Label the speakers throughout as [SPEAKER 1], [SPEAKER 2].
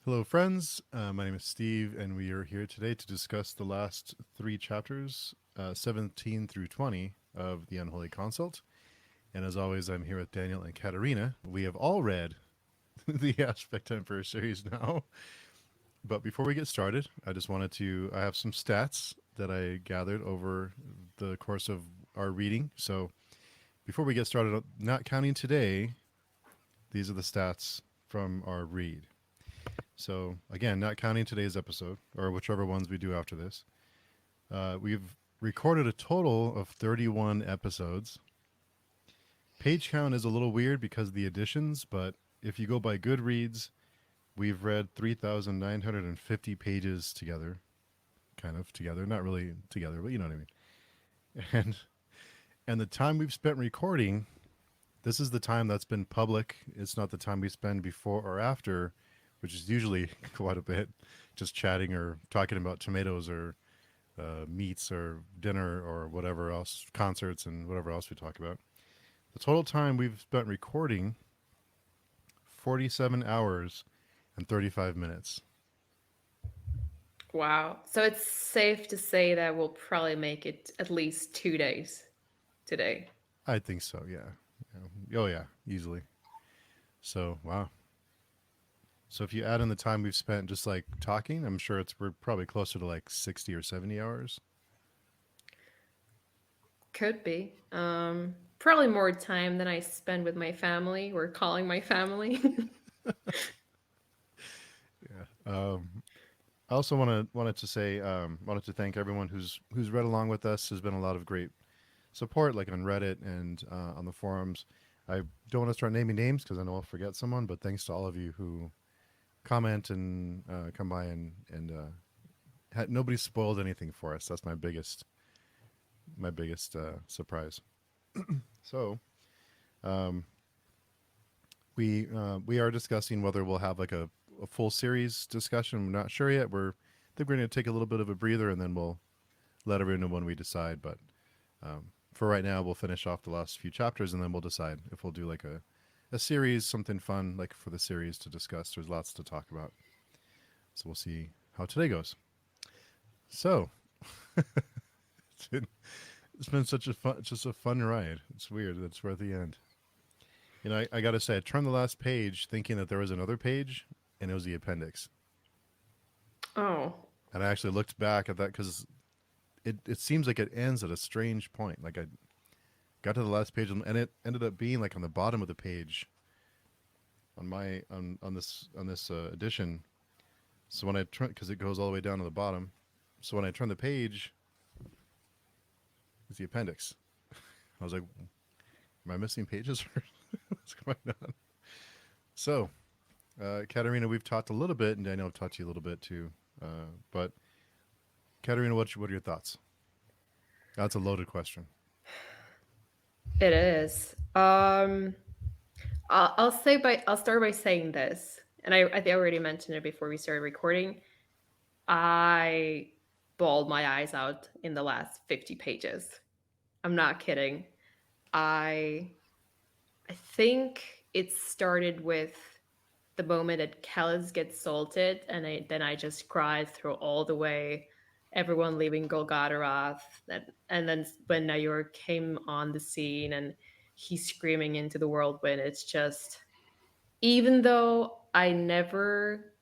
[SPEAKER 1] Hello, friends. My name is Steve, and we are here today to discuss the last three chapters, 17 through 20, of the Unholy Consult. And as always, I'm here with Daniel and Katarina. We have all read the Aspect Emperor series now. But before we get started, I have some stats that I gathered over the course of our reading. So before we get started, not counting today, these are the stats from our read. So again, not counting today's episode or whichever ones we do after this, we've recorded a total of 31 episodes. Page count is a little weird because of the additions, but if you go by Goodreads, we've read 3,950 pages together, kind of together, not really together, but you know what I mean. And and the time we've spent recording, this is the time that's been public. It's not the time we spend before or after, which is usually quite a bit, just chatting or talking about tomatoes or meats or dinner or whatever else, concerts and whatever else we talk about. The total time we've spent recording, 47 hours and 35 minutes.
[SPEAKER 2] Wow. So it's safe to say that we'll probably make it at least 2 days today.
[SPEAKER 1] I think so, yeah. Oh, yeah, easily. So, wow. So if you add in the time we've spent just like talking, I'm sure we're probably closer to like 60 or 70 hours.
[SPEAKER 2] Could be. Probably more time than I spend with my family or calling my family.
[SPEAKER 1] Yeah. I also wanted to thank everyone who's read along with us. There's been a lot of great support, like on Reddit and on the forums. I don't want to start naming names because I know I'll forget someone, but thanks to all of you who comment and come by and nobody spoiled anything for us. That's my biggest surprise. So um, we are discussing whether we'll have like a full series discussion. We're not sure yet. I think we're going to take a little bit of a breather and then we'll let everyone know when we decide. But for right now, we'll finish off the last few chapters and then we'll decide if we'll do like a series, something fun like for the series to discuss. There's lots to talk about. So we'll see how today goes. So it's been, it's been such a fun, just a fun ride. It's weird that we're at the end. You know, I got to say, I turned the last page thinking that there was another page, and it was the appendix.
[SPEAKER 2] Oh,
[SPEAKER 1] And I actually looked back at that because it seems like it ends at a strange point. Like I got to the last page, and it ended up being like on the bottom of the page on this edition. So when I turn, because it goes all the way down to the bottom. So when I turn the page, it's the appendix. I was like, am I missing pages or what's going on? So, Katerina, we've talked a little bit, and Daniel, I've talked to you a little bit too. But Katerina, what are your thoughts? That's a loaded question.
[SPEAKER 2] it is. I'll start by saying this, and I think I already mentioned it before we started recording. I bawled my eyes out in the last 50 pages. I'm not kidding. I I think it started with the moment that Kellis gets salted, and then I just cried through all the way. Everyone leaving Golgotha, and then when Nayor came on the scene and he's screaming into the whirlwind, it's just, even though I never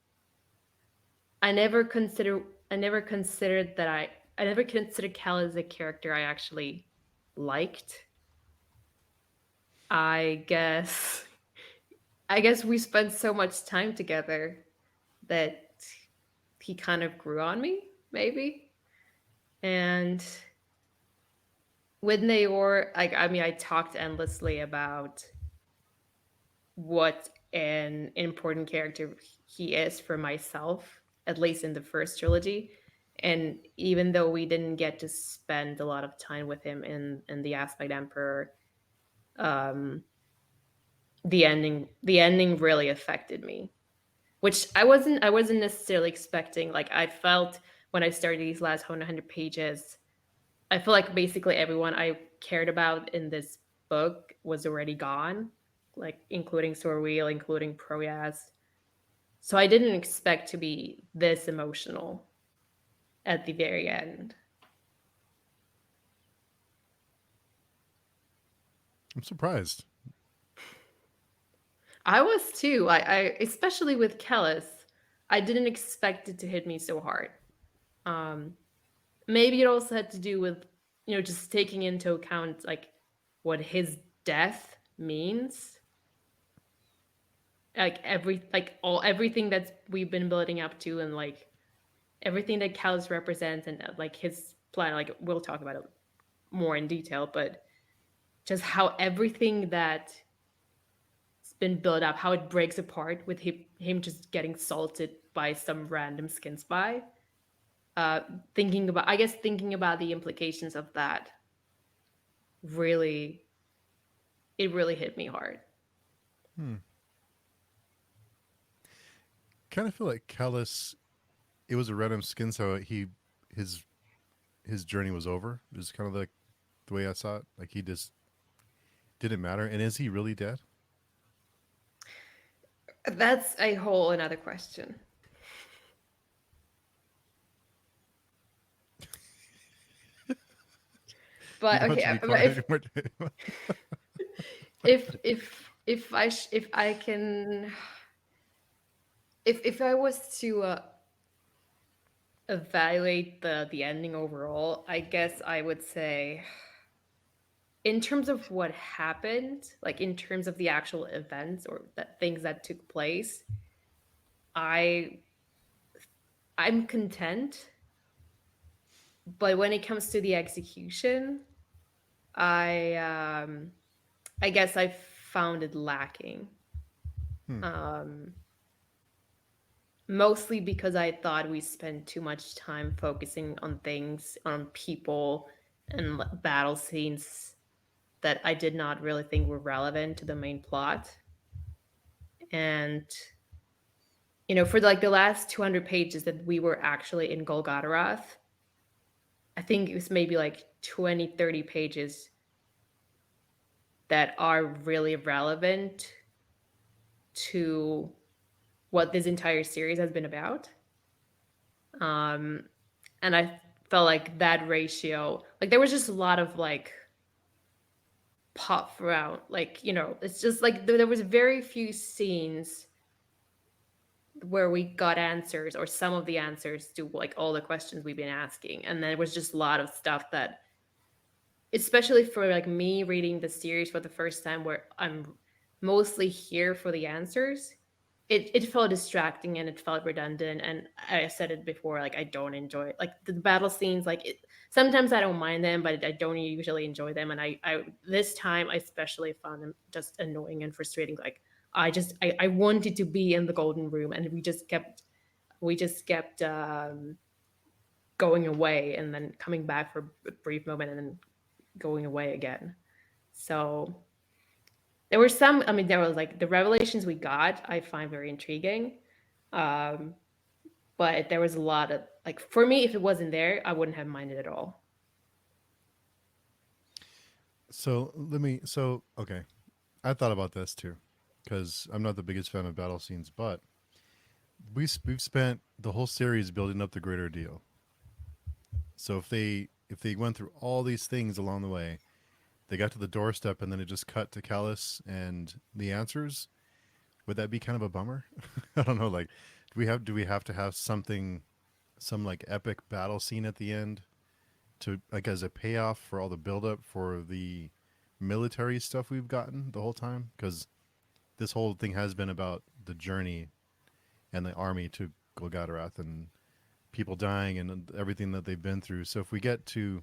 [SPEAKER 2] consider I never considered that I never considered Kellis a character I actually liked. I guess I guess we spent so much time together that he kind of grew on me, maybe. And with Naor, I mean, I talked endlessly about what an important character he is for myself, at least in the first trilogy. And even though we didn't get to spend a lot of time with him in the Aspect Emperor, um, the ending really affected me, which I wasn't necessarily expecting. Like, I felt when I started these last 100 pages, I feel like basically everyone I cared about in this book was already gone, like including Sorwheel, including Proyas. So I didn't expect to be this emotional at the very end.
[SPEAKER 1] I'm surprised.
[SPEAKER 2] I was too. I especially with Kellis, I didn't expect it to hit me so hard. Um, Maybe it also had to do with just taking into account like what his death means, like everything that we've been building up to, and like everything that Kellis represents, and like his plan. Like we'll talk about it more in detail, but just how everything that's been built up, how it breaks apart with him just getting salted by some random skin spy. Uh, thinking about the implications of that, really, it really hit me hard.
[SPEAKER 1] Hmm. Kind of feel like Callus. It was a random skin, so his his journey was over. It was kind of like the way I saw it. Like he just didn't matter. And is he really dead?
[SPEAKER 2] That's a whole another question.
[SPEAKER 1] You
[SPEAKER 2] But
[SPEAKER 1] don't have
[SPEAKER 2] okay,
[SPEAKER 1] to be
[SPEAKER 2] but
[SPEAKER 1] quiet anymore.
[SPEAKER 2] if I can, if I was to evaluate the ending overall, I guess I would say, in terms of what happened, like in terms of the actual events or that things that took place, I I'm content. But when it comes to the execution, I I guess I found it lacking.
[SPEAKER 1] Hmm.
[SPEAKER 2] Um, Mostly because I thought we spent too much time focusing on things, on people, and battle scenes that I did not really think were relevant to the main plot. And for like the last 200 pages that we were actually in Golgotha, I think it was maybe like 20, 30 pages that are really relevant to what this entire series has been about. Um, and I felt like that ratio, like there was just a lot of like pop around, like it's just like there was very few scenes where we got answers or some of the answers to like all the questions we've been asking, and there was just a lot of stuff that, especially for like me reading the series for the first time where I'm mostly here for the answers, it felt distracting and it felt redundant. And I said it before, like I don't enjoy it. Like the battle scenes, like sometimes I don't mind them, but I don't usually enjoy them. And I this time I especially found them just annoying and frustrating. Like I wanted to be in the golden room, and we just kept going away and then coming back for a brief moment and then going away again. So there were some, I mean, there was like the revelations we got, I find very intriguing. Um, but there was a lot of, like, for me, if it wasn't there, I wouldn't have minded at all.
[SPEAKER 1] So let me. So okay, I thought about this too, because I'm not the biggest fan of battle scenes, but we've spent the whole series building up the greater deal. So if they went through all these things along the way, they got to the doorstep and then it just cut to Callus and the answers. Would that be kind of a bummer? I don't know. Like, do we have to have something, some like epic battle scene at the end to like as a payoff for all the buildup for the military stuff we've gotten the whole time? Because this whole thing has been about the journey and the army to Golgotha and people dying and everything that they've been through. So if we get to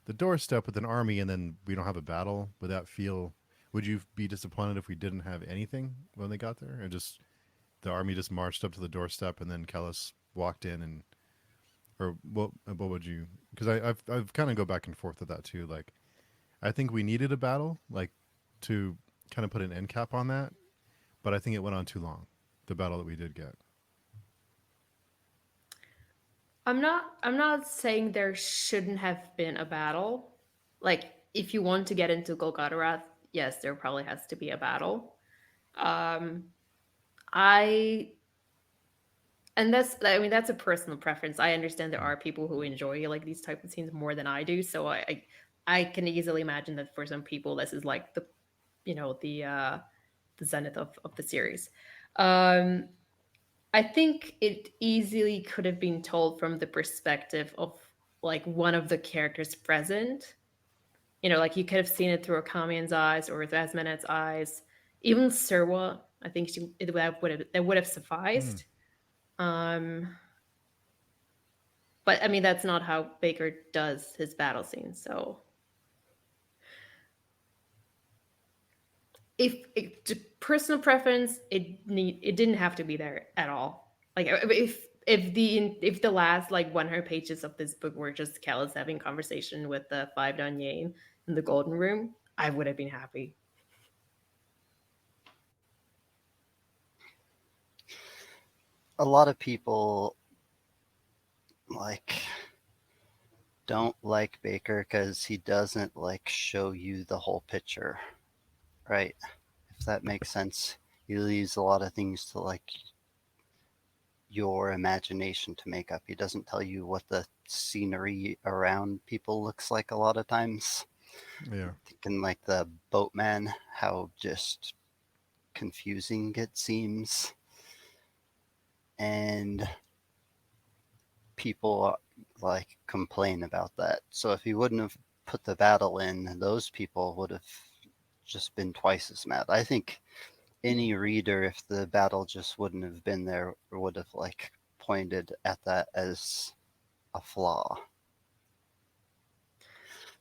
[SPEAKER 1] the doorstep with an army and then we don't have a battle, would that feel? Would you be disappointed if we didn't have anything when they got there, and just the army just marched up to the doorstep and then Kellis walked in and or what would you? Because I've kind of go back and forth with that too. Like I think we needed a battle like to kind of put an end cap on that, but I think it went on too long. The battle that we did get.
[SPEAKER 2] I'm not saying there shouldn't have been a battle. Like, if you want to get into Golgotha, yes, there probably has to be a battle. Um, I and that's, I mean, that's a personal preference. I understand there are people who enjoy like these type of scenes more than I do, so I can easily imagine that for some people this is like the, you know, the zenith of the series. um I think it easily could have been told from the perspective of like one of the characters present. You know, like you could have seen it through Akamian's eyes or Asmanet's eyes. Even Serwa, I think that would have
[SPEAKER 1] Hmm.
[SPEAKER 2] sufficed. Um, but I mean, that's not how Baker does his battle scenes. So if to personal preference, it didn't have to be there at all. Like if the last like 100 pages of this book were just Kellis having conversation with the five Danyane in the Golden Room, I would have been happy.
[SPEAKER 3] A lot of people like don't like Baker because he doesn't like show you the whole picture, right? If that makes sense. He leaves a lot of things to like your imagination to make up. He doesn't tell you what the scenery around people looks like a lot of times.
[SPEAKER 1] Yeah.
[SPEAKER 3] Thinking like the boatman, how just confusing it seems. And people like complain about that. So if he wouldn't have put the battle in, those people would have just been twice as mad. I think any reader, if the battle just wouldn't have been there, would have like pointed at that as a flaw.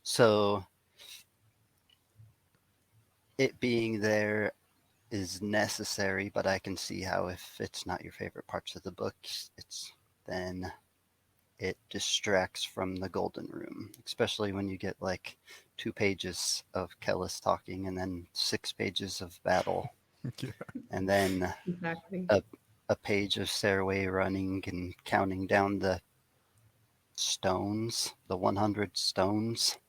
[SPEAKER 3] So it being there is necessary, but I can see how if it's not your favorite parts of the book, it's then it distracts from the golden room, especially when you get like 2 pages of Kellis talking and then 6 pages of battle,
[SPEAKER 1] Yeah.
[SPEAKER 3] and then
[SPEAKER 2] Exactly.
[SPEAKER 3] a, a page of Stairway running and counting down the stones, the 100 stones.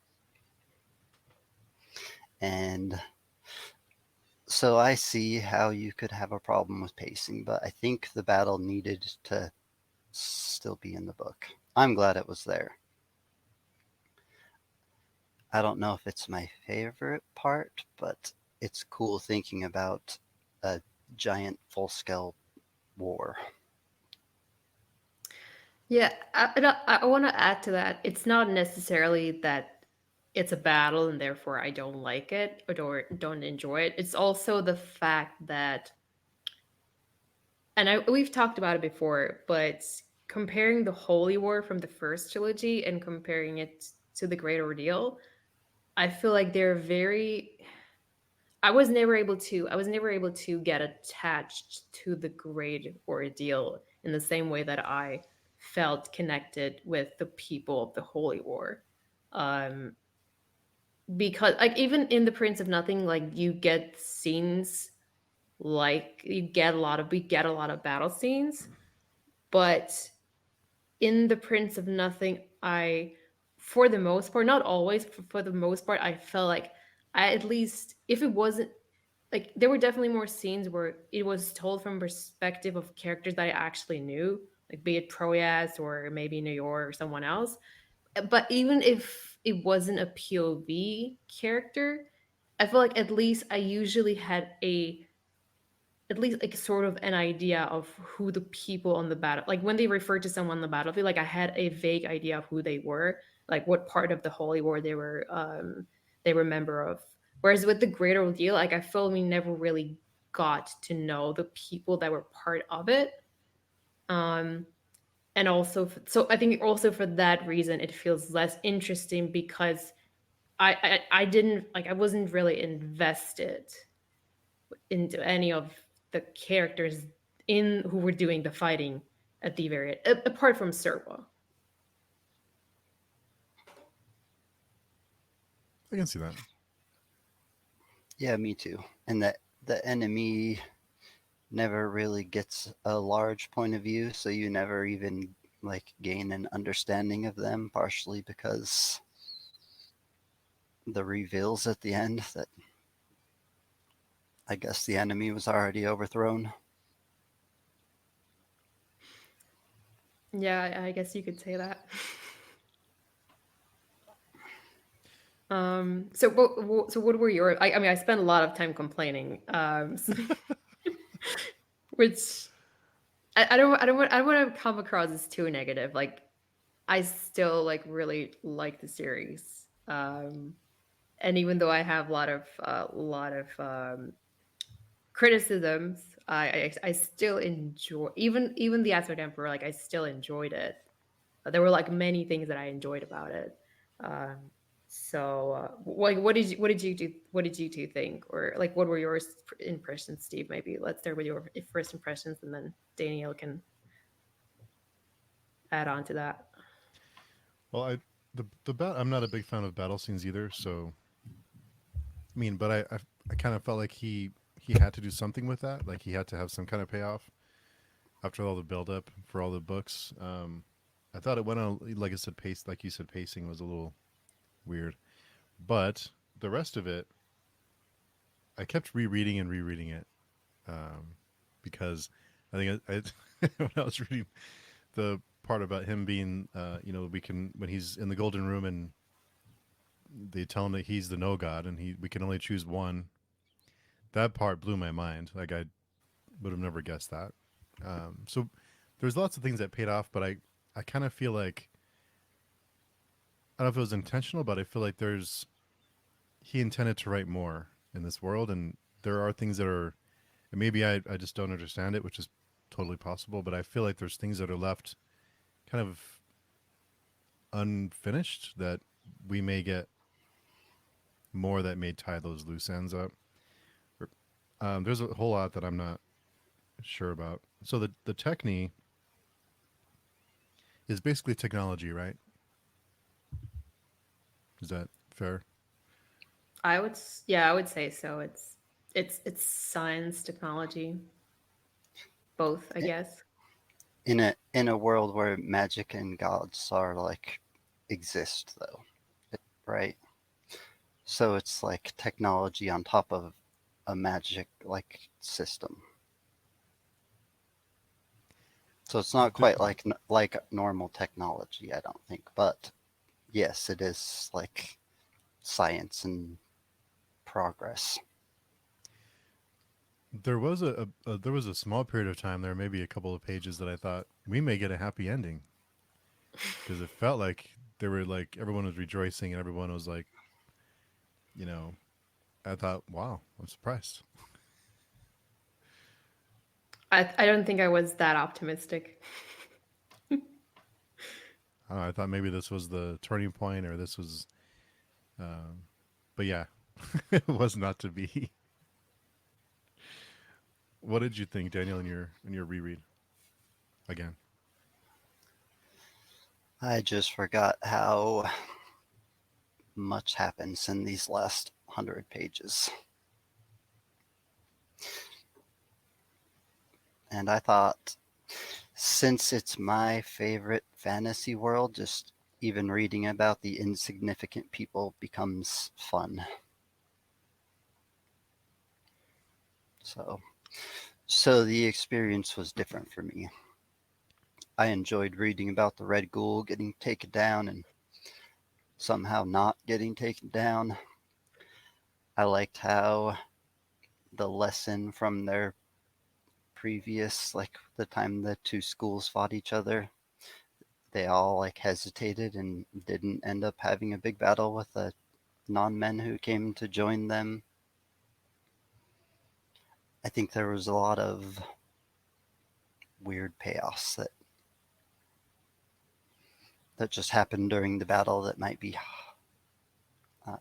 [SPEAKER 3] And so I see how you could have a problem with pacing, but I think the battle needed to still be in the book. I'm glad it was there. I don't know if it's my favorite part, but it's cool thinking about a giant full scale war.
[SPEAKER 2] Yeah, I want to add to that. It's not necessarily that it's a battle and therefore I don't like it or don't enjoy it. It's also the fact that, and we've talked about it before, but comparing the Holy War from the first trilogy and comparing it to the Great Ordeal, I feel like they're very. I was never able to get attached to the Great Ordeal in the same way that I felt connected with the people of the Holy War. Um, because like even in the Prince of Nothing, like you get scenes, like we get a lot of battle scenes, but in the Prince of Nothing, I, for the most part, not always, for the most part, I felt like I, at least if it wasn't, like there were definitely more scenes where it was told from perspective of characters that I actually knew, like be it Proyas or maybe New York or someone else. But even if it wasn't a POV character, I feel like at least I usually had a, at least like sort of an idea of who the people on the battle, like when they referred to someone on the battlefield, like I had a vague idea of who they were, like what part of the Holy War they were member of. Whereas with the Greater Ordeal, like I feel we never really got to know the people that were part of it. um and also so I think also for that reason it feels less interesting because I didn't like, I wasn't really invested into any of the characters in who were doing the fighting at the very apart from Serwa.
[SPEAKER 1] I can see that.
[SPEAKER 3] Yeah, me too. And that the enemy never really gets a large point of view, so you never even like gain an understanding of them, partially because the reveals at the end that I guess the enemy was already overthrown.
[SPEAKER 2] Yeah, I guess you could say that. So what were your? I mean, I spent a lot of time complaining, which I don't want to come across as too negative. Like, I still like really like the series, and even though I have a lot of criticisms, I still enjoy even the Aztec Emperor. Like, I still enjoyed it. There were like many things that I enjoyed about it. Um, what did you do? What did you two think, or like what were your impressions, Steve? Maybe let's start with your first impressions, and then Daniel can add on to that.
[SPEAKER 1] Well, I'm not a big fan of battle scenes either. So I mean, but I kind of felt like he had to do something with that. Like he had to have some kind of payoff after all the build up for all the books. I thought it went on, like I said, like you said, pacing was a little weird, but the rest of it, I kept rereading and rereading it, um, because I think when I was reading the part about him being, we can when he's in the golden room and they tell him that he's the no god and we can only choose one. That part blew my mind. Like I would have never guessed that. So there's lots of things that paid off, but I kind of feel like I don't know if it was intentional, but I feel like he intended to write more in this world, and there are things that are, and maybe I just don't understand it, which is totally possible. But I feel like there's things that are left kind of unfinished that we may get more that may tie those loose ends up. There's a whole lot that I'm not sure about. So the techne is basically technology, right? Is that fair?
[SPEAKER 2] Yeah, I would say so. It's science, technology, both, I guess.
[SPEAKER 3] In a world where magic and gods are like exist though, right? So it's like technology on top of a magic like system. So it's not
[SPEAKER 1] The,
[SPEAKER 3] quite like normal technology, I don't think, but yes, it is like science and progress.
[SPEAKER 1] there was there was a small period of time there, maybe a couple of pages that I thought we may get a happy ending because it felt like they were like everyone was rejoicing and everyone was like, you know, I thought, wow, I'm surprised.
[SPEAKER 2] I don't think I was that optimistic.
[SPEAKER 1] I don't know, I thought maybe this was the turning point or this was, um, but yeah, it was not to be. What did you think, Daniel, in your reread again?
[SPEAKER 3] I just forgot how much happens in these last 100 pages. And I thought, since it's my favorite fantasy world, just even reading about the insignificant people becomes fun. So, so the experience was different for me. I enjoyed reading about the Red Ghoul getting taken down and somehow not getting taken down. I liked how the lesson from their previous, like the time the two schools fought each other, they all like hesitated and didn't end up having a big battle with the non-men who came to join them. I think there was a lot of weird payoffs that just happened during the battle that might be uh,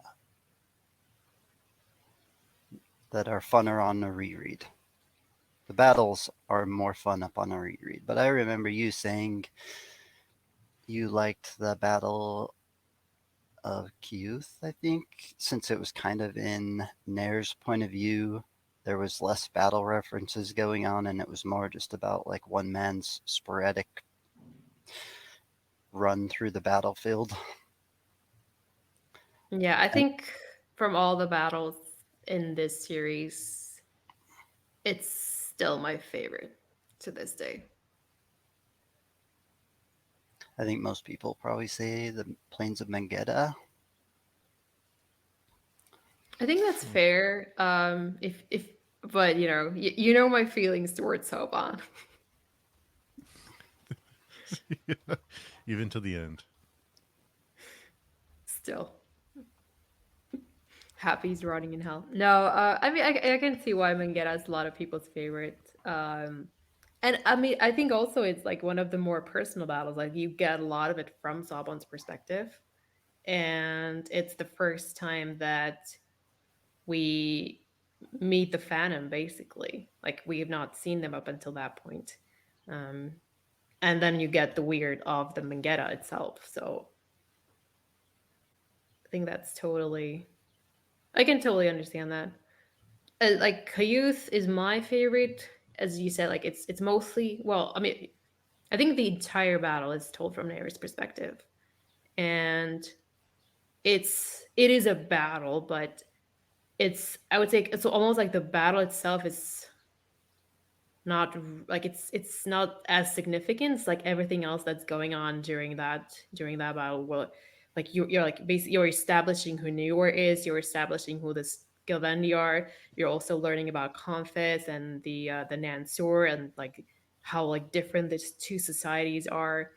[SPEAKER 3] that are funner on a reread. The battles are more fun up on a reread. But I remember you saying you liked the Battle of Kiyuth, I think, since it was kind of in Nair's point of view. There was less battle references going on, and it was more just about like one man's sporadic run through the battlefield.
[SPEAKER 2] Yeah, I
[SPEAKER 3] And
[SPEAKER 2] think from all the battles in this series, it's still my favorite to this day.
[SPEAKER 3] I think most people probably say the Plains of Mangetta.
[SPEAKER 2] I think that's fair. If but you know my feelings towards Soban.
[SPEAKER 1] Even to the end.
[SPEAKER 2] Still, Happy's rotting in hell. No, I mean I can see why Mangetta is a lot of people's favorite. And I mean I think also it's like one of the more personal battles. Like you get a lot of it from Soban's perspective, and it's the first time that we meet the Phantom. Basically, like we have not seen them up until that point. Um, and then you get the weird of the Mangetta itself. So I think that's totally. I can totally understand that. Like Kayuth is my favorite, as you said. Like it's mostly well. I mean, I think the entire battle is told from Nair's perspective, and it is a battle, but it's I would say it's almost like the battle itself is not like it's not as significant. It's like everything else that's going on during that battle. Well, like you're like basically you're establishing who New York is. You're establishing who the Gilvendi are. You're also learning about Confis and the Nansur and like how like different these two societies are.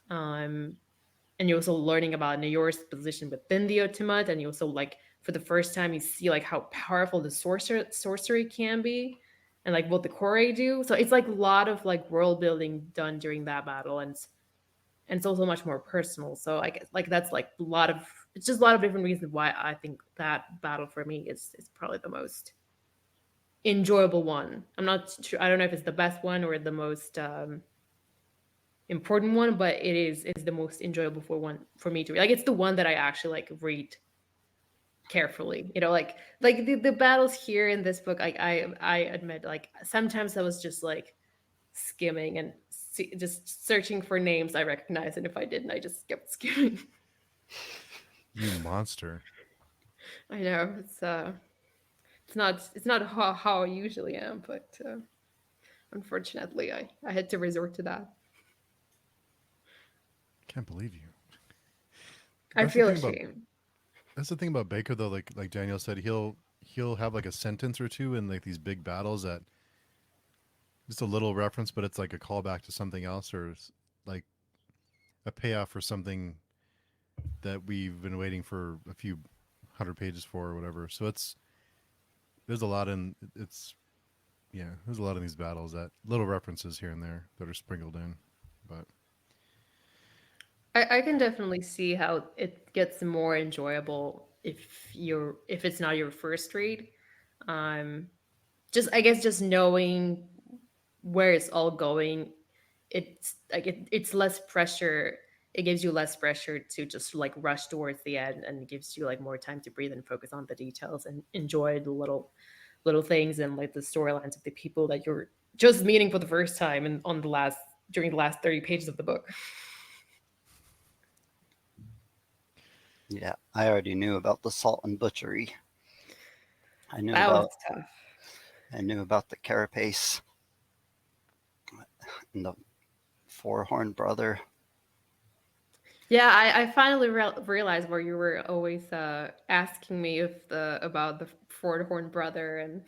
[SPEAKER 2] Um, and you're also learning about New York's position within the Ultimate, and you also like for the first time you see like how powerful the sorcery can be, and like what the Kore do. So it's like a lot of like world building done during that battle, and it's also much more personal. So like that's like a lot of it's just a lot of different reasons why I think that battle for me is probably the most enjoyable one. I'm not sure. I don't know if it's the best one or the most important one, but it is the most enjoyable for one for me to read. Like it's the one that I actually like read carefully. Like the battles here in this book, I admit like sometimes I was just like skimming and just searching for names I recognize, and if I didn't, I just kept skimming.
[SPEAKER 1] You monster.
[SPEAKER 2] I know it's not how I usually am, but unfortunately, I had to resort to that.
[SPEAKER 1] Can't believe you.
[SPEAKER 2] I
[SPEAKER 1] That's the
[SPEAKER 2] feel
[SPEAKER 1] thing about
[SPEAKER 2] ashamed.
[SPEAKER 1] that's the thing about Baker though. Like Daniel said, he'll have like a sentence or two in like these big battles that just a little reference, but it's like a callback to something else or like a payoff for something that we've been waiting for a few hundred pages for or whatever. So there's a lot in it's yeah, there's a lot in these battles that little references here and there that are sprinkled in. But
[SPEAKER 2] I can definitely see how it gets more enjoyable if it's not your first read. Um, just I guess just knowing where it's all going, it's like it's less pressure. It gives you less pressure to just like rush towards the end, and it gives you like more time to breathe and focus on the details and enjoy the little things and like the storylines of the people that you're just meeting for the first time and on the last during the last 30 pages of the book.
[SPEAKER 3] Yeah, I already knew about the salt and butchery. I knew
[SPEAKER 2] That was
[SPEAKER 3] about
[SPEAKER 2] tough.
[SPEAKER 3] I knew about the carapace and the four-horned brother.
[SPEAKER 2] Yeah, I finally realized where you were always asking me if the about the Ford Horn brother and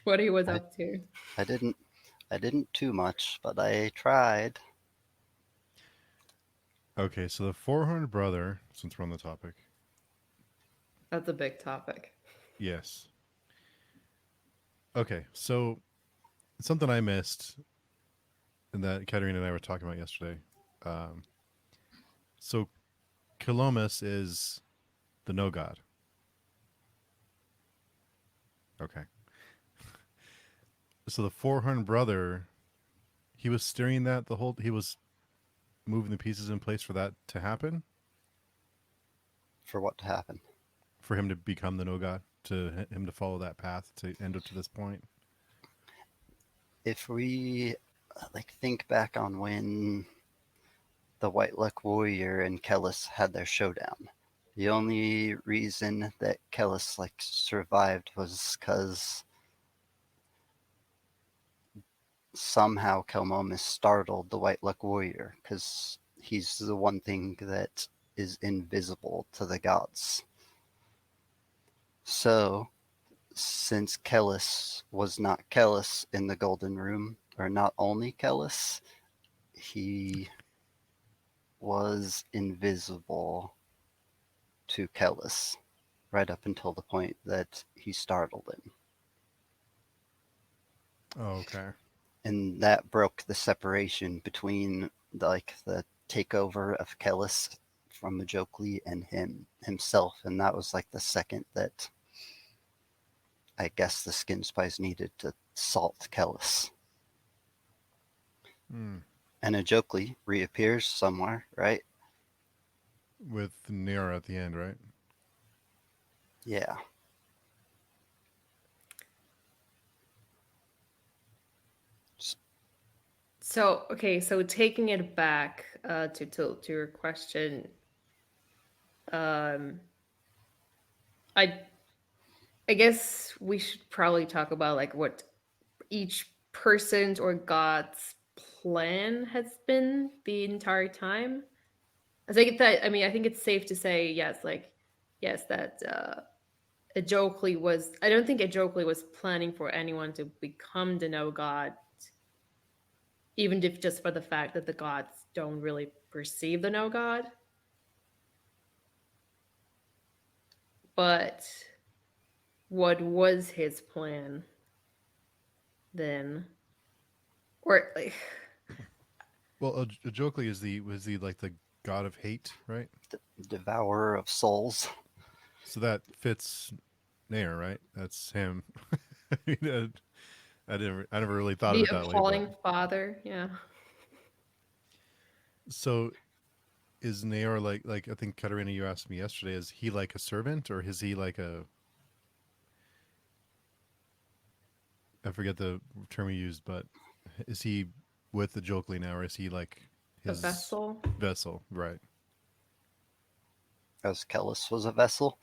[SPEAKER 2] what he was
[SPEAKER 3] I
[SPEAKER 2] up to.
[SPEAKER 3] I didn't I didn't too much, but I tried.
[SPEAKER 1] okay, so the four-horned brother, since we're on the topic,
[SPEAKER 2] That's a big topic.
[SPEAKER 1] yes. Okay, so something I missed and that Katerina and I were talking about yesterday. Um, so Kilomis is the no god. Okay. So the four-horned brother, he was steering that the whole. He was moving the pieces in place for that to happen,
[SPEAKER 3] For what to happen.
[SPEAKER 1] for him to become the no god, to him to follow that path to end up to this point.
[SPEAKER 3] If we think back on when the White Luck Warrior and Kellis had their showdown, the only reason that Kellis survived was because somehow Kelmomus startled the White Luck Warrior because he's the one thing that is invisible to the gods. So, since Kellis was not Kellis in the Golden Room, or not only Kellis, he was invisible to Kellis right up until the point that he startled him.
[SPEAKER 1] Oh, okay.
[SPEAKER 3] And that broke the separation between the takeover of Kellis from Majokli and himself, and that was like the second that I guess the Skin Spice needed to salt Kellis.
[SPEAKER 1] Hmm.
[SPEAKER 3] And Ajokli reappears somewhere, right?
[SPEAKER 1] With Nira at the end, right?
[SPEAKER 3] Yeah.
[SPEAKER 2] So okay, so taking it back to your question, um, I I guess we should probably talk about like what each person's or god's plan has been the entire time. I think it's safe to say yes, like yes, that Ajokli was. I don't think Ajokli was planning for anyone to become the no god, even if just for the fact that the gods don't really perceive the no god. But what was his plan then? Or like
[SPEAKER 1] Well, Ajokli is was he like the god of hate, right?
[SPEAKER 3] The devourer of souls.
[SPEAKER 1] So that fits Nair, right? That's him. I mean, I never really thought of
[SPEAKER 2] the
[SPEAKER 1] it that way, but
[SPEAKER 2] appalling father, yeah.
[SPEAKER 1] so is Nair like I think Katarina, you asked me yesterday, is he like a servant or is he like a, I forget the term you used, but is he with the Jokli now or is he like
[SPEAKER 2] A
[SPEAKER 1] his
[SPEAKER 2] vessel.
[SPEAKER 1] vessel? Right.
[SPEAKER 3] As Kellis was a vessel.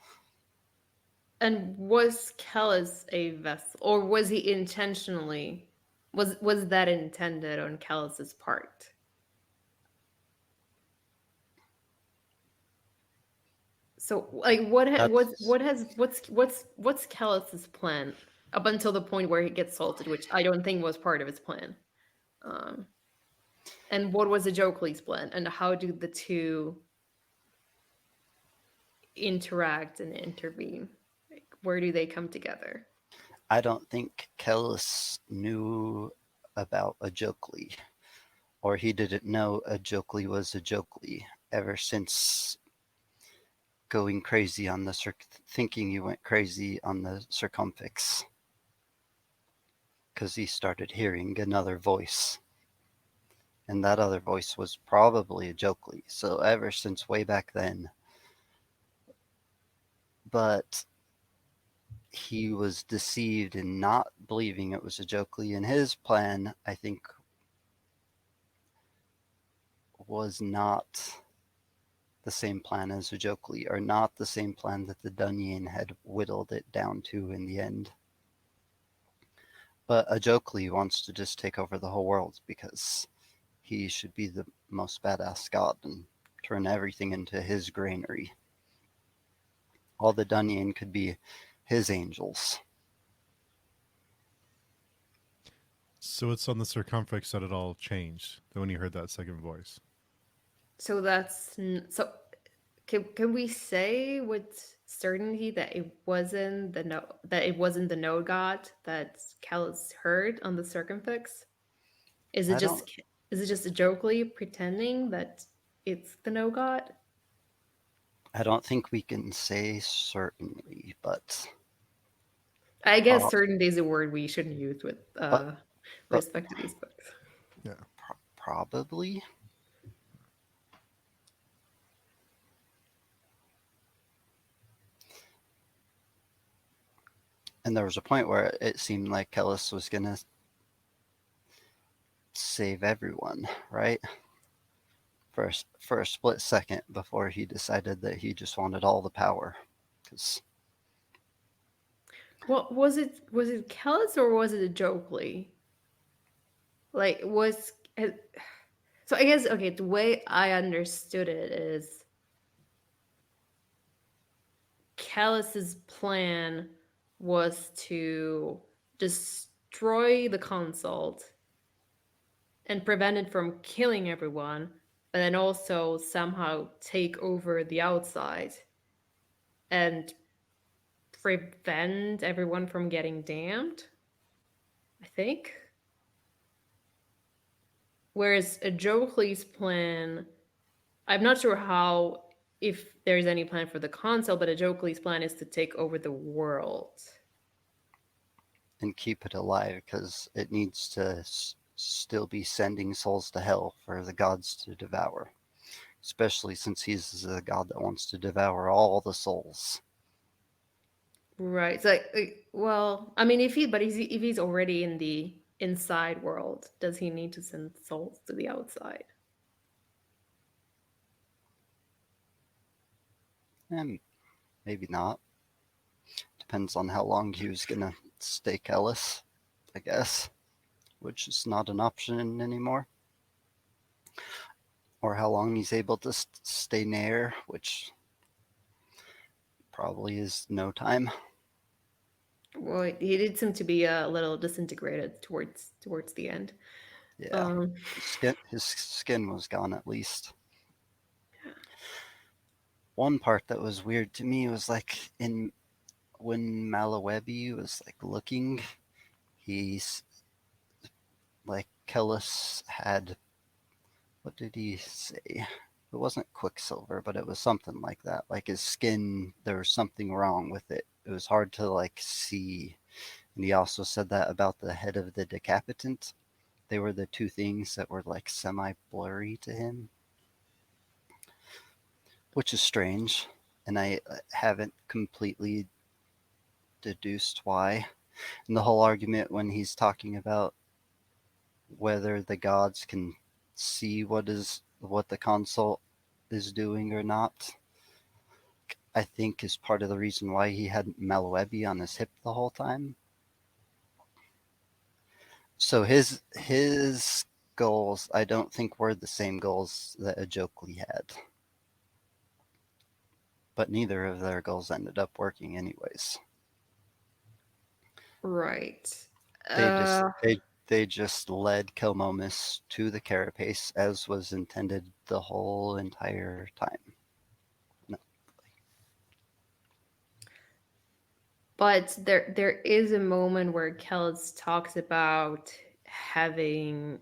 [SPEAKER 2] And was Kellis a vessel, or was he intentionally? Was that intended on Kellis's part? So, like,
[SPEAKER 3] That's
[SPEAKER 2] what's Kellis's plan up until the point where he gets salted, which I don't think was part of his plan. Um, and what was Ajokli's plan, and how do the two interact and intervene? Like, where do they come together?
[SPEAKER 3] I don't think Kellis knew about Ajokli, or he didn't know Ajokli was Ajokli ever since going crazy on the thinking he went crazy on the circumfix, because he started hearing another voice, and that other voice was probably Ajokli. So ever since way back then, but he was deceived in not believing it was Ajokli, and his plan, I think, was not the same plan as Ajokli, or not the same plan that the Dunyan had whittled it down to in the end. But Ajokli wants to just take over the whole world because he should be the most badass god and turn everything into his granary. All the Dunyan could be his angels.
[SPEAKER 1] So it's on the circumflex that it all changed when you heard that second voice.
[SPEAKER 2] So so. Can we say with certainty that it wasn't the no god that Callus heard on the circumfix? Is it
[SPEAKER 3] I don't
[SPEAKER 2] just Ajokli pretending that it's the no god?
[SPEAKER 3] I don't think we can say certainly, but
[SPEAKER 2] I guess
[SPEAKER 3] pro-
[SPEAKER 2] certainty is a word we shouldn't use with
[SPEAKER 3] but but
[SPEAKER 2] respect to these books.
[SPEAKER 1] Yeah.
[SPEAKER 3] probably. And there was a point where it seemed like Kellis was gonna save everyone, right? For a split second before he decided that he just wanted all the power. Because
[SPEAKER 2] Well, was it Callus or was it Ajokli? Like, was so I guess okay. The way I understood it is Callus's plan was to destroy the consult and prevent it from killing everyone, but then also somehow take over the outside and prevent everyone from getting damned, I think. Whereas a Jokely's plan, I'm not sure how, if there's any plan for the console, but a Jokely's plan is to take over the world.
[SPEAKER 3] and keep it alive because it needs to still be sending souls to hell for the gods to devour, especially since he's the god that wants to devour all the souls.
[SPEAKER 2] Right. So, well, I mean, if he's already in the inside world, does he need to send souls to the outside?
[SPEAKER 3] And maybe not. Depends on how long he was gonna stay Ellis, I guess, which is not an option anymore. Or how long he's able to stay near, which probably is no time.
[SPEAKER 2] Well, he did seem to be a little disintegrated towards the end.
[SPEAKER 3] Yeah, his skin was gone at least. One part that was weird to me was like when Malawebi was like looking, he's like Kellis had, what did he say? It wasn't Quicksilver, but it was something like that. Like his skin, there was something wrong with it. It was hard to like see. And he also said that about the head of the decapitant. They were the two things that were like semi blurry to him, which is strange. And I haven't completely deduced why. And the whole argument when he's talking about whether the gods can see what the consult is doing or not, I think is part of the reason why he had Malawebi on his hip the whole time. So his goals, I don't think were the same goals that Ajokli had. But neither of their goals ended up working anyways.
[SPEAKER 2] Right.
[SPEAKER 3] They just they just led Kilmomus to the carapace as was intended the whole entire time. No.
[SPEAKER 2] But there is a moment where Kells talks about having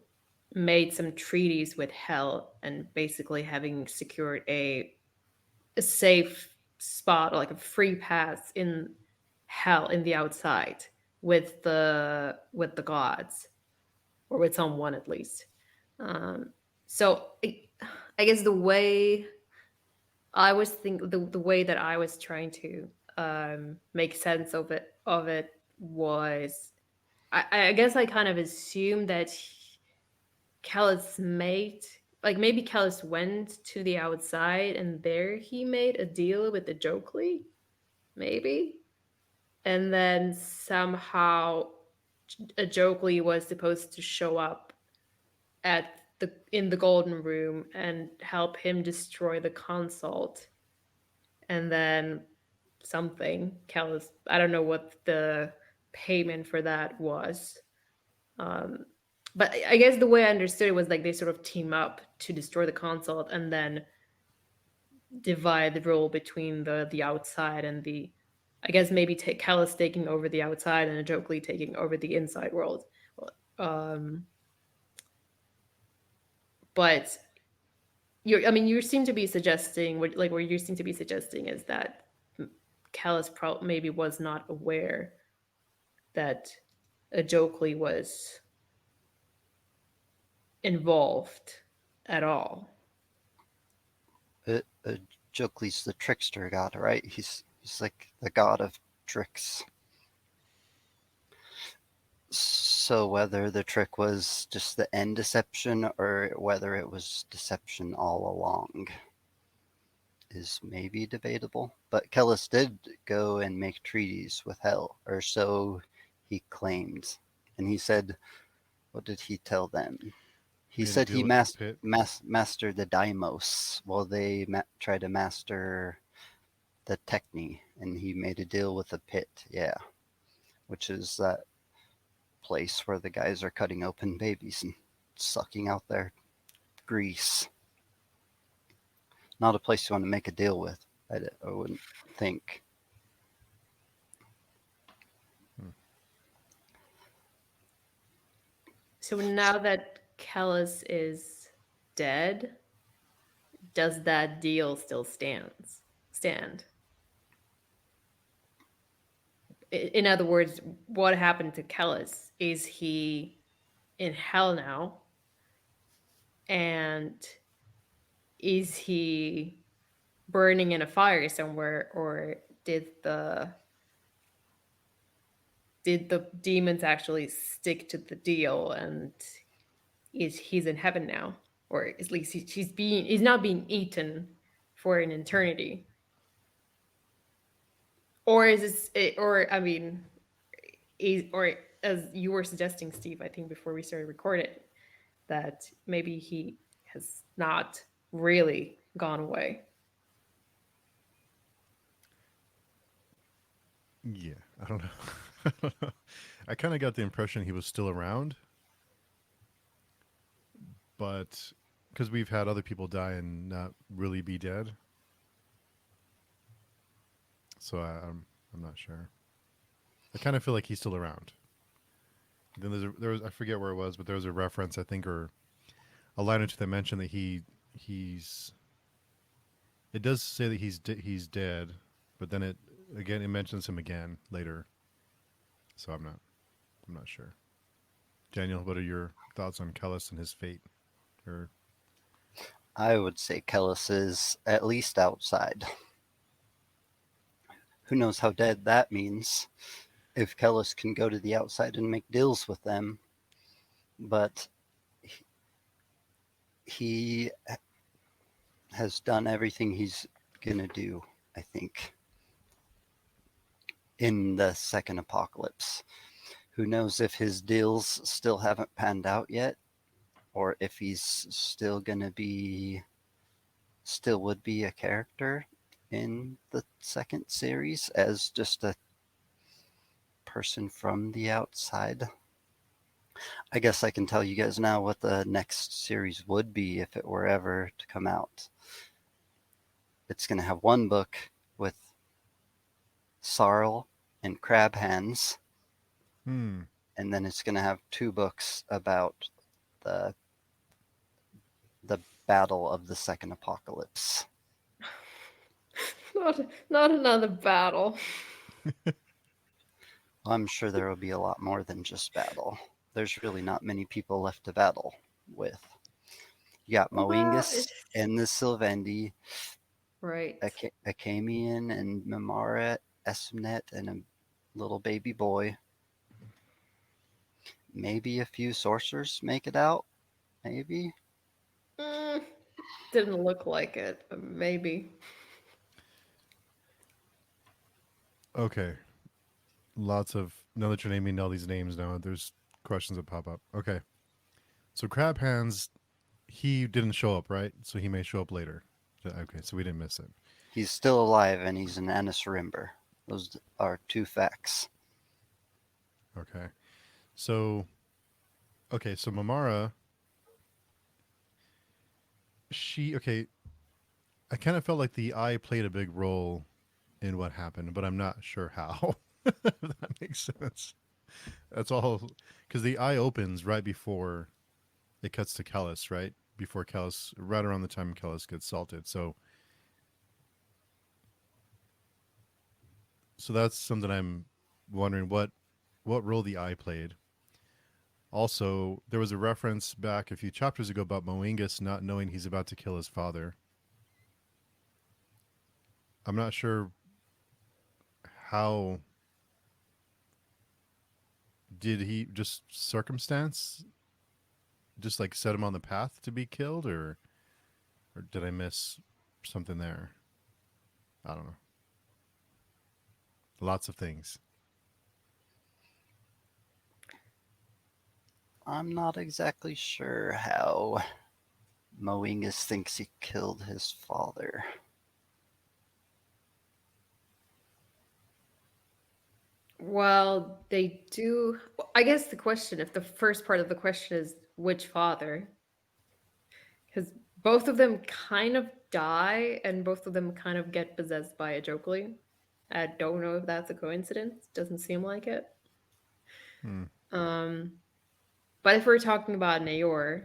[SPEAKER 2] made some treaties with Hell and basically having secured a safe spot, like a free pass in Hell in the outside with the gods, or with someone at least. So I guess the way the way that I was trying to make sense of it was I guess I kind of assumed that Callus made, like, maybe Callus went to the outside and there he made a deal with the Jokely, maybe, and then somehow a Jokely was supposed to show up at in the Golden Room and help him destroy the consult, and then something Callus, I don't know what the payment for that was. Um, but I guess the way I understood it was like they sort of team up to destroy the consult and then divide the role between the outside and the, I guess maybe take Callus taking over the outside and Jokely taking over the inside world. Um, but I mean, you seem to be suggesting what you seem to be suggesting is that Callus maybe was not aware that Jokely was involved at all.
[SPEAKER 3] Jokli's the trickster god, right? He's like the god of tricks. So whether the trick was just the end deception or whether it was deception all along is maybe debatable. But Kellis did go and make treaties with Hell, or so he claimed. And he said What did he tell them? He
[SPEAKER 1] Made a
[SPEAKER 3] said
[SPEAKER 1] deal
[SPEAKER 3] he
[SPEAKER 1] with the pit.
[SPEAKER 3] mastered the Daimos while they tried to master the Techni, and he made a deal with the pit, yeah, which is that place where the guys are cutting open babies and sucking out their grease. Not a place you want to make a deal with, I wouldn't think.
[SPEAKER 2] So now that Callus is dead, does that deal still stand? In other words, what happened to Callus? Is he in hell now? And is he burning in a fire somewhere, or did the demons actually stick to the deal, and he's in heaven now, or at least he's not being eaten for an eternity, or is this, or I mean, or as you were suggesting, Steve, I think before we started recording, that maybe he has not really gone away.
[SPEAKER 1] Yeah, I don't know. I kind of got the impression he was still around, but because we've had other people die and not really be dead, so I'm not sure. I kind of feel like he's still around. Then there was I forget where it was, but there was a reference I think or a line or two that mentioned that he's it does say that he's dead, but then it mentions him again later. So I'm not sure. Daniel, what are your thoughts on Kellis and his fate? Or
[SPEAKER 3] I would say Kellis is at least outside. Who knows how dead that means if Kellis can go to the outside and make deals with them. But he has done everything he's going to do, I think, in the second apocalypse. Who knows if his deals still haven't panned out yet, or if he's still would be a character in the second series as just a person from the outside. I guess I can tell you guys now what the next series would be if it were ever to come out. It's going to have one book with Sarl and Crab Hands, and then it's going to have two books about the the battle of the second apocalypse.
[SPEAKER 2] Not another battle.
[SPEAKER 3] I'm sure there will be a lot more than just battle. There's really not many people left to battle with. You got
[SPEAKER 2] Well,
[SPEAKER 3] Moingus and the Sylvendi,
[SPEAKER 2] right.
[SPEAKER 3] Akamian and Memara, Esmnet, and a little baby boy. Maybe a few sorcerers make it out. Maybe.
[SPEAKER 2] Didn't look like it, but maybe.
[SPEAKER 1] okay, lots of now that you're naming all these names now, there's questions that pop up. Okay, so Crab Hands, he didn't show up, right? So he may show up later. Okay, so we didn't miss it.
[SPEAKER 3] He's still alive and he's an Anasarimber. Those are two facts.
[SPEAKER 1] Okay, so so Mamara, I kind of felt like the eye played a big role in what happened, but I'm not sure how. If that makes sense. That's all because the eye opens right before it cuts to Kellis, right? Before Kellis, right around the time Kellis gets salted. So that's something I'm wondering what role the eye played. Also, there was a reference back a few chapters ago about Moingus not knowing he's about to kill his father. I'm not sure how did he just circumstance just like set him on the path to be killed or did I miss something there? I don't know. Lots of things.
[SPEAKER 3] I'm not exactly sure how Moingus thinks he killed his father.
[SPEAKER 2] Well, they do. I guess the question, if the first part of the question is which father, because both of them kind of die and both of them kind of get possessed by a Jokely. I don't know if that's a coincidence. Doesn't seem like it.
[SPEAKER 1] Hmm.
[SPEAKER 2] Um, but if we're talking about Nayor,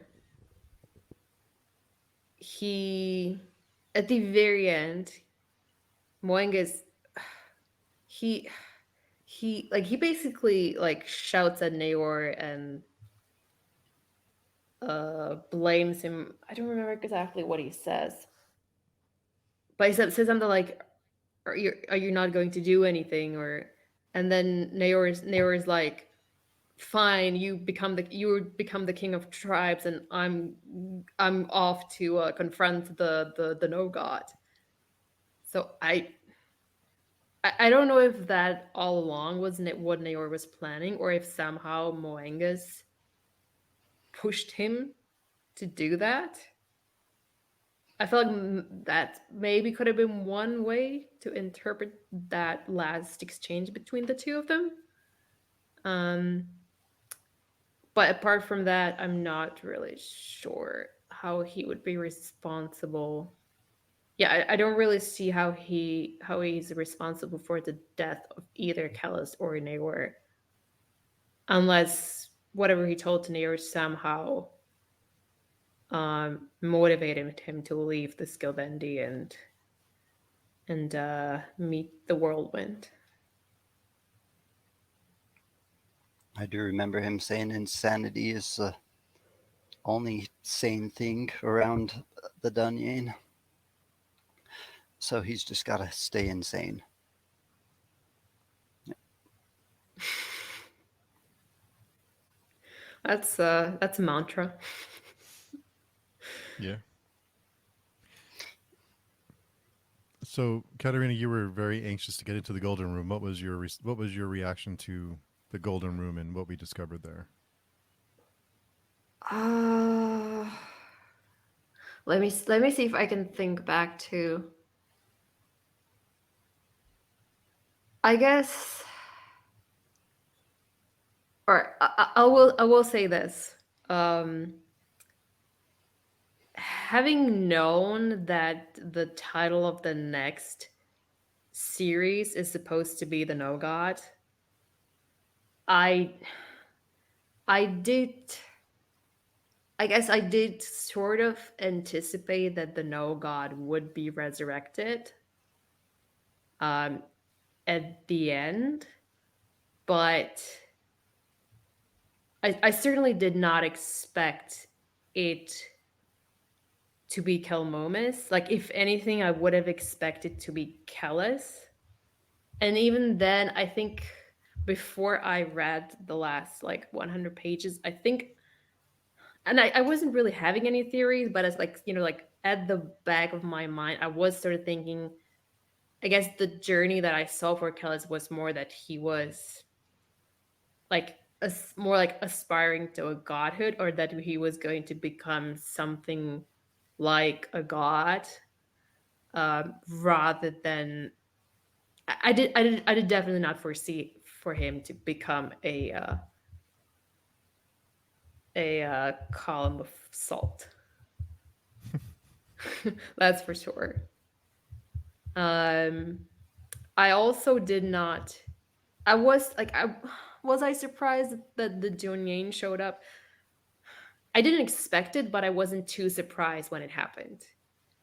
[SPEAKER 2] he at the very end, Moengus, he he basically like shouts at Nayor and blames him. I don't remember exactly what he says, but he says something like, "Are you not going to do anything?" Or and then Nayor's like, "Fine, you become the king of tribes, and I'm off to confront the no god." So I don't know if that all along was what Nayor was planning, or if somehow Moengus pushed him to do that. I feel like that maybe could have been one way to interpret that last exchange between the two of them. Um, but apart from that, I'm not really sure how he would be responsible. Yeah, I don't really see how he's responsible for the death of either Callus or Naor, unless whatever he told to Naor somehow motivated him to leave the Skilbendi and meet the whirlwind.
[SPEAKER 3] I do remember him saying insanity is the only sane thing around the Dunyan. So he's just got to stay insane.
[SPEAKER 2] That's a mantra.
[SPEAKER 1] Yeah. So, Katerina, you were very anxious to get into the Golden Room. What was your reaction to the Golden Room and what we discovered there?
[SPEAKER 2] Uh, let me see if I can think back to. I guess, or I will say this. Um, Having known that the title of the next series is supposed to be the No God, I I did I guess I did sort of anticipate that the No God would be resurrected um at the end, but I certainly did not expect it to be Kelmomus. Like, if anything, I would have expected to be Kellis. And even then, I think before I read the last like 100 pages, I think, and I wasn't really having any theories, but it's like, like at the back of my mind, I was sort of thinking, I guess the journey that I saw for Kellis was more that he was like more like aspiring to a godhood, or that he was going to become something like a god, rather than I did definitely not foresee for him to become a column of salt. That's for sure. Um, I also did not. I was like, I surprised that the Junyane showed up. I didn't expect it, but I wasn't too surprised when it happened.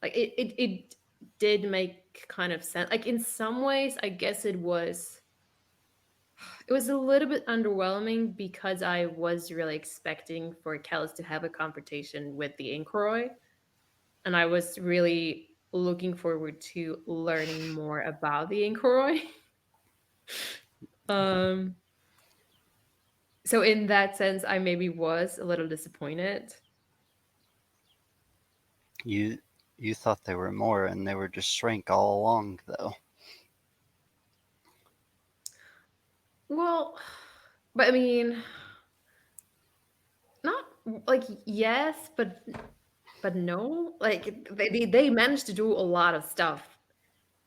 [SPEAKER 2] Like, it did make kind of sense. Like, in some ways, I guess it was a little bit underwhelming because I was really expecting for Kellis to have a confrontation with the Inkroi, and I was really looking forward to learning more about the Inkroi. um, so in that sense, I maybe was a little disappointed.
[SPEAKER 3] You you thought there were more, and they were just shrank all along, though.
[SPEAKER 2] Well, but I mean, like yes, but no. Like they managed to do a lot of stuff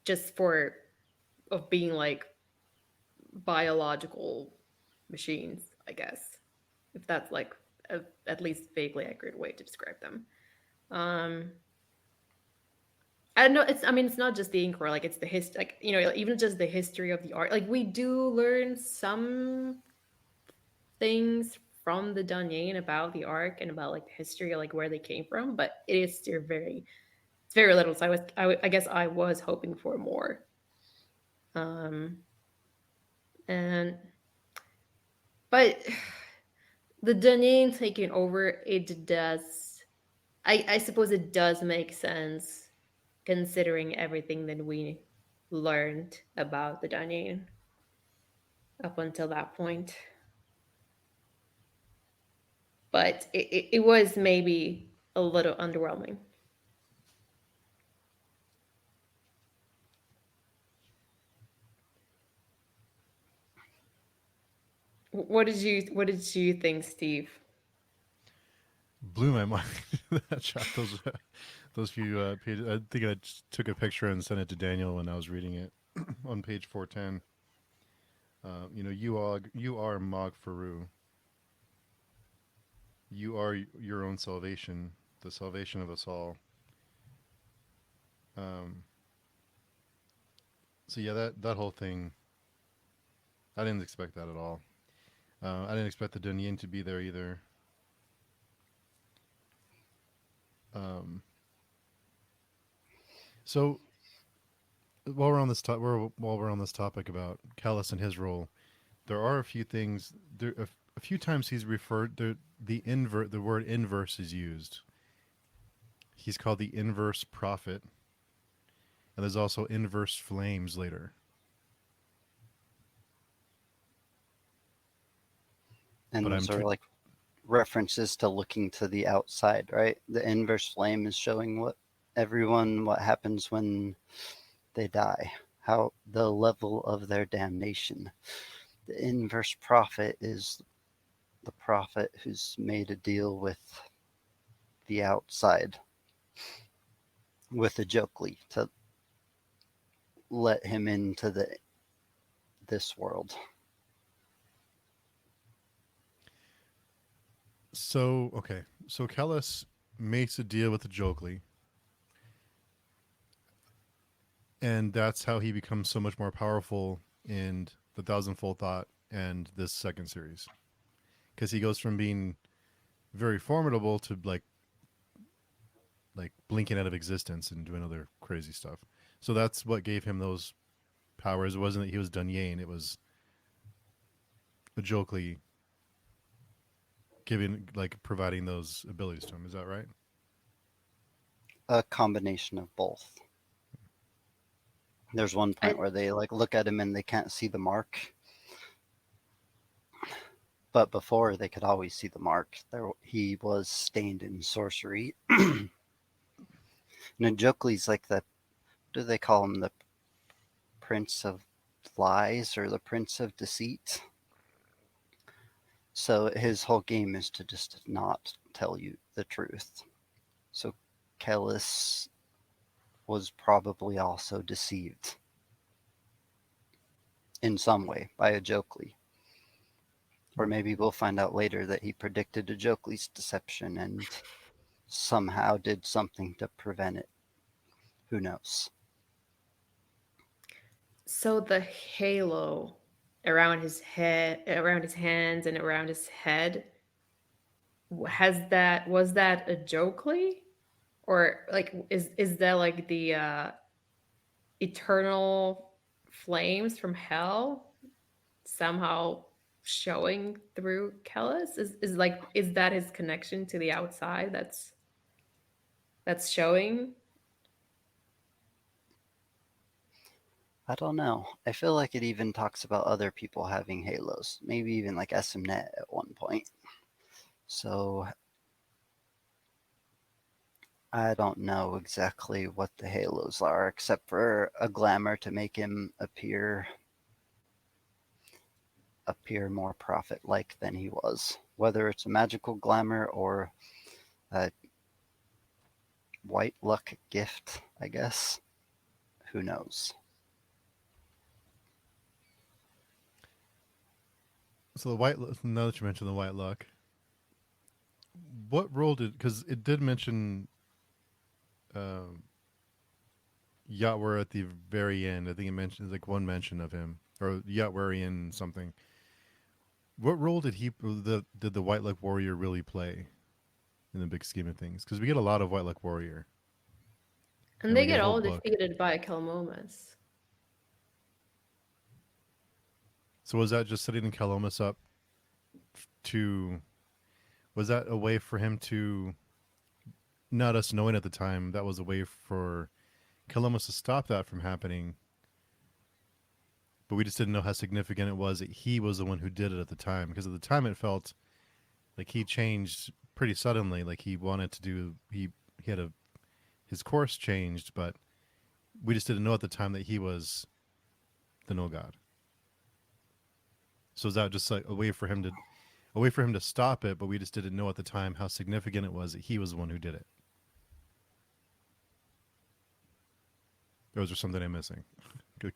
[SPEAKER 2] just for of being like biological machines, I guess, if that's like at least vaguely accurate way to describe them. Um, I don't know. It's I mean, it's not just the Inquiry. Like it's the history. Like even just the history of the art. Like we do learn some things from the Dunyan about the Ark and about like the history, like where they came from. But it is still it's very little. So I guess I was hoping for more. Um, and but the Dunyan taking over, it does. I suppose it does make sense considering everything that we learned about the Dunyan up until that point. But it was maybe a little underwhelming. What did you think, Steve?
[SPEAKER 1] Blew my mind. That those few pages. I think I just took a picture and sent it to Daniel when I was reading it on page 410. You are Mog Faru. You are your own salvation, the salvation of us all. Um, so yeah, that whole thing, I didn't expect that at all. I didn't expect the Dunyin to be there either. Um, so while we're on this topic about Callus and his role, there are a few things. A few times he's referred the word inverse is used. He's called the inverse prophet, and there's also inverse flames later.
[SPEAKER 3] And
[SPEAKER 1] But I'm
[SPEAKER 3] those are
[SPEAKER 1] tr-
[SPEAKER 3] like references to looking to the outside, right? The inverse flame is showing what happens when they die, how the level of their damnation. The inverse prophet is the prophet who's made a deal with the outside, with a Jokely, to let him into this world.
[SPEAKER 1] so okay. So Callus makes a deal with the Jokely, and that's how he becomes so much more powerful in the Thousandfold Thought and this second series, because he goes from being very formidable to like blinking out of existence and doing other crazy stuff. So that's what gave him those powers. It wasn't that he was Dunyan, it was a Jokely giving like providing those abilities to him. Is that right?
[SPEAKER 3] A combination of both. There's one point
[SPEAKER 2] I
[SPEAKER 3] where they like look at him and they can't see the mark, but before they could always see the mark. He was stained in sorcery. And Jokely's like the, do they call him, the prince of lies or the prince of deceit? So his whole game is to just not tell you the truth. So Kellis was probably also deceived in some way by a Jokely. Or maybe we'll find out later that he predicted a Jokely's deception and somehow did something to prevent it. Who knows?
[SPEAKER 2] So the halo around his head, around his hands, and around his head, was that a Jokely, or like is that like the eternal flames from hell somehow showing through Kellis? Is that his connection to the outside that's showing?
[SPEAKER 3] I don't know. I feel like it even talks about other people having halos, maybe even like SMNet at one point. So I don't know exactly what the halos are, except for a glamour to make him appear appear more prophet-like than he was. Whether it's a magical glamour or a white luck gift, I guess. Who knows?
[SPEAKER 1] So now that you mentioned the white luck, what role did, because it did mention um, Yatwer at the very end. I think it mentions like one mention of him or Yatwarian something. What role did the White Luck Warrior really play in the big scheme of things? Because we get a lot of White Luck Warrior,
[SPEAKER 2] And
[SPEAKER 1] and we
[SPEAKER 2] they
[SPEAKER 1] get
[SPEAKER 2] get
[SPEAKER 1] a whole
[SPEAKER 2] all
[SPEAKER 1] book.
[SPEAKER 2] defeated by Kelmomus.
[SPEAKER 1] So was that just setting Calomus up to? Was that a way for him to? Not us knowing at the time, that was a way for Columbus to stop that from happening. But we just didn't know how significant it was that he was the one who did it at the time. Because at the time, it felt like he changed pretty suddenly. Like he wanted to do he had his course changed, but we just didn't know at the time that he was the no god. So is that just like a way for him to stop it? But we just didn't know at the time how significant it was that he was the one who did it. Or was there something I'm missing? Good.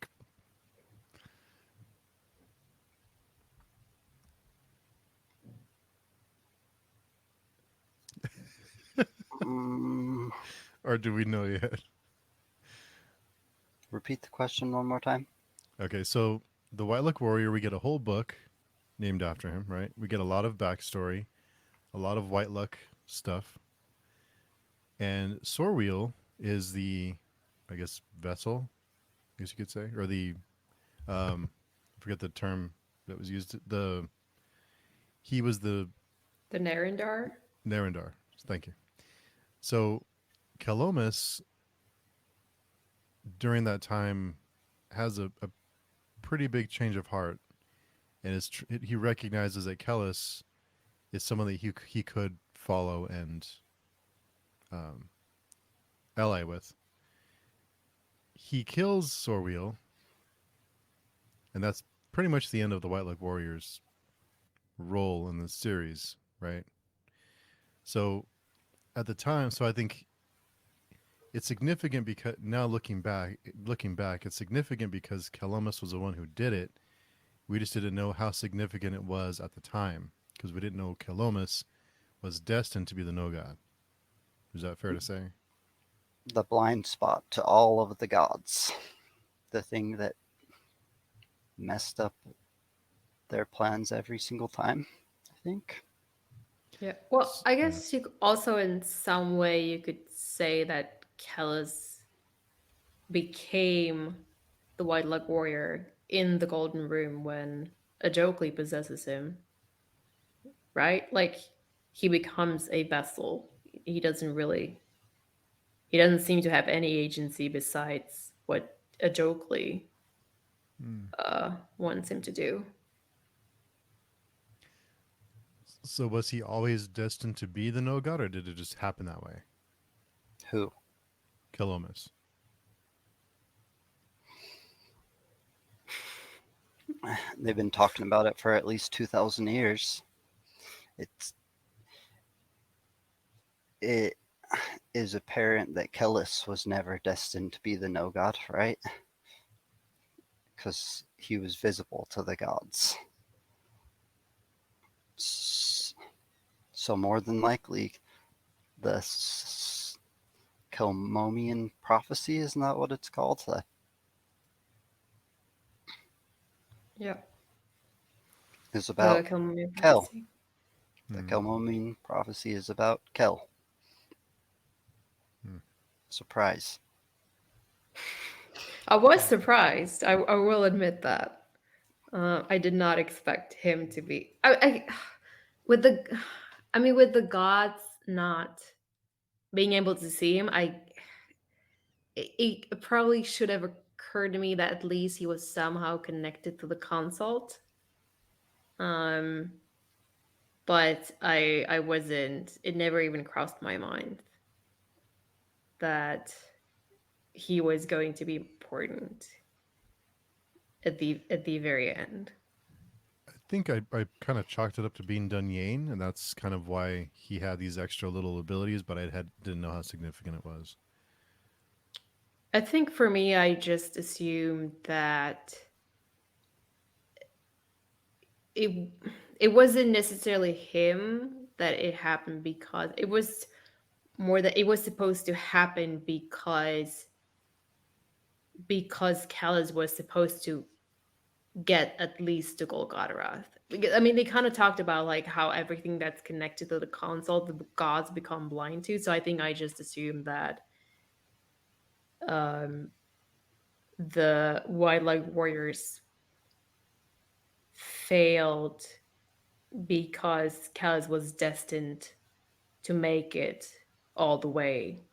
[SPEAKER 3] Mm,
[SPEAKER 1] Or do we know yet?
[SPEAKER 3] repeat the question one more time.
[SPEAKER 1] Okay, so the White Luck Warrior, we get a whole book named after him, right? We get a lot of backstory, a lot of White Luck stuff, and Sorwheel is the, I guess, vessel, I guess you could say, or the, I forget the term that was used. He was the
[SPEAKER 2] The Narendar.
[SPEAKER 1] Narendar. Thank you. So Calomus during that time has a pretty big change of heart, and he recognizes that Kellis is someone that he could follow and um, ally with. He kills Sorwheel, and that's pretty much the end of the White Luck Warriors' role in the series, right? So at the time, so I think it's significant because now looking back, it's significant because Columbus was the one who did it. We just didn't know how significant it was at the time because we didn't know Columbus was destined to be the no god. Is that fair to say?
[SPEAKER 3] The blind spot to all of the gods. The thing that messed up their plans every single time, I think.
[SPEAKER 2] Yeah. Well, I
[SPEAKER 1] Yeah.
[SPEAKER 2] guess also in some way you could say that Kellis became the White Luck Warrior in the Golden Room when Ajokli possesses him, right? Like he becomes a vessel. He doesn't really he doesn't seem to have any agency besides what Ajokli
[SPEAKER 1] Mm.
[SPEAKER 2] wants him to do.
[SPEAKER 1] So was he always destined to be the no god, or did it just happen that way?
[SPEAKER 3] Who?
[SPEAKER 1] Columbus.
[SPEAKER 3] They've been talking about it for at least 2,000 years. It's it is apparent that Kellis was never destined to be the no god, right? Because he was visible to the gods. So more than likely, the Kelmomian prophecy is not what it's called.
[SPEAKER 2] Yeah.
[SPEAKER 3] Is
[SPEAKER 2] The
[SPEAKER 3] about
[SPEAKER 2] Kelmir
[SPEAKER 3] Kel.
[SPEAKER 2] prophecy.
[SPEAKER 3] The
[SPEAKER 1] Mm.
[SPEAKER 3] Kelmomian prophecy is about Kel.
[SPEAKER 1] Mm.
[SPEAKER 3] Surprise.
[SPEAKER 2] I was surprised. I will admit that. I did not expect him to be. With the, I mean, with the gods not being able to see him, it probably should have occurred to me that at least he was somehow connected to the consult. Um, but I wasn't. It never even crossed my mind that he was going to be important at the very end.
[SPEAKER 1] think I kind of chalked it up to being Dunyain, and that's kind of why he had these extra little abilities, but didn't know how significant it was.
[SPEAKER 2] I think for me, I just assumed that it it wasn't necessarily him that it happened because it was more that it was supposed to happen because Callus was supposed to get at least to Golgotha. I mean, they kind of talked about like how everything that's connected to the console, the gods become blind to. So I think I just assumed that um, the wildlife warriors failed because Callus was destined to make it all the way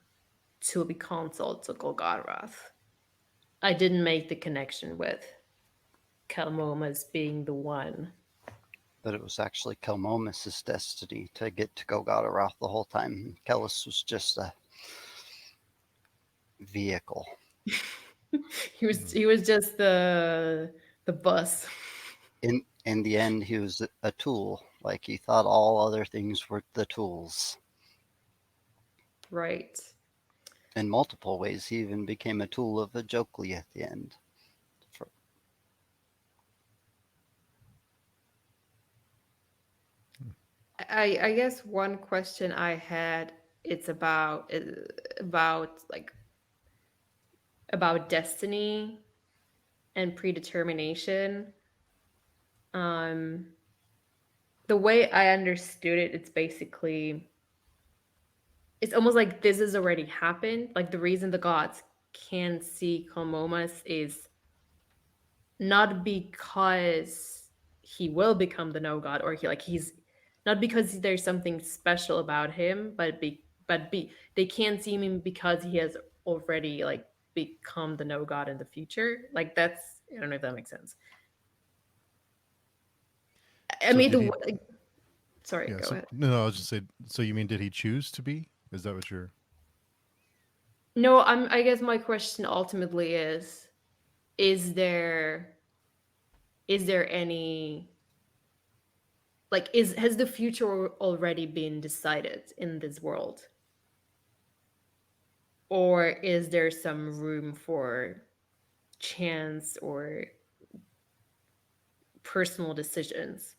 [SPEAKER 2] to the console to Golgotha. I didn't make the connection with Kalmomas being the one.
[SPEAKER 3] But it was actually Kelmomus' destiny to get to Golgotha the whole time. Kellis was just a vehicle.
[SPEAKER 2] He was just the bus.
[SPEAKER 3] In the end, he was a tool. Like he thought all other things were the tools.
[SPEAKER 2] Right.
[SPEAKER 3] In multiple ways, he even became a tool of a Jokely at the end.
[SPEAKER 2] I guess one question I had it's about like about destiny and predetermination. Um the way I understood it, it's basically it's almost like this has already happened. Like the reason the gods can see Komomas is not because he will become the no god or he's not because there's something special about him, but they can't see him because he has already like become the no god in the future. Like that's I don't know if that makes sense. I
[SPEAKER 1] So
[SPEAKER 2] mean
[SPEAKER 1] did
[SPEAKER 2] the
[SPEAKER 1] he?
[SPEAKER 2] like, sorry,
[SPEAKER 1] Yeah.
[SPEAKER 2] go
[SPEAKER 1] So
[SPEAKER 2] ahead.
[SPEAKER 1] no, I was just saying. So you mean did he choose to be? Is that what you're?
[SPEAKER 2] No, I guess my question ultimately is there is there any like is has the future already been decided in this world, or is there some room for chance or personal decisions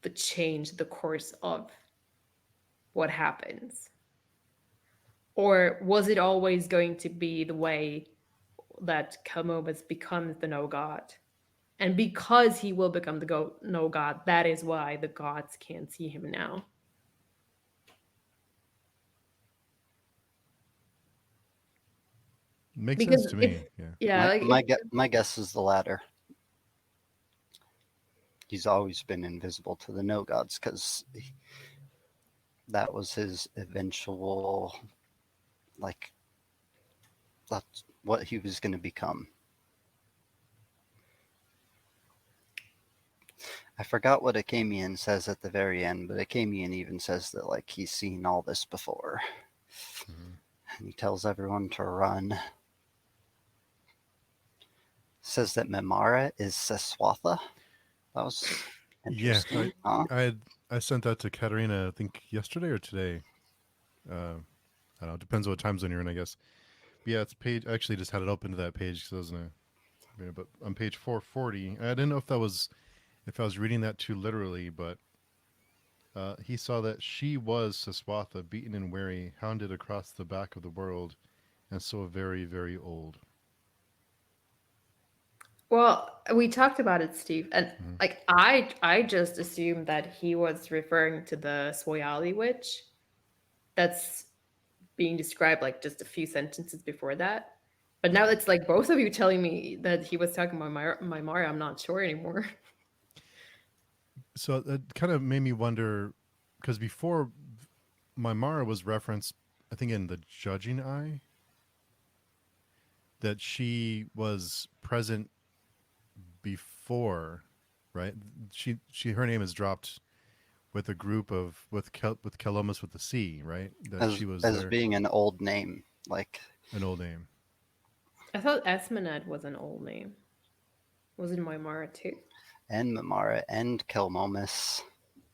[SPEAKER 2] that change the course of what happens, or was it always going to be the way that Kamobas becomes the no god, and because he will become the no god, that is why the gods can't see him now.
[SPEAKER 1] Makes sense
[SPEAKER 2] Because
[SPEAKER 1] to
[SPEAKER 2] if
[SPEAKER 1] me. Yeah.
[SPEAKER 2] yeah
[SPEAKER 3] My
[SPEAKER 2] like if
[SPEAKER 3] my my guess is the latter. He's always been invisible to the no gods because that was his eventual, like, that's what he was going to become. I forgot what Akamian says at the very end, but Akamian even says that like he's seen all this before,
[SPEAKER 1] Mm-hmm.
[SPEAKER 3] and he tells everyone to run. Says that Memara is Seswatha. That was
[SPEAKER 1] Yeah.
[SPEAKER 3] interesting, huh?
[SPEAKER 1] I sent that to Katerina. I think yesterday or today. I don't know. It depends on what time zone you're in, I guess. But yeah, it's page. I actually just had it open to that page because I was gonna. Yeah, but on page 440, I didn't know if I was reading that too literally, but he saw that she was Seswatha, beaten and weary, hounded across the back of the world, and so very, very old.
[SPEAKER 2] Well, we talked about it, Steve, and
[SPEAKER 1] Mm-hmm.
[SPEAKER 2] like I just assumed that he was referring to the Swoyali witch that's being described like just a few sentences before that. But now it's like both of you telling me that he was talking about my Mario. I'm not sure anymore.
[SPEAKER 1] So that kind of made me wonder, because before Mara was referenced, I think in the Judging Eye, that she was present before, right? She her name is dropped with a group of with Calomus with the C, right? That she was
[SPEAKER 3] As
[SPEAKER 1] there,
[SPEAKER 3] being an old name, like
[SPEAKER 1] an old name.
[SPEAKER 2] I thought Esmaned was an old name. Was it Maimara too?
[SPEAKER 3] and Mamara and Kelmomus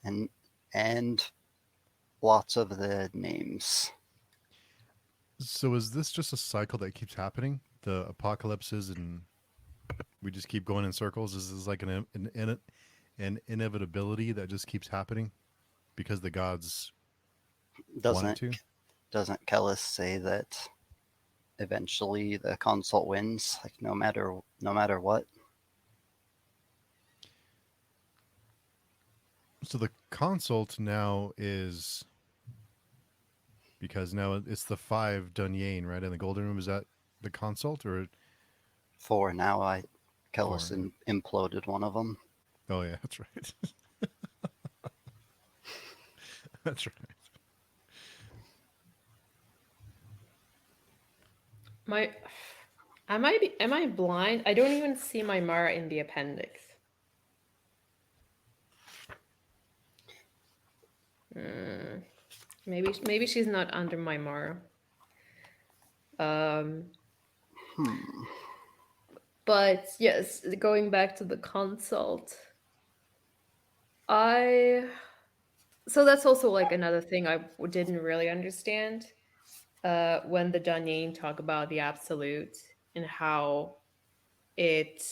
[SPEAKER 3] and lots of the names.
[SPEAKER 1] So is this just a cycle that keeps happening? The apocalypses, and we just keep going in circles? Is this like an inevitability that just keeps happening because the gods want it
[SPEAKER 3] Doesn't
[SPEAKER 1] to?
[SPEAKER 3] doesn't Kellis say that eventually the consult wins, like no matter what?
[SPEAKER 1] So the consult now is because now it's the five Dunyain, right? In the Golden Room, is that the consult or
[SPEAKER 3] For now, Kellis
[SPEAKER 1] four?
[SPEAKER 3] imploded one of them.
[SPEAKER 1] Oh yeah, that's right. That's right.
[SPEAKER 2] My am I blind? I don't even see my Mara in the appendix. Hmm. Maybe she's not under my Mara. Um,
[SPEAKER 3] Hmm.
[SPEAKER 2] but yes, going back to the consult, I so that's also like another thing I didn't really understand. When the Danyain talk about the absolute and how it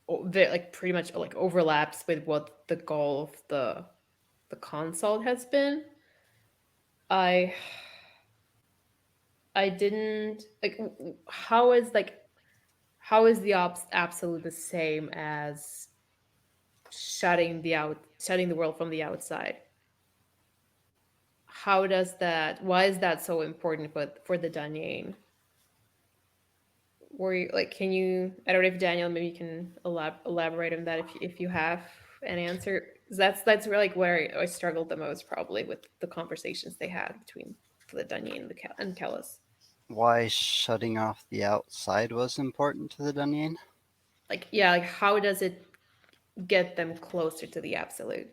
[SPEAKER 2] like pretty much like overlaps with what the goal of the consult has been. I I didn't like how is the absolute the same as shutting the world from the outside? How does that? Why is that so important? But for the Danyain, were you like? Can you? I don't know if Daniel maybe you can elaborate on that if you have an answer. 'Cause that's really like where I struggled the most probably with the conversations they had between the Danyain and and Kellis.
[SPEAKER 3] Why shutting off the outside was important to the Dunyan?
[SPEAKER 2] Like yeah, like how does it get them closer to the absolute?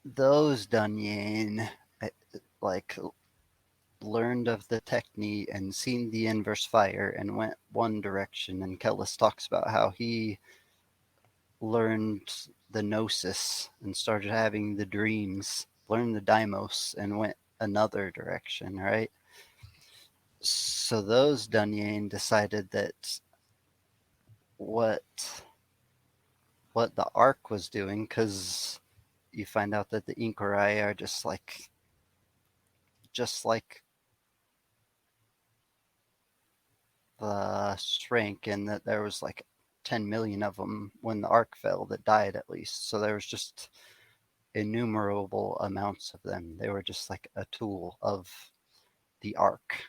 [SPEAKER 3] Those Dunyan, like, learned of the technique and seen the inverse fire and went one direction. And Kellis talks about how he learned the gnosis and started having the dreams, learned the daimos and went another direction, right? So those Dunyan decided that what what the arc was doing, because you find out that the Inquirai are just like the Shrank, and that there was like 10 million of them when the arc fell that died at least. So there was just innumerable amounts of them. They were just like a tool of the arc.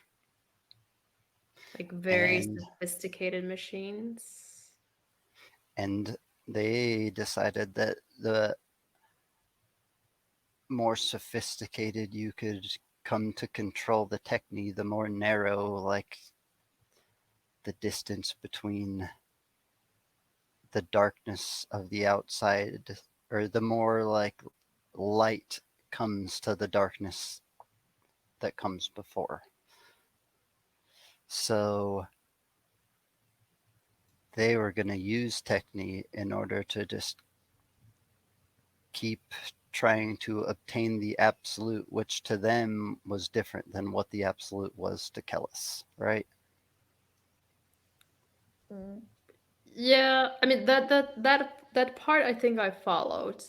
[SPEAKER 2] Like very
[SPEAKER 3] And
[SPEAKER 2] sophisticated machines.
[SPEAKER 3] and they decided that the more sophisticated you could come to control the technique, the more narrow like the distance between the darkness of the outside, or the more like light comes to the darkness that comes before. So they were going to use technique in order to just keep trying to obtain the absolute, which to them was different than what the absolute was to Kellis, right?
[SPEAKER 2] Mm. Yeah, I mean that part I think I followed.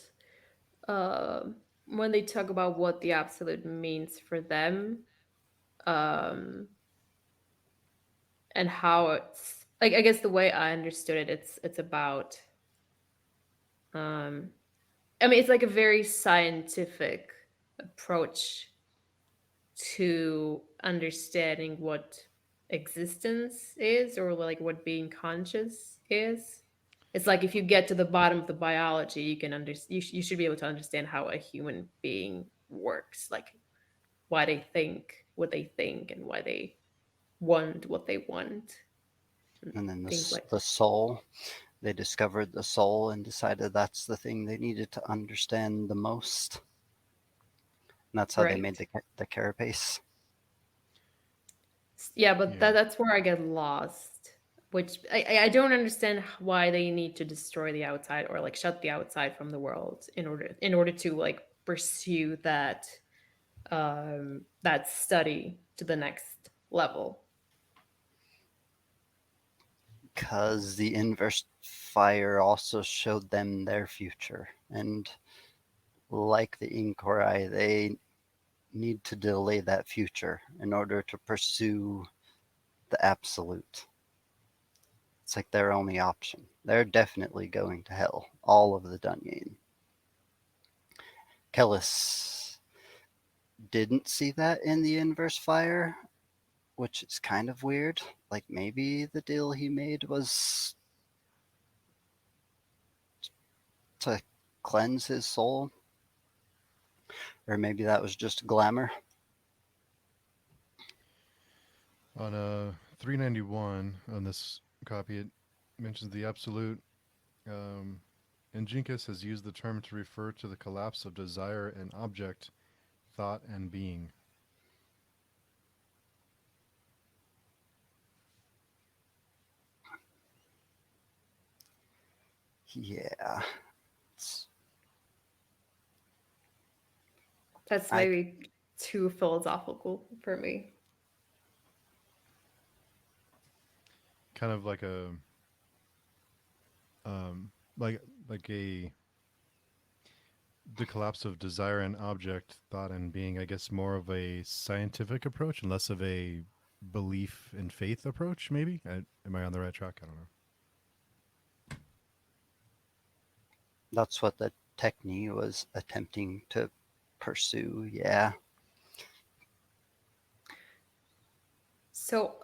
[SPEAKER 2] When they talk about what the absolute means for them, um, and how it's like I guess the way I understood it, it's about um, I mean it's like a very scientific approach to understanding what existence is or like what being conscious is. It's like if you get to the bottom of the biology, you can you should be able to understand how a human being works, like why they think what they think and why they want what they want and
[SPEAKER 3] And then
[SPEAKER 2] things like
[SPEAKER 3] the soul, they discovered the soul and decided that's the thing they needed to understand the most. And that's how they made
[SPEAKER 2] Right.
[SPEAKER 3] the carapace.
[SPEAKER 2] Yeah, but
[SPEAKER 1] Yeah.
[SPEAKER 2] that's where I get lost. Which I don't understand why they need to destroy the outside or like shut the outside from the world in order to like pursue that study to the next level.
[SPEAKER 3] Because the inverse fire also showed them their future. And like the Inquiry, they need to delay that future in order to pursue the absolute. It's like their only option. They're definitely going to hell, all of the Dunyan. Kellis didn't see that in the inverse fire, which is kind of weird. Like maybe the deal he made was to cleanse his soul, or maybe that was just glamour.
[SPEAKER 1] On 391 on this copy, it mentions the absolute. And Jinkus has used the term to refer to the collapse of desire and object, thought, and being.
[SPEAKER 3] Yeah. It's,
[SPEAKER 2] That's
[SPEAKER 3] I
[SPEAKER 2] maybe too philosophical for me.
[SPEAKER 1] Kind of like a um, like like a the collapse of desire and object, thought and being. I guess more of a scientific approach and less of a belief and faith approach. Maybe. Am I on the right track? I don't know.
[SPEAKER 3] That's what the technique was attempting to pursue. Yeah.
[SPEAKER 2] So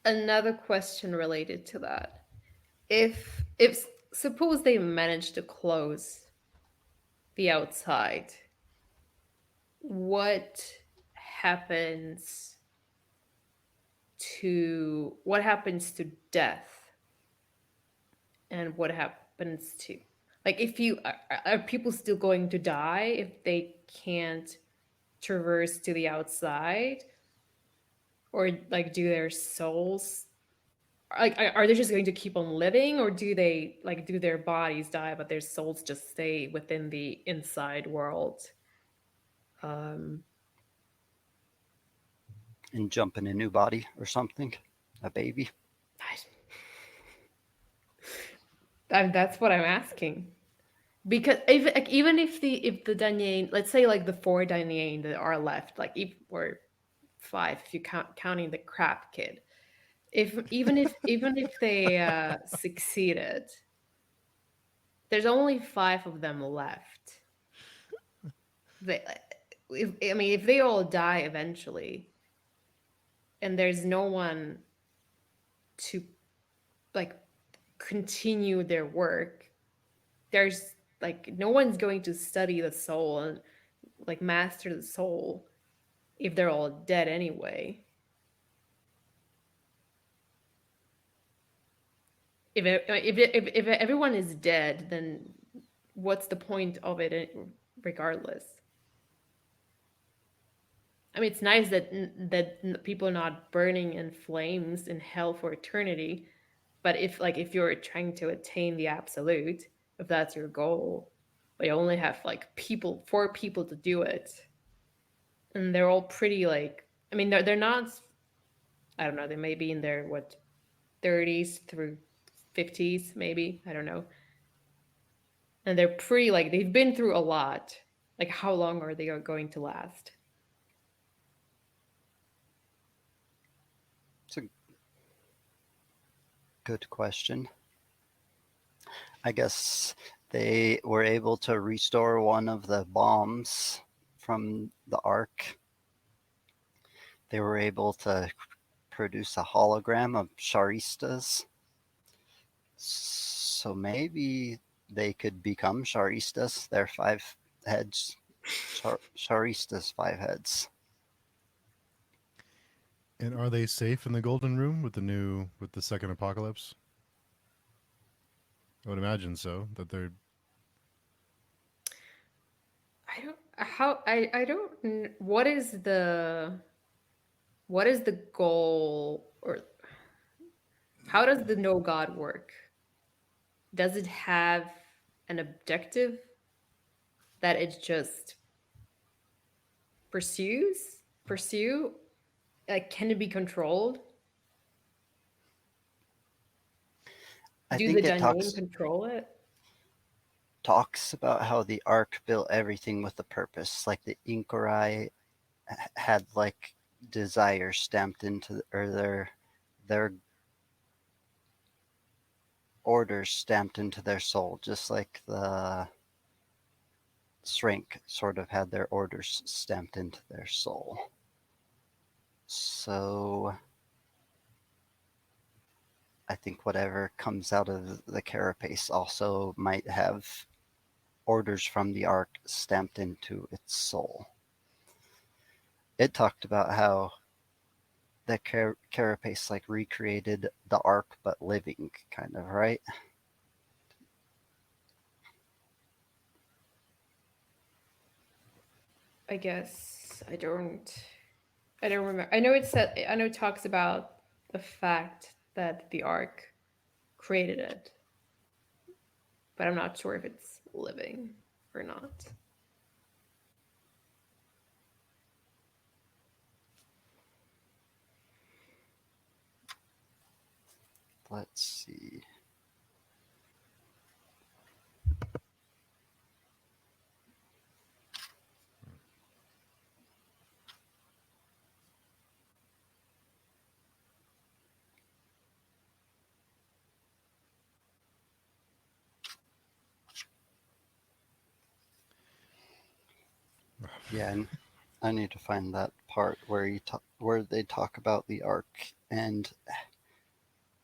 [SPEAKER 2] another question related to that. If suppose they manage to close the outside, what happens what happens to death, and what happens to, like, if you are people still going to die if they can't traverse to the outside, or like do their souls, like are they just going to keep on living, or do their bodies die but their souls just stay within the inside world? um
[SPEAKER 3] And jump in a new body or something. A baby.
[SPEAKER 2] that's what I'm asking, because even if the Danyane, let's say like the four Danyane that are left, like if or five if you counting the crap kid, if even if they succeeded, there's only five of them left. They, I mean, if they all die eventually, and there's no one to like continue their work, there's like no one's going to study the soul and like master the soul if they're all dead anyway. If everyone is dead, then what's the point of it regardless? I mean, it's nice that people are not burning in flames in hell for eternity, but if you're trying to attain the absolute, if that's your goal, but you only have like four people to do it, and they're all pretty like, I mean, they're not, I don't know, they may be in their what 30s through 50s maybe, I don't know, and they're pretty like they've been through a lot. Like, how long are they going to last?
[SPEAKER 3] It's a good question. I guess they were able to restore one of the bombs from the Ark. They were able to produce a hologram of Sharistas. So maybe they could become Sharistas. They're five heads. Sharistas, five heads.
[SPEAKER 1] And are they safe in the Golden Room with the second apocalypse? I would imagine so. That they're
[SPEAKER 2] I don't How I don't what is the goal, or how does the no God work? Does it have an objective that it just pursue? Like, can it be controlled?
[SPEAKER 3] I
[SPEAKER 2] Do the
[SPEAKER 3] think it
[SPEAKER 2] Danin
[SPEAKER 3] talks
[SPEAKER 2] control it?
[SPEAKER 3] talks about how the Ark built everything with a purpose. Like the Inkorai had like desire stamped into or their orders stamped into their soul, just like the Shrink sort of had their orders stamped into their soul. So I think whatever comes out of the carapace also might have orders from the Ark stamped into its soul. It talked about how the carapace like recreated the Ark but living, kind of, right?
[SPEAKER 2] I guess I don't remember. I know it said, I know it talks about the fact that the Ark created it, but I'm not sure if it's living or not.
[SPEAKER 3] Let's see. Yeah, and I need to find that part where where they talk about the Ark and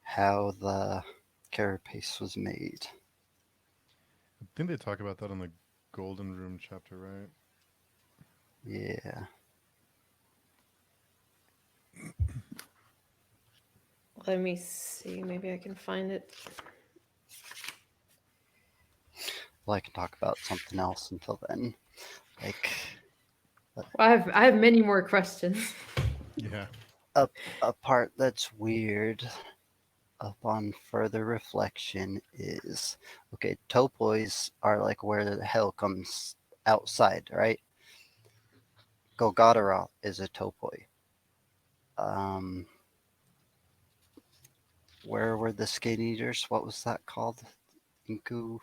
[SPEAKER 3] how the carapace was made.
[SPEAKER 1] I think they talk about that on the Golden Room chapter, right?
[SPEAKER 3] Yeah.
[SPEAKER 2] Let me see. Maybe I can find it.
[SPEAKER 3] Well, I can talk about something else until then. Like
[SPEAKER 2] Well, I have many more questions.
[SPEAKER 1] Yeah.
[SPEAKER 3] a part that's weird upon further reflection is okay, topois are like where the hell comes outside, right? Golgotha is a topoi. Um, where were the skin eaters? What was that called? Inku?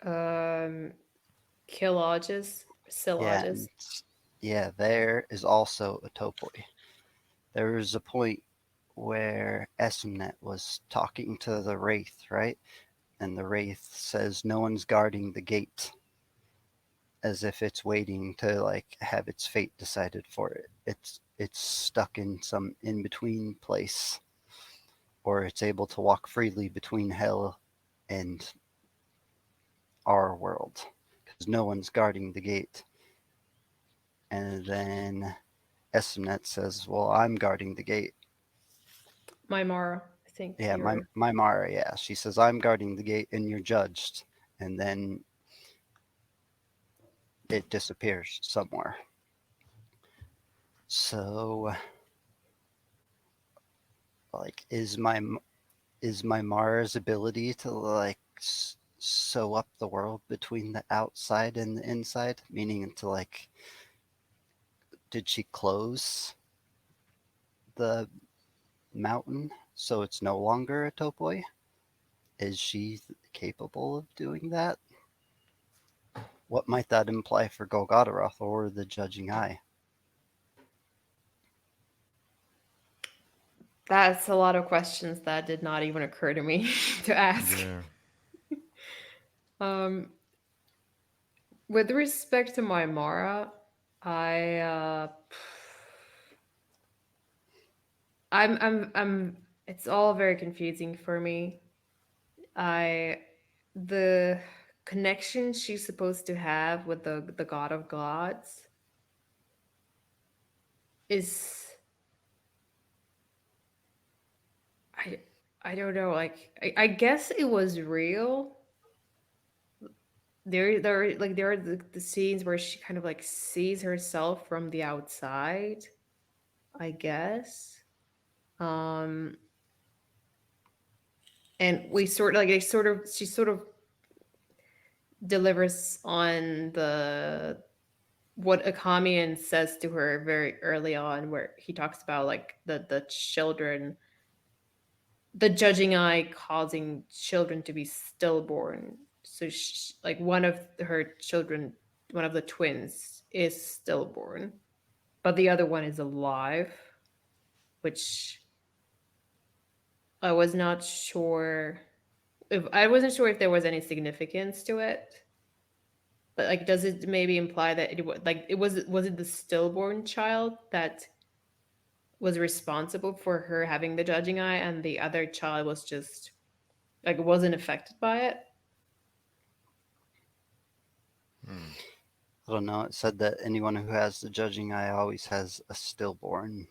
[SPEAKER 2] Um, Killages,
[SPEAKER 3] Yeah,
[SPEAKER 2] Sillages.
[SPEAKER 3] yeah, there is also a topoi. There was a point where Esmnet was talking to the Wraith, right? And the Wraith says no one's guarding the gate, as if it's waiting to like have its fate decided for it. It's stuck in some in between place, or it's able to walk freely between hell and our world because no one's guarding the gate. And then Esmnet says, "Well, I'm guarding the gate."
[SPEAKER 2] Mara, I think
[SPEAKER 3] Yeah,
[SPEAKER 2] you're.
[SPEAKER 3] my Mara. Yeah, she says, "I'm guarding the gate, and you're judged." And then it disappears somewhere. So, like, is my Mara's ability to like sew up the world between the outside and the inside, meaning to like, did she close the mountain so it's no longer a topoi? Is she capable of doing that? What might that imply for Golgotharoth or the judging eye?
[SPEAKER 2] That's a lot of questions that did not even occur to me to ask.
[SPEAKER 1] Yeah.
[SPEAKER 2] Um, with respect to my Mara, I I'm it's all very confusing for me. I the connection she's supposed to have with the god of gods is I I don't know, like I guess it was real, there are the scenes where she kind of like sees herself from the outside, I guess. Um, and we sort of like they sort of she sort of delivers on the what Akamian says to her very early on, where he talks about like the children, the judging eye causing children to be stillborn. So like one of her children, one of the twins, is stillborn, but the other one is alive, which I was not sure if I wasn't sure if there was any significance to it. But like, does it maybe imply that was it the stillborn child that was responsible for her having the judging eye, and the other child was just like wasn't affected by it?
[SPEAKER 1] Hmm.
[SPEAKER 3] I don't know. It said that anyone who has the judging eye always has a stillborn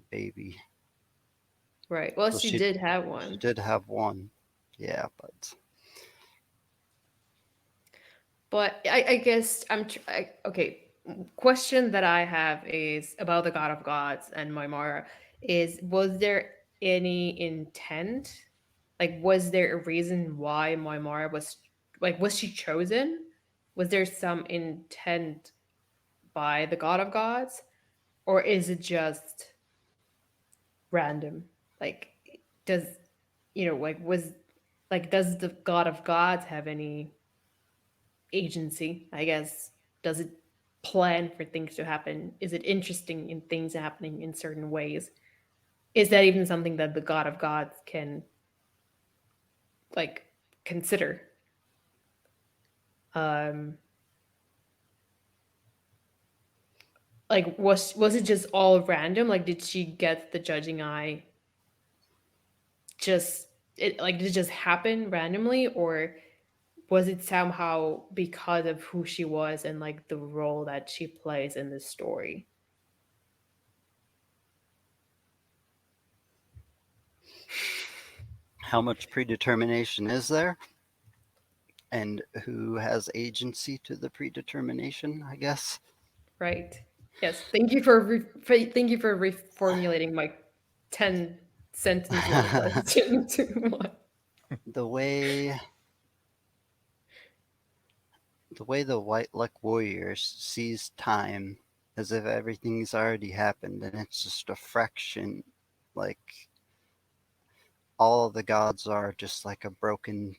[SPEAKER 3] baby.
[SPEAKER 2] Right. Well,
[SPEAKER 3] So
[SPEAKER 2] she
[SPEAKER 3] she
[SPEAKER 2] did have
[SPEAKER 3] she
[SPEAKER 2] one.
[SPEAKER 3] did have one. Yeah, but
[SPEAKER 2] But I guess okay. Question that I have is about the God of Gods and Maimara is, was there any intent? Like, was there a reason why Maimara was like, was she chosen? Was there some intent by the God of Gods, or is it just random? Like, does like was like does the God of Gods have any agency, I guess? Does it plan for things to happen? Is it interesting in things happening in certain ways? Is that even something that the God of Gods can like consider? Um like was it just all random? Like did she get the judging eye just did it just happen randomly, or was it somehow because of who she was and like the role that she plays in the story?
[SPEAKER 3] how much predetermination is there? And who has agency to the predetermination, I guess?
[SPEAKER 2] Right. Yes. Thank you for reformulating my 10 sentence long question to one.
[SPEAKER 3] The way the White Luck Warriors sees time as if everything's already happened and it's just a fraction, like all of the gods are just like a broken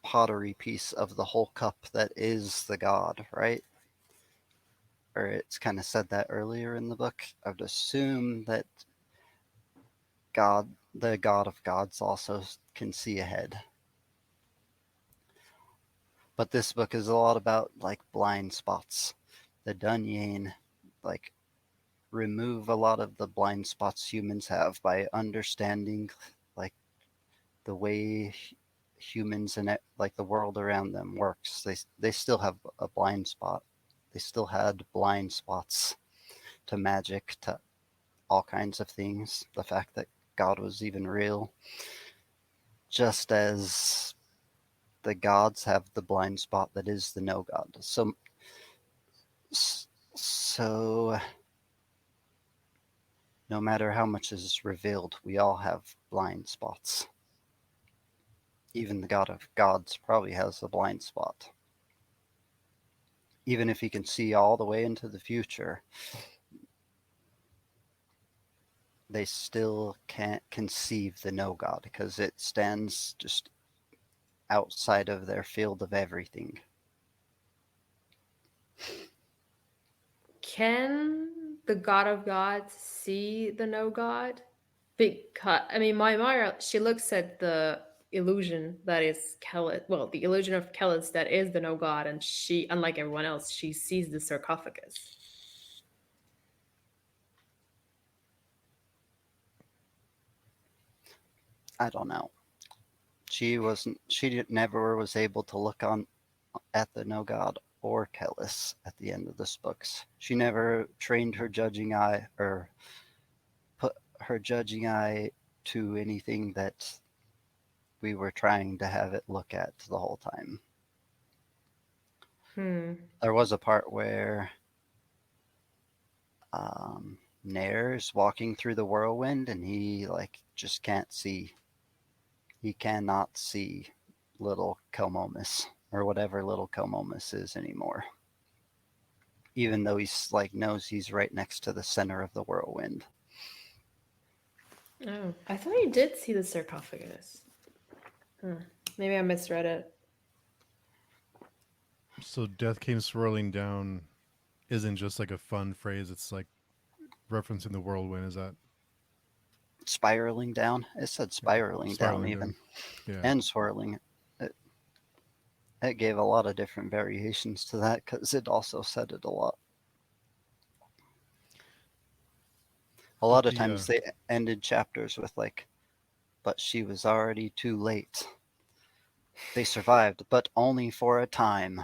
[SPEAKER 3] pottery piece of the whole cup that is the god, right? Or it's kind of said that earlier in the book. I would assume that the god of gods, also can see ahead. But this book is a lot about like blind spots. The Dunyan like remove a lot of the blind spots humans have by understanding like the way humans and like the world around them works. They still have a blind spot. They still had blind spots to magic, to all kinds of things. The fact that God was even real, just as the gods have the blind spot that is the no god. So no matter how much is revealed, we all have blind spots. Even the god of gods probably has a blind spot. Even if he can see all the way into the future, they still can't conceive the no god because it stands just outside of their field of everything.
[SPEAKER 2] Can the God of Gods see the no God? Because I mean, Maimara, she looks at the illusion that is Kellis, well, the illusion of Kellis that is the no God, and she, unlike everyone else, she sees the sarcophagus.
[SPEAKER 3] I don't know. She never was able to look on at the no god or Kellis at the end of this books. She never trained her judging eye or put her judging eye to anything that we were trying to have it look at the whole time. There was a part where Nair's walking through the whirlwind and he like just can't see. He cannot see little Kelmomus or whatever little Kelmomus is anymore. Even though he's like knows he's right next to the center of the whirlwind.
[SPEAKER 2] Oh, I thought you did see the sarcophagus. Maybe I misread it.
[SPEAKER 1] So death came swirling down isn't just like a fun phrase. It's like referencing the whirlwind. Is that
[SPEAKER 3] Spiraling down? It said spiraling down even.
[SPEAKER 1] down? Yeah.
[SPEAKER 3] And swirling. It gave a lot of different variations to that because it also said it a lot. A lot of times they ended chapters with like, but she was already too late. They survived, but only for a time.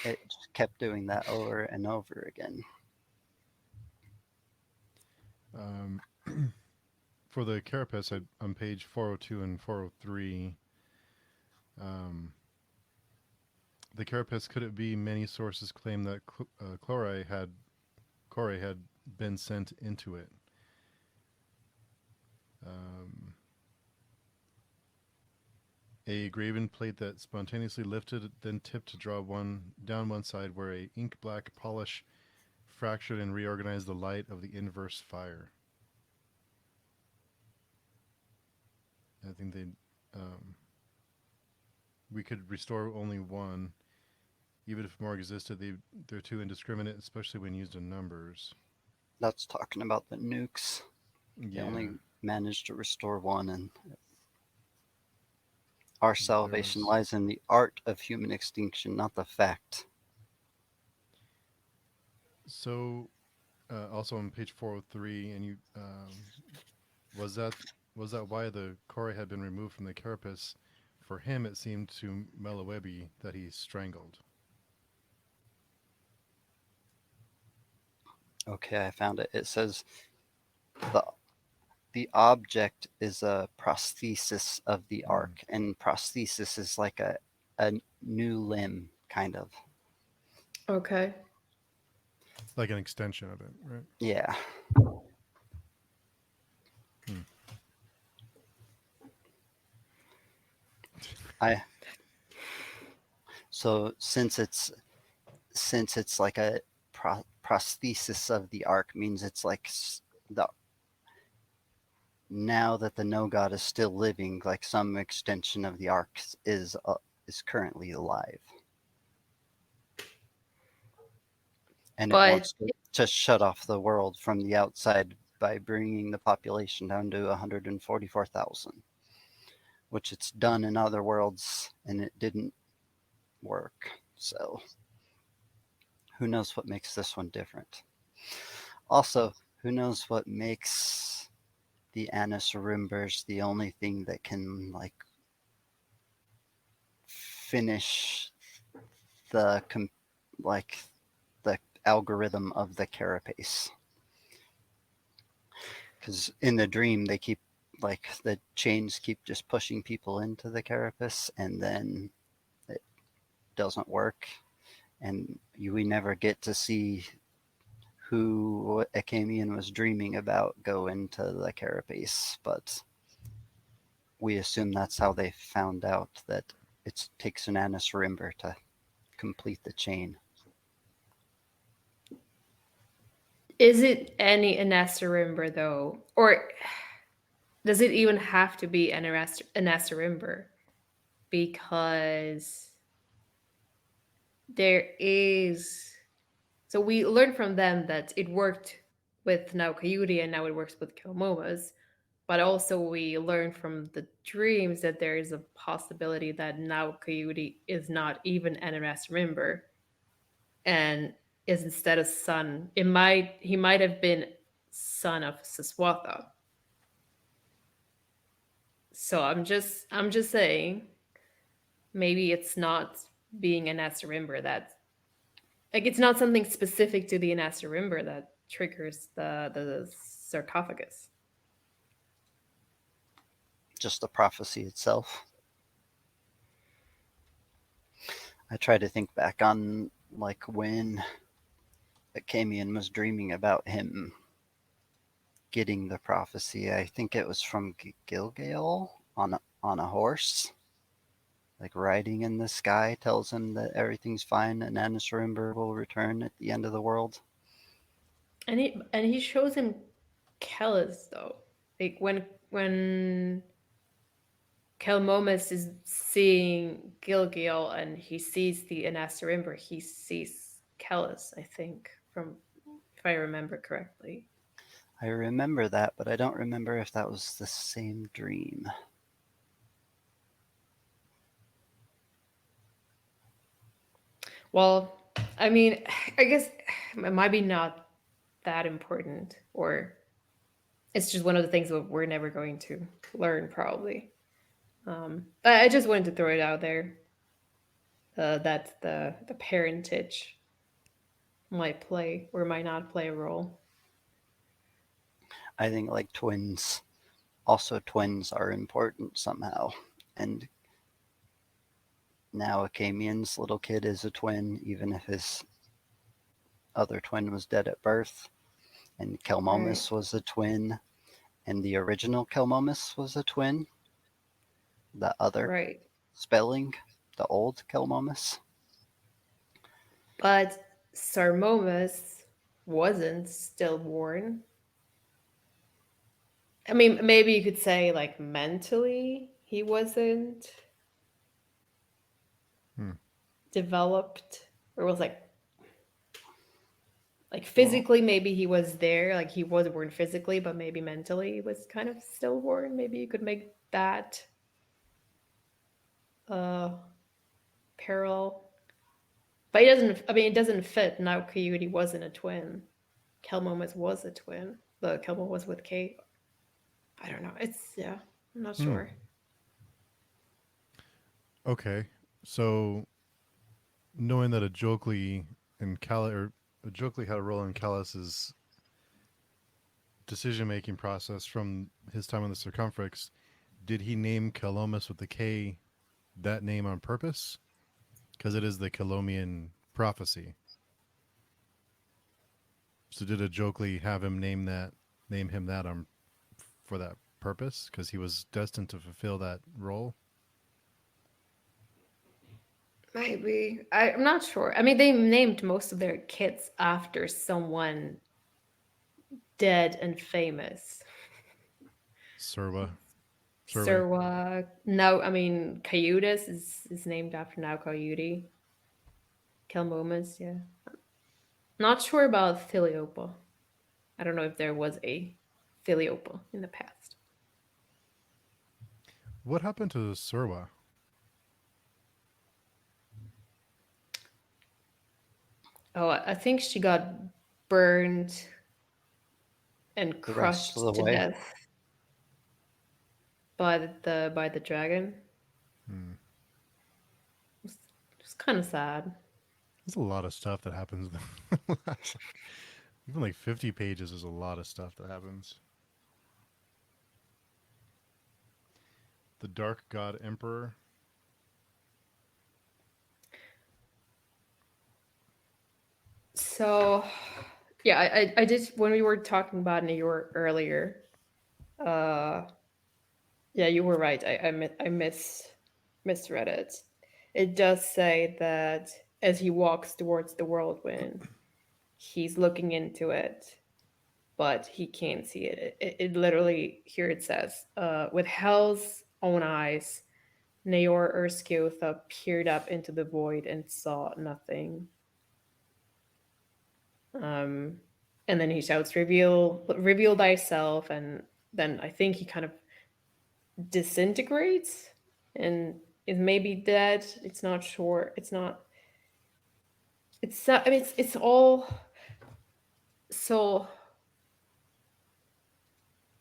[SPEAKER 3] It just kept doing that over and over again.
[SPEAKER 1] For the carapace, on page 402 and 403, the carapace, could it be many sources claim that Chlorei had been sent into it? A graven plate that spontaneously lifted, then tipped to draw down one side, where a ink black polish fractured and reorganized the light of the inverse fire. I think we could restore only one. Even if more existed, they're too indiscriminate, especially when used in numbers.
[SPEAKER 3] That's talking about the nukes.
[SPEAKER 1] Yeah.
[SPEAKER 3] They only managed to restore one, and our salvation lies in the art of human extinction, not the fact.
[SPEAKER 1] So, also on page 403, and you was that why the Kore had been removed from the carapace? For him, it seemed to Melawebi that he strangled.
[SPEAKER 3] Okay, I found it. It says the object is a prosthesis of the ark, and prosthesis is like a new limb, kind of.
[SPEAKER 2] Okay.
[SPEAKER 1] Like an extension of it, right?
[SPEAKER 3] Yeah. So since it's like a prosthesis of the ark, means it's like now that the no god is still living, like some extension of the ark is currently alive, and it wants to shut off the world from the outside by bringing the population down to 144,000, which it's done in other worlds and it didn't work. So who knows what makes this one different? Also, who knows what makes the Anasarimbers the only thing that can like finish the algorithm of the carapace? Because in the dream they keep like the chains keep just pushing people into the carapace, and then it doesn't work, and we never get to see who Akamian was dreaming about go into the carapace, but we assume that's how they found out that it takes an Anasarimber to complete the chain.
[SPEAKER 2] Is it any Anasarimber though? Or does it even have to be an Anasarimber? Because there is... So we learned from them that it worked with now Coyote and now it works with Kilmomas. But also we learned from the dreams that there is a possibility that now Coyote is not even an Anasarimber and is instead a son. He might have been son of Siswatha. So I'm just saying, maybe it's not being an Anasarimber that, like, it's not something specific to the Anasarimber that triggers the sarcophagus.
[SPEAKER 3] Just the prophecy itself. I try to think back on like when Acamian was dreaming about him getting the prophecy. I think it was from Gilgal on a horse, like riding in the sky, tells him that everything's fine and Anasarimber will return at the end of the world.
[SPEAKER 2] And he shows him Kellis though. Like when Kelmomus is seeing Gilgal and he sees the Anasarimber, he sees Kellis, I think, from if I remember correctly.
[SPEAKER 3] I remember that, but I don't remember if that was the same dream.
[SPEAKER 2] Well, I mean, I guess it might be not that important, or it's just one of the things that we're never going to learn, probably. But I just wanted to throw it out there that the parentage might play or might not play a role.
[SPEAKER 3] I think like twins are important somehow. And now Acamian's little kid is a twin, even if his other twin was dead at birth. And
[SPEAKER 2] Right.
[SPEAKER 3] Kelmomus was a twin, and the original Kelmomus was a twin. The other
[SPEAKER 2] Right.
[SPEAKER 3] spelling, the old Kelmomus.
[SPEAKER 2] But Sarmomus wasn't stillborn. I mean, maybe you could say like mentally he wasn't
[SPEAKER 1] Hmm.
[SPEAKER 2] developed, or was like
[SPEAKER 3] Well,
[SPEAKER 2] physically maybe he was there, like he was born physically, but maybe mentally he was kind of stillborn. Maybe you could make that uh parallel. But it doesn't, I mean, it doesn't fit. Now Coyote wasn't a twin. Kelmomus was a twin. The Kelmo was with Kate. I don't know. It's, yeah, I'm not
[SPEAKER 1] Hmm.
[SPEAKER 2] sure.
[SPEAKER 1] Okay. So knowing that a Jokli had a role in Callus's decision making process from his time on the circumference, did he name Calomus with the K that name on purpose? Because it is the Calomian prophecy. So did a Jokli have him name him that for that purpose? Because he was destined to fulfill that role.
[SPEAKER 2] Maybe. I'm not sure. I mean, they named most of their kids after someone dead and famous.
[SPEAKER 1] Serwa. Survey.
[SPEAKER 2] Serwa. No, I mean, Coyotes is named after now Coyote. Kelmomus, yeah. Not sure about Filiopa. I don't know if there was a Filiopa in the past.
[SPEAKER 1] What happened to Serwa?
[SPEAKER 2] Oh, I think she got burned and
[SPEAKER 3] the rest of the
[SPEAKER 2] crushed to
[SPEAKER 3] way.
[SPEAKER 2] death by the dragon.
[SPEAKER 1] Hmm.
[SPEAKER 2] It's kind of sad.
[SPEAKER 1] There's a lot of stuff that happens. Even like 50 pages is a lot of stuff that happens. The Dark God Emperor.
[SPEAKER 2] So, yeah, I did when we were talking about New York earlier. Uh, yeah, you were right. I misread it. It does say that as he walks towards the whirlwind, he's looking into it, but he can't see it. It literally, here it says, with hell's own eyes, Naor Erskioth peered up into the void and saw nothing. Um, and then he shouts, reveal thyself. And then I think he kind of disintegrates and is maybe dead. It's not sure. It's not, I mean, it's all so.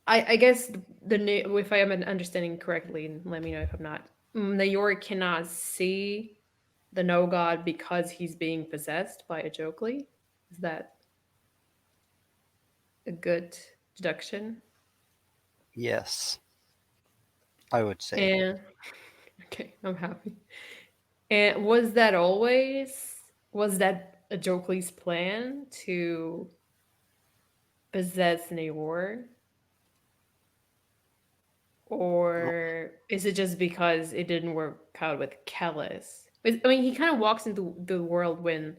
[SPEAKER 2] I guess if I am understanding correctly, and let me know if I'm not. Nayor cannot see the no god because he's being possessed by a Jokli. Is that a good deduction?
[SPEAKER 3] Yes, I would say.
[SPEAKER 2] And okay, I'm happy. And was that a Jokley's plan to possess Neor? Or is it just because it didn't work out with Kellis? I mean, he kind of walks into the world when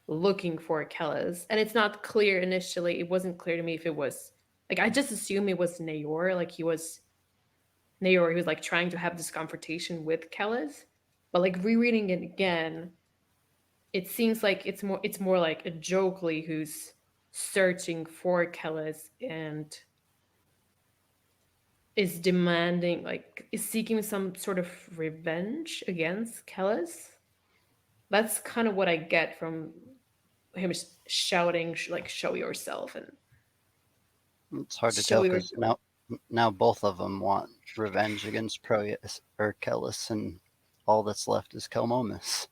[SPEAKER 2] looking for Kellis, and it's not clear initially. It wasn't clear to me if it was like I just assumed it was Nayor, like he was Nayor. He was like trying to have this confrontation with Kellis, but like rereading it again, it seems like it's more like a Jokley who's searching for Kellis and is demanding, like, is seeking some sort of revenge against Kellis. That's kind of what I get from him shouting, like, show yourself and
[SPEAKER 3] It's hard to tell
[SPEAKER 2] show
[SPEAKER 3] because
[SPEAKER 2] yourself.
[SPEAKER 3] now both of them want revenge against Proeus or Kellis, and all that's left is Kelmomus.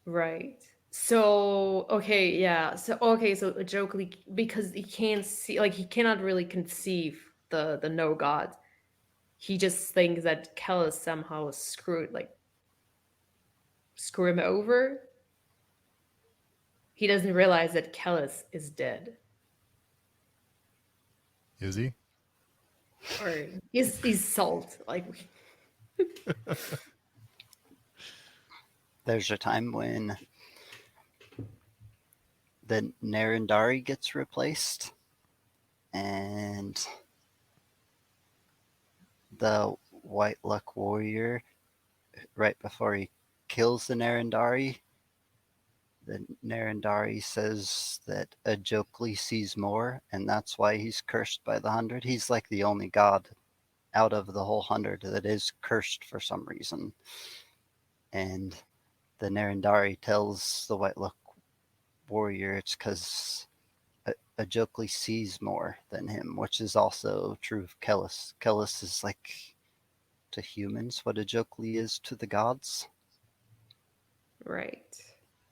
[SPEAKER 2] Right. So, okay, yeah. So, okay, so Joker, because he can't see, like, he cannot really conceive the no god. He just thinks that Kellis somehow screwed, like, screw him over. He doesn't realize that Kellis is dead.
[SPEAKER 1] Is he?
[SPEAKER 2] Or he's salt. Like,
[SPEAKER 3] There's a time when the Narendari gets replaced, and the White Luck Warrior, right before he kills the Narendari, the Narendari says that a Jokli sees more, and that's why he's cursed by the 100. He's like the only god out of the whole 100 that is cursed for some reason. And the Narendari tells the White Luck Warrior it's because a Jokli sees more than him, which is also true of Kellis. Kellis is like to humans what a Jokli is to the gods,
[SPEAKER 2] right.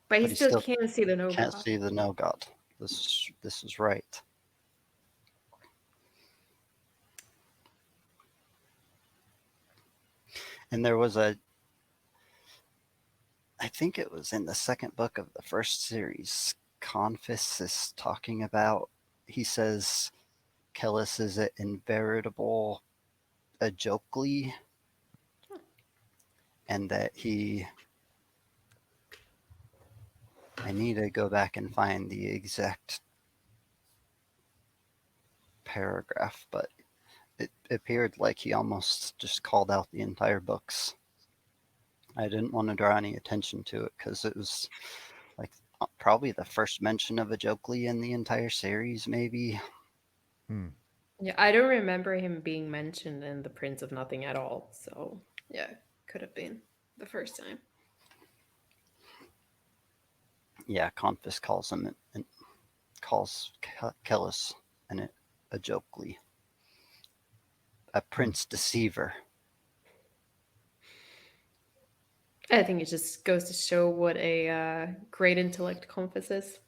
[SPEAKER 2] But he
[SPEAKER 3] but he
[SPEAKER 2] still
[SPEAKER 3] still
[SPEAKER 2] can't see the no
[SPEAKER 3] can't
[SPEAKER 2] god.
[SPEAKER 3] see the no god. This is right. And there was I think it was in the second book of the first series, Confus is talking about, he says Kellis is an veritable Ajokli, and that I need to go back and find the exact paragraph, but it appeared like he almost just called out the entire books. I didn't want to draw any attention to it because it was like probably the first mention of Ajokli in the entire series, maybe.
[SPEAKER 1] Hmm.
[SPEAKER 2] Yeah, I don't remember him being mentioned in The Prince of Nothing at all. So, yeah, could have been the first time.
[SPEAKER 3] Yeah, Confus calls him and calls Kellis an Ajokli, a
[SPEAKER 1] Hmm.
[SPEAKER 3] prince deceiver.
[SPEAKER 2] I think it just goes to show what a great intellect Compass is.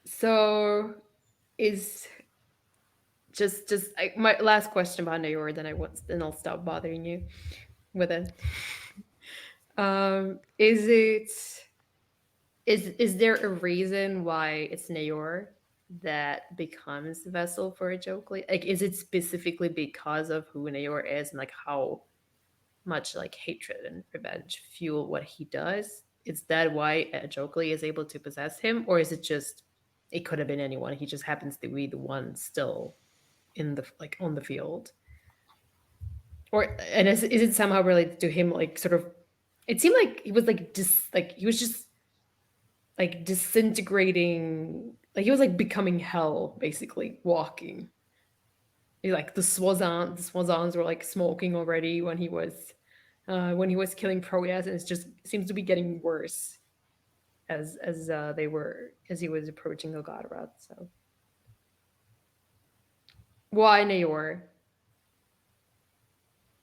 [SPEAKER 2] So, is my last question about New York, then I'll stop bothering you with it. Is it is there a reason why it's Nayor that becomes the vessel for a joke? Like, is it specifically because of who Nayor is and like how much like hatred and revenge fuel what he does? Is that why Jokely is able to possess him, or is it just it could have been anyone? He just happens to be the one still in the like on the field, or and is it somehow related to him? Like sort of, it seemed like he was like like he was just like disintegrating, like he was like becoming hell basically walking. Like the swazans were like smoking already when he was killing Proyas, and it just seems to be getting worse as he was approaching Golgotha. So why Nayor?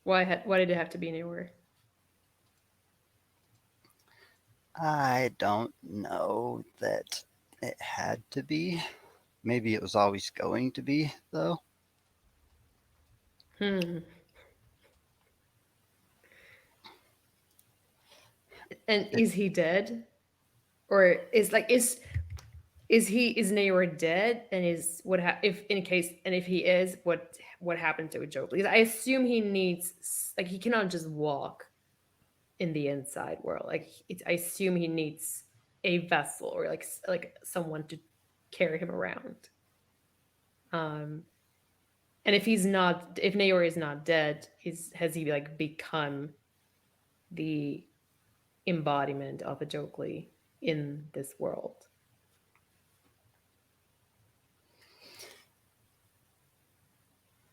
[SPEAKER 2] Why did it have to be Nayor?
[SPEAKER 3] I don't know that it had to be. Maybe it was always going to be, though.
[SPEAKER 2] Hmm. And
[SPEAKER 3] It,
[SPEAKER 2] is he dead? Or is Nayor dead? And is what if in case and if he is, what happened to Joe? Because I assume he needs like he cannot just walk in the inside world. Like I assume he needs a vessel or like someone to carry him around. Um, and if Nayor is not dead, has he like become the embodiment of a Jokli in this world?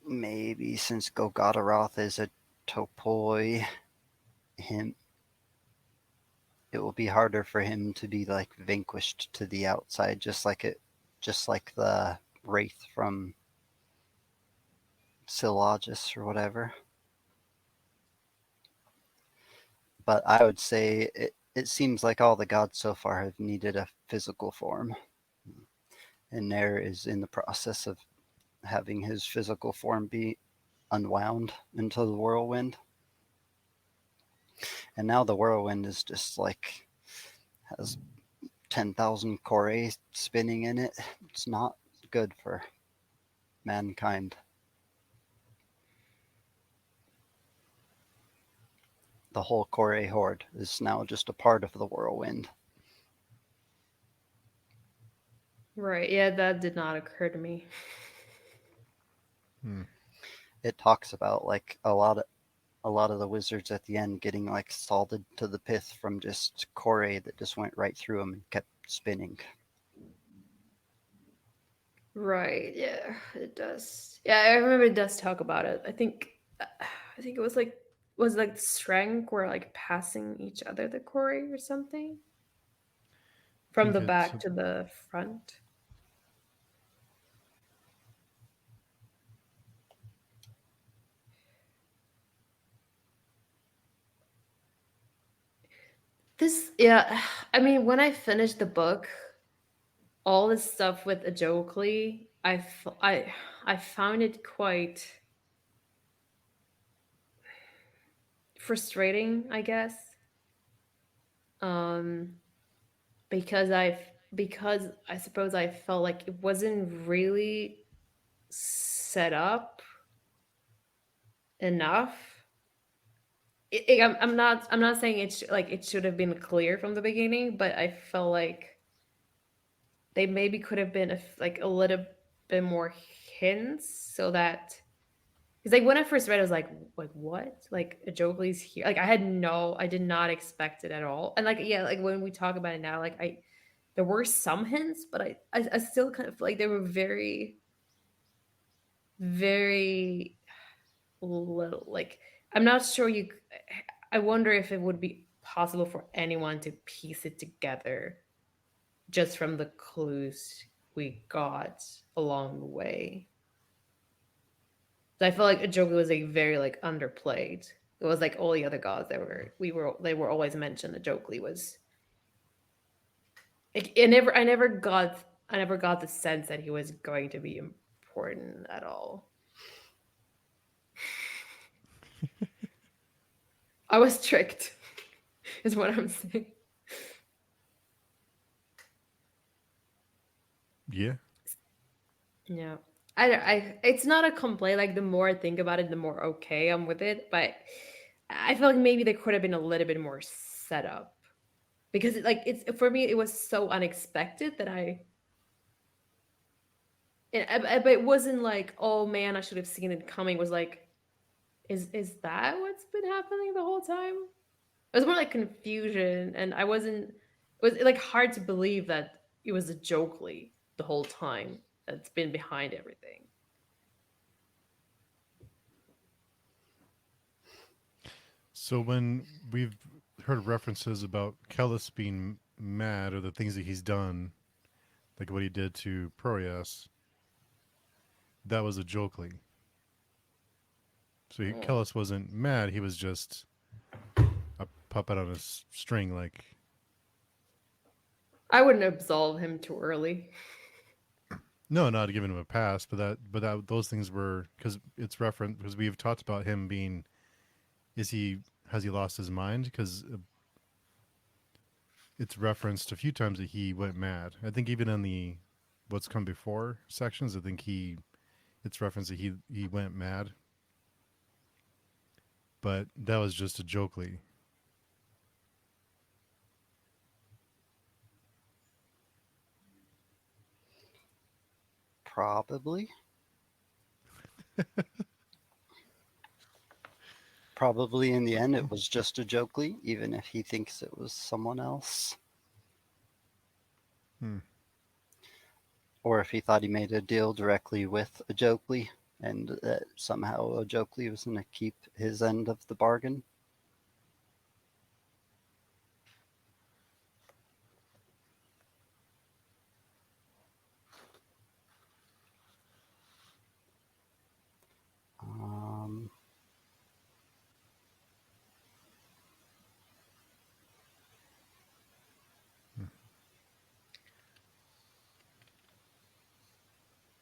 [SPEAKER 3] maybe since Golgotharoth is a topoi, him it will be harder for him to be like vanquished to the outside, just like the wraith from Syllogus or whatever. But I would say it seems like all the gods so far have needed a physical form. And Nair is in the process of having his physical form be unwound into the whirlwind. And now the whirlwind is just like has 10,000 core spinning in it. It's not good for mankind. The whole core horde is now just a part of the whirlwind.
[SPEAKER 2] Right. Yeah, that did not occur to me.
[SPEAKER 3] It talks about like a lot of the wizards at the end getting like salted to the pith from just core that just went right through them and kept spinning.
[SPEAKER 2] Right. Yeah, it does. Yeah, I remember it does talk about it. I think it was like Strength were like passing each other the quarry or something
[SPEAKER 1] I
[SPEAKER 2] from
[SPEAKER 1] think
[SPEAKER 2] the
[SPEAKER 1] it's
[SPEAKER 2] back to the front. This yeah, I mean when I finished the book, all this stuff with Ajokli, I found it quite frustrating, I guess. Um because I suppose I felt like it wasn't really set up enough. I'm not saying like it should have been clear from the beginning, but I felt like they maybe could have been like a little bit more hints so that because like when I first read, I was like what? Like Ajokli's here? Like I did not expect it at all. And like yeah, like when we talk about it now, like there were some hints, but I still kind of feel like they were very, very little. Like I'm not sure you. I wonder if it would be possible for anyone to piece it together just from the clues we got along the way. I felt like Ajokli was like very like underplayed. It was like all the other gods that they were always mentioned. Ajokli was. I never got the sense that he was going to be important at all. I was tricked, is what I'm saying.
[SPEAKER 1] yeah.
[SPEAKER 2] Yeah. It's not a complaint. Like the more I think about it, the more okay I'm with it. But I feel like maybe there could have been a little bit more setup because it's for me it was so unexpected that but it wasn't like oh man I should have seen it coming. It was like is that what's been happening the whole time? It was more like confusion, and I wasn't. It was like hard to believe that it was a Jokely the whole time that's been behind everything.
[SPEAKER 1] So when we've heard references about Kellis being mad or the things that he's done, like what he did to Proyas, that was a Jokely. So Kellis wasn't mad; he was just a puppet on a string. Like,
[SPEAKER 2] I wouldn't absolve him too early.
[SPEAKER 1] No, not giving him a pass, but those things were because it's referent because we've talked about him being. Is he has he lost his mind? Because it's referenced a few times that he went mad. I think even in the what's come before sections, I think it's referenced that he went mad, but that was just a jokely.
[SPEAKER 3] Probably. Probably in the end it was just a jokely, even if he thinks it was someone else.
[SPEAKER 1] Hmm.
[SPEAKER 3] Or if he thought he made a deal directly with a jokely and that somehow a jokely was going to keep his end of the bargain. Um,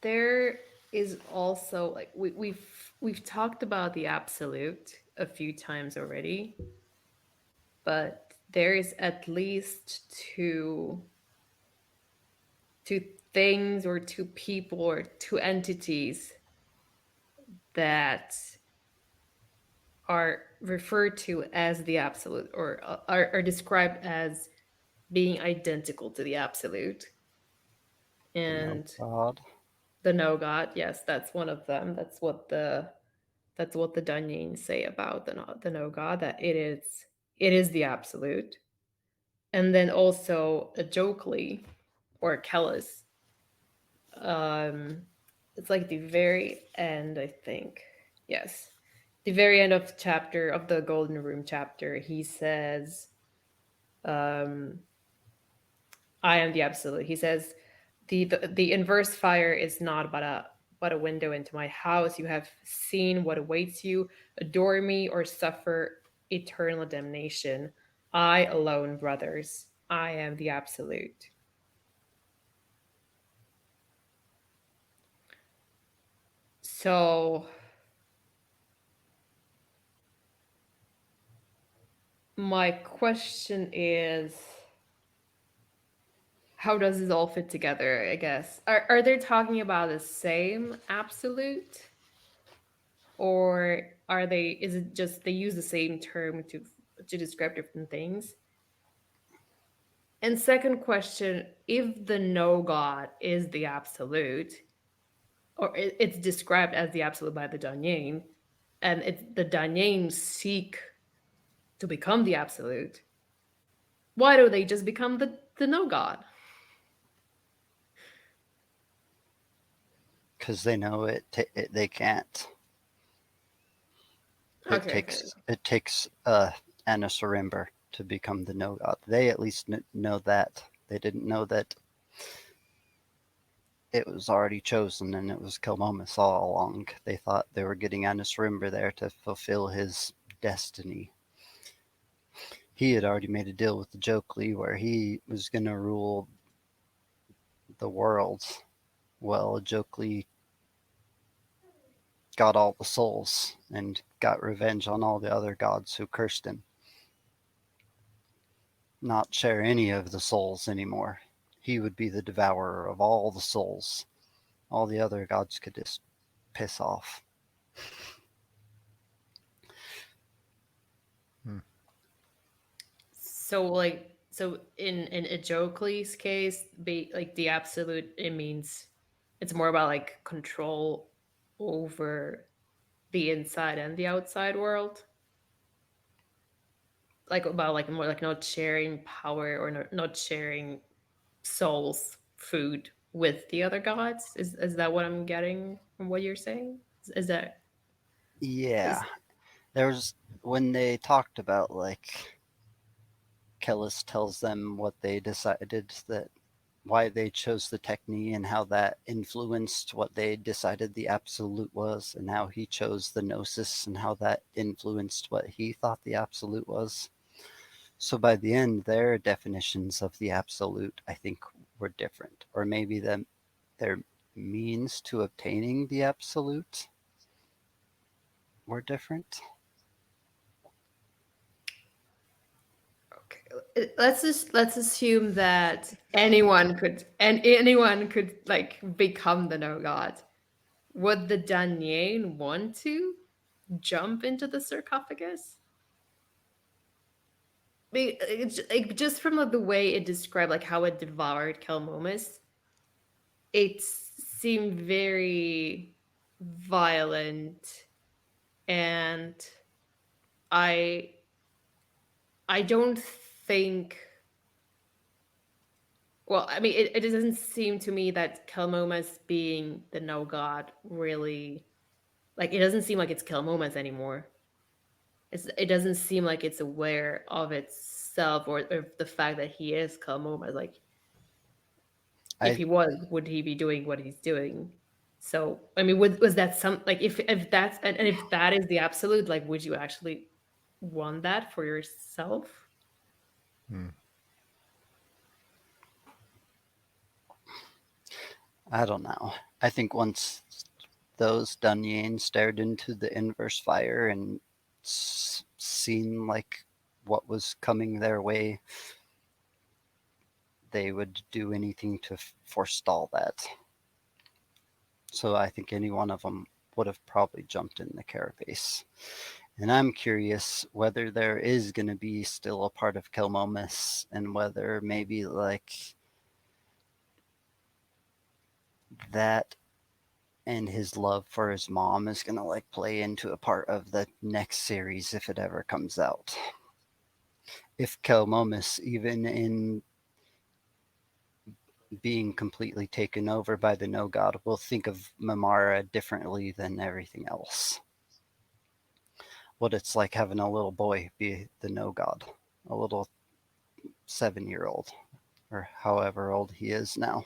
[SPEAKER 2] There is also like we've talked about the absolute a few times already, but there is at least two things or two people or two entities that are referred to as the absolute or are described as being identical to the absolute.
[SPEAKER 3] the no
[SPEAKER 2] And
[SPEAKER 3] god.
[SPEAKER 2] the no god, yes, that's one of them. That's what the Dunyin say about the no god, that it is the absolute. And then also a Jokely or Kellis. Um, it's like the very end, I think. Yes, the very end of chapter of the Golden Room chapter. He says, um, "I am the absolute." He says, the inverse fire is not but a window into my house. You have seen what awaits you. Adore me or suffer eternal damnation. I alone, brothers. I am the absolute. So my question is, how does this all fit together? I guess are they talking about the same absolute, or are they? Is it just they use the same term to describe different things? And second question, if the no God is the absolute, or it's described as the absolute by the Danyin, and it's the Danyin seek to become the absolute, why do they just become the no God?
[SPEAKER 3] Because they know they can't. It
[SPEAKER 2] Okay,
[SPEAKER 3] takes it takes Anasarimber to become the no god. They at least know that. They didn't know that it was already chosen and it was Kilmomus all along. They thought they were getting Anasarimber there to fulfill his destiny. He had already made a deal with the Jokely where he was going to rule the world. Well, Jokely got all the souls and got revenge on all the other gods who cursed him. Not share any of the souls anymore. He would be the devourer of all the souls. All the other gods could just piss off.
[SPEAKER 1] Hmm.
[SPEAKER 2] So in Ejokli's case, be like the absolute, it means it's more about like control over the inside and the outside world, like about like more like not sharing power or not sharing souls food with the other gods. Is that what I'm getting from what you're saying? Is that
[SPEAKER 3] Yeah,
[SPEAKER 2] is
[SPEAKER 3] there was when they talked about like Kellis tells them what they decided that why they chose the technique and how that influenced what they decided the absolute was, and how he chose the gnosis and how that influenced what he thought the absolute was. So by the end, their definitions of the absolute, I think, were different, or maybe their means to obtaining the absolute were different.
[SPEAKER 2] Okay, let's assume that anyone could like become the no god. Would the Danyane want to jump into the sarcophagus? Like, just from like, the way it described, like how it devoured Kelmomus, it seemed very violent, and I I don't think. Well, I mean, it doesn't seem to me that Kelmomas being the no god really, like, it doesn't seem like it's Kelmomas anymore. It doesn't seem like it's aware of itself or the fact that he is Kelmomas. Like, if
[SPEAKER 3] I
[SPEAKER 2] he was, would he be doing what he's doing? So, I mean, was that some like if that's and if that is the absolute, like, would you actually want that for yourself?
[SPEAKER 1] Hmm.
[SPEAKER 3] I don't know. I think once those Dunyan stared into the inverse fire and seen like what was coming their way, they would do anything to forestall that. So I think any one of them would have probably jumped in the carapace. And I'm curious whether there is going to be still a part of Kelmomus and whether maybe like that and his love for his mom is going to like play into a part of the next series if it ever comes out. If Kelmomus, even in being completely taken over by the no god, will think of Mamara differently than everything else. What it's like having a little boy be the no god, a little 7-year-old, or however old he is now.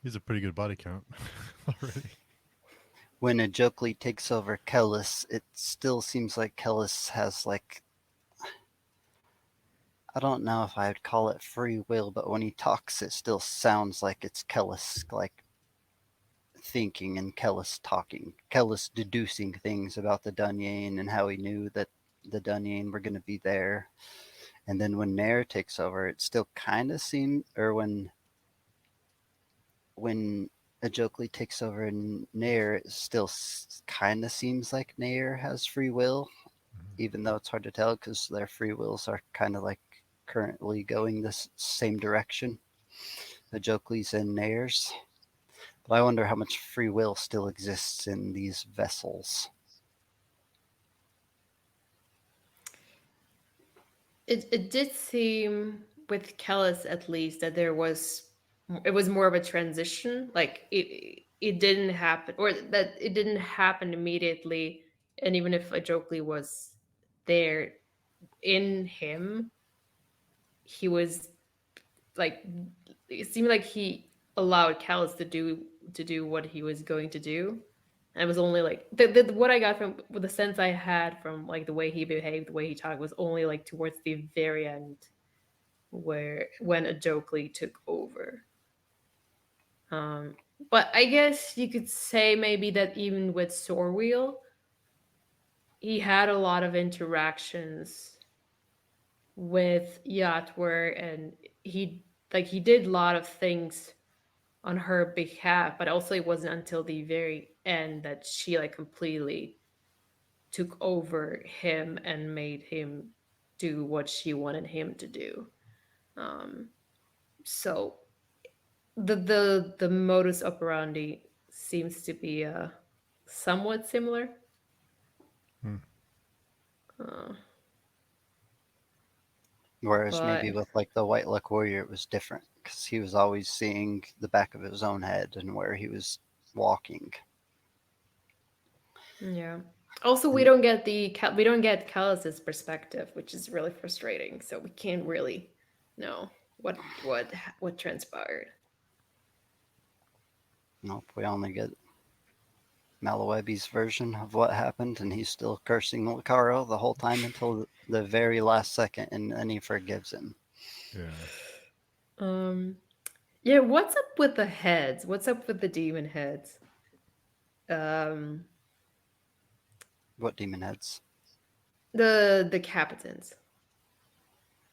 [SPEAKER 1] He's a pretty good body count already.
[SPEAKER 3] When Ajokli takes over Kellis, it still seems like Kellis has like, I don't know if I'd call it free will, but when he talks, it still sounds like it's Kellis like thinking and Kellis talking, Kellis deducing things about the Dunyan and how he knew that the Dunyan were going to be there. And then when Nair takes over, it still kind of seems, or when Ajokli takes over and Nair, it still kind of seems like Nair has free will, even though it's hard to tell because their free wills are kind of like currently going this same direction. Ajokli's and Nair's. But I wonder how much free will still exists in these vessels.
[SPEAKER 2] It did seem with Kellis at least that it was more of a transition. Like it didn't happen, or that it didn't happen immediately. And even if Ajokli was there in him, he was like, it seemed like he allowed Callus to do what he was going to do. And it was only like what I got from the sense I had from like the way he behaved, the way he talked, was only like towards the very end, where when Ajokli took over. Um, but I guess you could say maybe that even with Sorwheel, he had a lot of interactions with Yatwer, and he did a lot of things on her behalf, but also it wasn't until the very end that she like completely took over him and made him do what she wanted him to do. Um, so the modus operandi seems to be somewhat similar.
[SPEAKER 1] Hmm.
[SPEAKER 2] Uh,
[SPEAKER 3] Whereas
[SPEAKER 2] but
[SPEAKER 3] maybe with like the White Luck Warrior, it was different because he was always seeing the back of his own head and where he was walking.
[SPEAKER 2] yeah. Also, we
[SPEAKER 3] And
[SPEAKER 2] don't get Callus's perspective, which is really frustrating. So we can't really know what transpired.
[SPEAKER 3] nope, we only get Malawebi's version of what happened, and he's still cursing Lucaro the whole time until the very last second, and then he forgives him.
[SPEAKER 1] Yeah.
[SPEAKER 2] Um, Yeah, what's up with the heads? What's up with the demon heads? Um,
[SPEAKER 3] What demon heads?
[SPEAKER 2] the captains.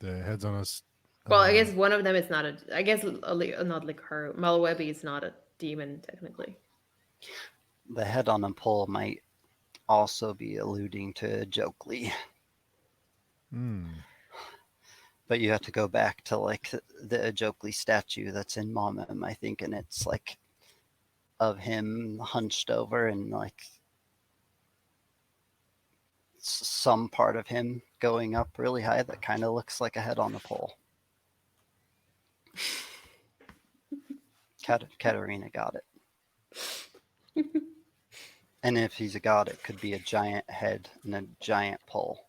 [SPEAKER 1] The heads on us.
[SPEAKER 2] Well, I guess one of them is not a. I guess not like her. Malwebi is not a demon technically.
[SPEAKER 3] The head on a pole might also be alluding to Jokely. But you have to go back to like the Jokely statue that's in Momum, I think, and it's like of him hunched over and like some part of him going up really high that kind of looks like a head on a pole. Katarina got it. And if he's a god, it could be a giant head and a giant pole.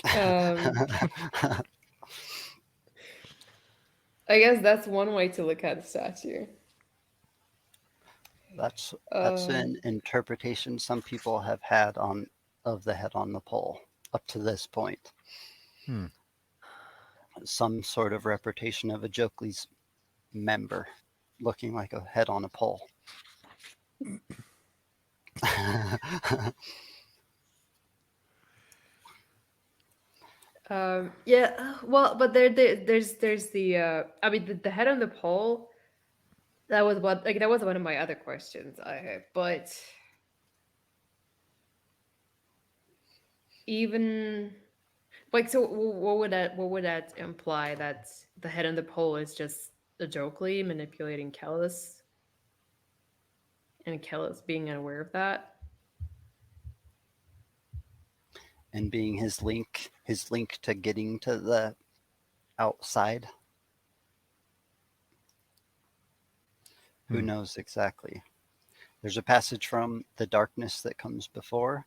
[SPEAKER 2] I guess that's one way to look at the statue.
[SPEAKER 3] That's an interpretation some people have had on of the head on the pole up to this point. Some sort of representation of a Jokely's member looking like a head on a pole.
[SPEAKER 2] Yeah, well, but there's the I mean the head on the pole. That was one of my other questions I had, but even like so, what would that imply, that the head on the pole is just a Jokely manipulating Kellis, and Kellis being unaware of that?
[SPEAKER 3] And being his link to getting to the outside. Who knows exactly? There's a passage from the darkness that comes before,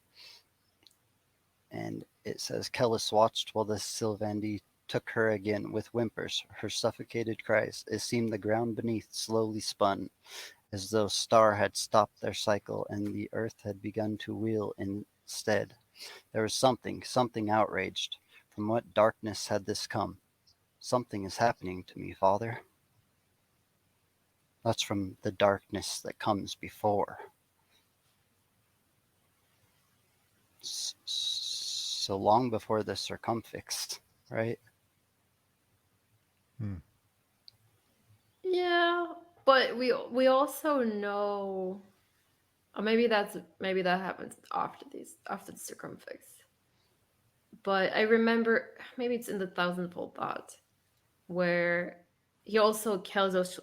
[SPEAKER 3] and it says, Kellis watched while the Sylvandi took her again with whimpers, her suffocated cries. It seemed the ground beneath slowly spun, as though star had stopped their cycle and the earth had begun to wheel instead. There was something outraged. From what darkness had this come? Something is happening to me, Father. That's from the darkness that comes before. So long before the circumfix, right?
[SPEAKER 2] Yeah, but we also know, or maybe that happens after the circumfix. But I remember, maybe it's in the Thousandfold Thought, where Kells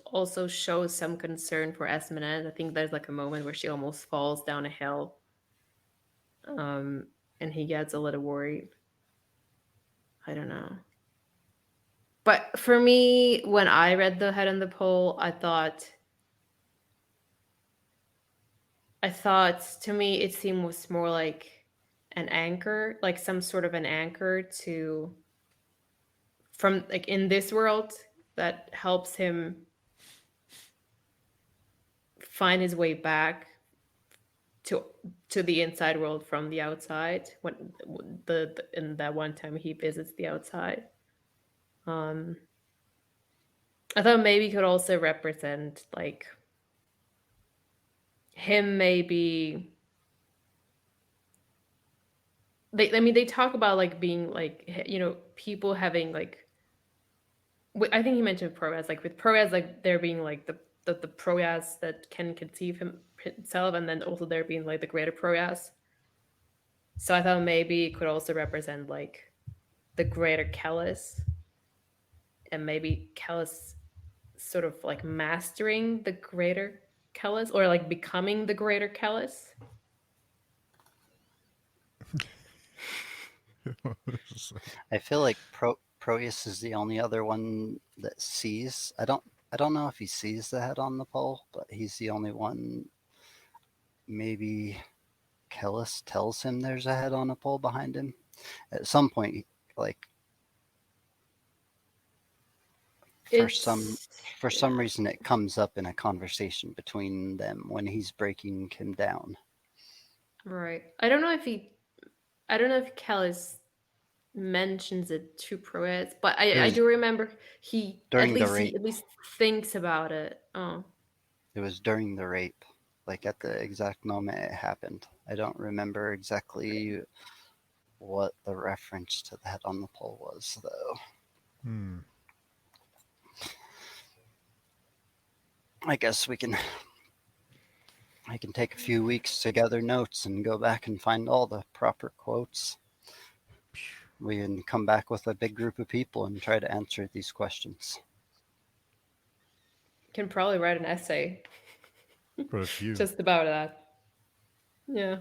[SPEAKER 2] also shows some concern for Esmeralda. I think there's like a moment where she almost falls down a hill, and he gets a little worried. I don't know. But for me, when I read The Head on the Pole, I thought to me it seemed was more like an anchor, like some sort of an anchor to, from like in this world, that helps him find his way back to the inside world from the outside, when in that one time he visits the outside. I thought maybe could also represent like him, maybe they talk about like being like, people having like, I think he mentioned Proas, like with Proas, like there being like the Proas that can conceive himself, and then also there being like the greater Proas. So I thought maybe it could also represent like the greater Kellis, and maybe Kellis sort of like mastering the greater Kellis, or like becoming the greater Kellis.
[SPEAKER 3] I feel like Proteus is the only other one that sees. I don't know if he sees the head on the pole, but he's the only one. Maybe Kellis tells him there's a head on a pole behind him. At some point, like for some reason, it comes up in a conversation between them when he's breaking him down.
[SPEAKER 2] Right. I don't know if Kellis mentions it to Proez, but
[SPEAKER 3] It
[SPEAKER 2] I
[SPEAKER 3] was
[SPEAKER 2] do remember he
[SPEAKER 3] during the
[SPEAKER 2] he
[SPEAKER 3] rape.
[SPEAKER 2] at least thinks about it. Oh,
[SPEAKER 3] It was during the rape, like at the exact moment it happened. I don't remember exactly what the reference to that on the pole was, though.
[SPEAKER 1] Hmm.
[SPEAKER 3] I guess I can take a few weeks to gather notes and go back and find all the proper quotes. We can come back with a big group of people and try to answer these questions.
[SPEAKER 2] can probably write an essay
[SPEAKER 1] But a few.
[SPEAKER 2] just about that. Yeah.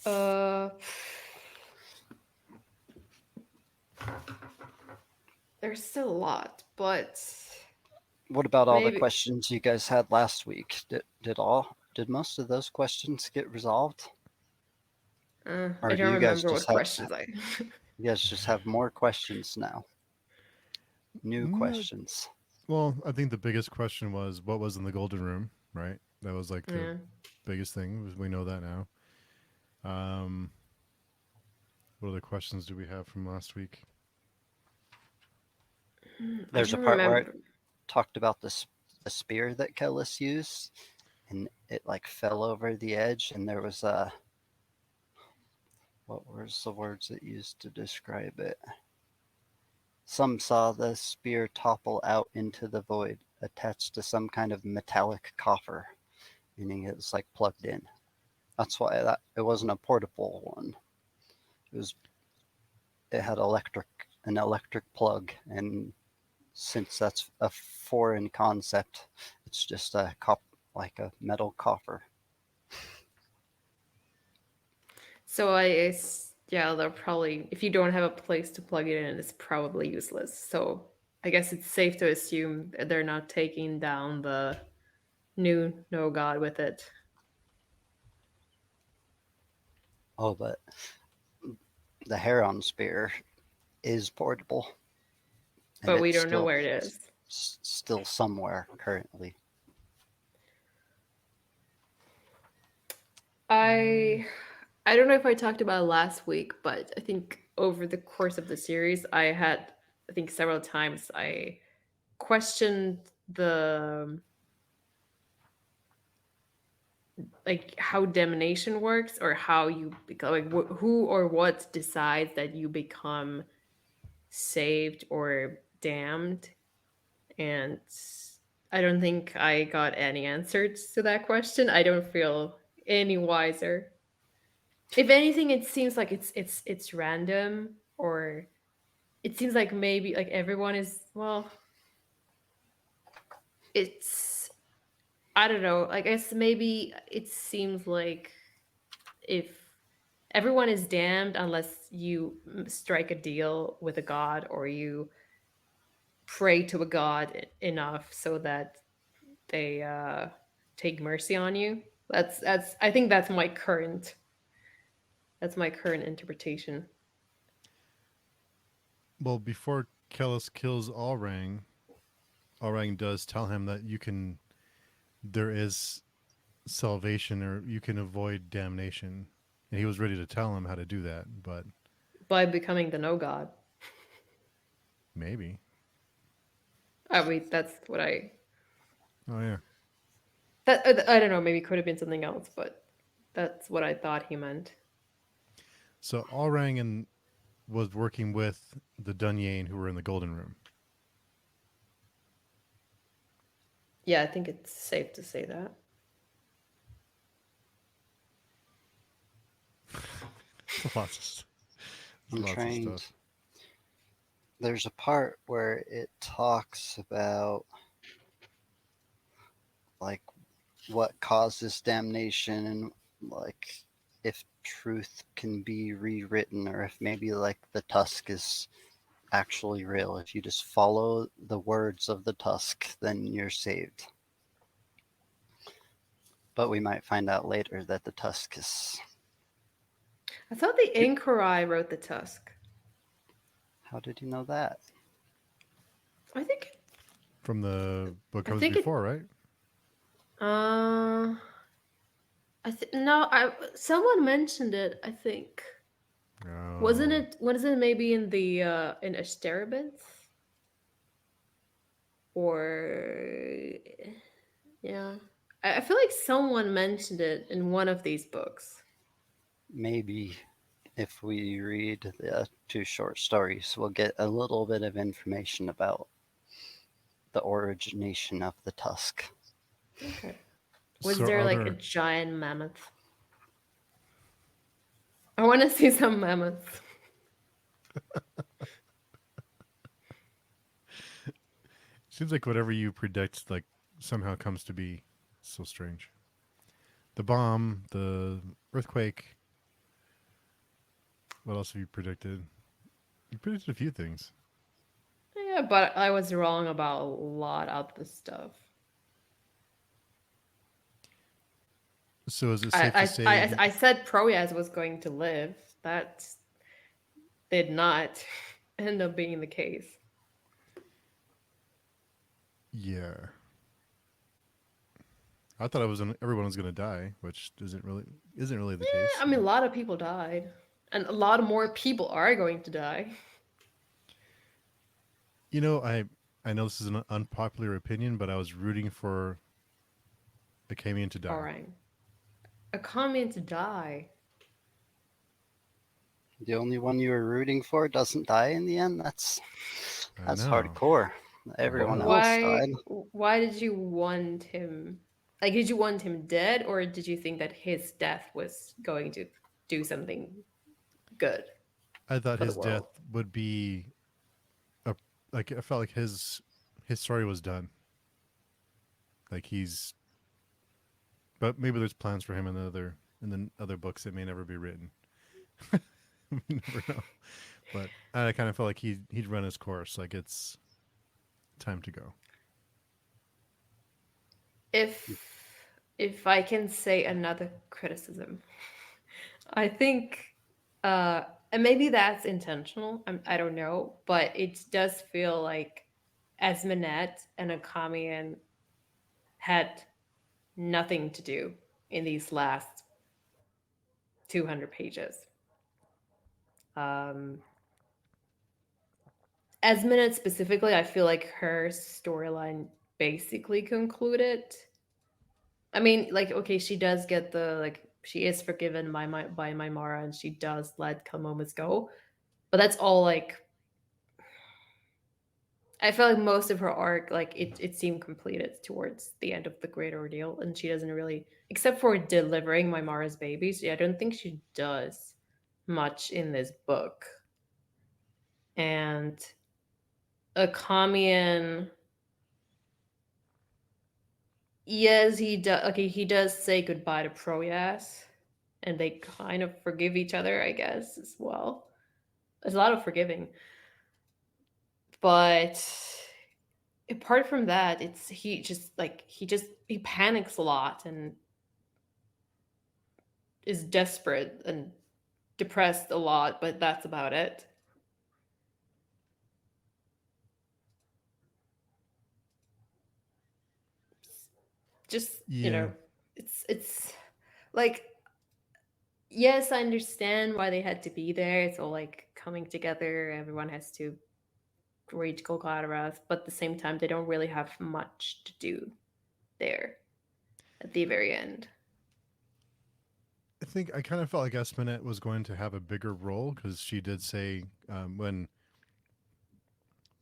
[SPEAKER 2] Uh, there's still a lot, but
[SPEAKER 3] What about all the
[SPEAKER 2] maybe
[SPEAKER 3] questions you guys had last week? Did most of those questions get resolved? Or
[SPEAKER 2] I
[SPEAKER 3] do
[SPEAKER 2] don't
[SPEAKER 3] you guys
[SPEAKER 2] remember what
[SPEAKER 3] just have
[SPEAKER 2] questions I.
[SPEAKER 3] you guys just have more questions now? New
[SPEAKER 1] No,
[SPEAKER 3] questions.
[SPEAKER 1] well, I think the biggest question was what was in the golden room, right? That was like the
[SPEAKER 2] Yeah.
[SPEAKER 1] biggest thing. We know that now. Um, what other questions do we have from last week?
[SPEAKER 2] I
[SPEAKER 3] There's a
[SPEAKER 2] don't
[SPEAKER 3] part where I
[SPEAKER 2] remember.
[SPEAKER 3] talked about the spear that Kellis used, and it like fell over the edge, and there was a what was the words it used to describe it? Some saw the spear topple out into the void, attached to some kind of metallic coffer, meaning it was like plugged in. That's why that it wasn't a portable one. It was it had an electric plug, and since that's a foreign concept, it's just like a metal coffer.
[SPEAKER 2] So yeah, they're probably if you don't have a place to plug it in, it's probably useless. So I guess it's safe to assume that they're not taking down the new no god with it.
[SPEAKER 3] Oh, but the Heron spear is portable, and
[SPEAKER 2] But we
[SPEAKER 3] it's
[SPEAKER 2] don't know where it is.
[SPEAKER 3] still somewhere currently.
[SPEAKER 2] I I don't know if I talked about it last week, but I think over the course of the series, I think several times I questioned the like how damnation works or how you become like who or what decides that you become saved or damned, and I don't think I got any answers to that question. I don't feel any wiser. If anything, it seems like it's random, or it seems like maybe like everyone is well, it's I don't know. I guess maybe it seems like if everyone is damned unless you strike a deal with a god or you pray to a god enough so that they take mercy on you. That's I think that's my current interpretation.
[SPEAKER 1] Well, before Kellis kills Allrang does tell him that there is salvation or you can avoid damnation. And he was ready to tell him how to do that, but
[SPEAKER 2] By becoming the no god.
[SPEAKER 1] maybe.
[SPEAKER 2] I mean, that's what
[SPEAKER 1] Oh, yeah.
[SPEAKER 2] I don't know. Maybe it could have been something else, but that's what I thought he meant.
[SPEAKER 1] So Allrang was working with the Dunyain who were in the Golden Room.
[SPEAKER 2] Yeah, I think it's safe to say that.
[SPEAKER 1] lots
[SPEAKER 3] I'm
[SPEAKER 1] lots of
[SPEAKER 3] trying.
[SPEAKER 1] stuff.
[SPEAKER 3] There's a part where it talks about like what causes damnation and like if truth can be rewritten or if maybe like the tusk is actually real. If you just follow the words of the tusk, then you're saved. But we might find out later that the tusk is.
[SPEAKER 2] I thought the Inquiry wrote the Tusk.
[SPEAKER 3] How did you know that?
[SPEAKER 2] I think
[SPEAKER 1] From the book
[SPEAKER 2] I
[SPEAKER 1] comes
[SPEAKER 2] think it
[SPEAKER 1] before, right?
[SPEAKER 2] uh No, someone mentioned it, I think. Wasn't
[SPEAKER 1] Oh,
[SPEAKER 2] it? Was it maybe in the in Asterabinth? Or yeah, I feel like someone mentioned it in one of these books.
[SPEAKER 3] Maybe if we read the two short stories, we'll get a little bit of information about the origination of the tusk.
[SPEAKER 2] Okay. Was
[SPEAKER 1] so
[SPEAKER 2] there
[SPEAKER 1] are
[SPEAKER 2] like a
[SPEAKER 1] there?
[SPEAKER 2] giant mammoth? I want to see some mammoths.
[SPEAKER 1] Seems like whatever you predict, like somehow comes to be. So strange. The bomb, the earthquake. What else have you predicted? You predicted a few things.
[SPEAKER 2] Yeah, but I was wrong about a lot of the stuff.
[SPEAKER 1] So is it safe to
[SPEAKER 2] I
[SPEAKER 1] say?
[SPEAKER 2] I I, I said Proyas was going to live. That did not end up being the case.
[SPEAKER 1] Yeah, I thought everyone was gonna die, which isn't really the case.
[SPEAKER 2] I mean, a lot of people died, and a lot more people are going to die.
[SPEAKER 1] You know, I know this is an unpopular opinion, but I was rooting for Akamian to
[SPEAKER 2] All
[SPEAKER 1] die.
[SPEAKER 2] right, a comment to die.
[SPEAKER 3] The only one you were rooting for doesn't die in the end.
[SPEAKER 1] I
[SPEAKER 3] That's
[SPEAKER 1] know,
[SPEAKER 3] hardcore.
[SPEAKER 1] I
[SPEAKER 3] Everyone
[SPEAKER 1] know.
[SPEAKER 3] else
[SPEAKER 2] Why?
[SPEAKER 3] died.
[SPEAKER 2] Why did you want him? Like, did you want him dead, or did you think that his death was going to do something good
[SPEAKER 1] I thought
[SPEAKER 2] for the
[SPEAKER 1] his death
[SPEAKER 2] world?
[SPEAKER 1] would be a like I felt like his story was done. Like he's, but maybe there's plans for him in the other books that may never be written. We never know. But I kind of felt like he'd run his course. Like it's time to go.
[SPEAKER 2] If if I can say another criticism, I think, and maybe that's intentional. I don't know, but it does feel like Esmenet and Akamian had nothing to do in these last 200 pages. Um, Esmenet specifically, I feel like her storyline basically concluded. I mean, like, okay, she does get the like she is forgiven by Mara, and she does let Kalmomas go, but that's all like I feel like most of her arc, like it seemed completed towards the end of the Great Ordeal, and she doesn't really, except for delivering Mara's babies. Yeah, I don't think she does much in this book. And Akamian, yes, he does. Okay, he does say goodbye to Proyas, and they kind of forgive each other, I guess, as well. There's a lot of forgiving, but apart from that, it's he panics a lot and is desperate and depressed a lot, but that's about it. Just,
[SPEAKER 1] Yeah,
[SPEAKER 2] it's like, yes, I understand why they had to be there. It's all like coming together. Everyone has to reach Golgotha, but at the same time, they don't really have much to do there at the very end.
[SPEAKER 1] I think I kind of felt like Espinette was going to have a bigger role because she did say when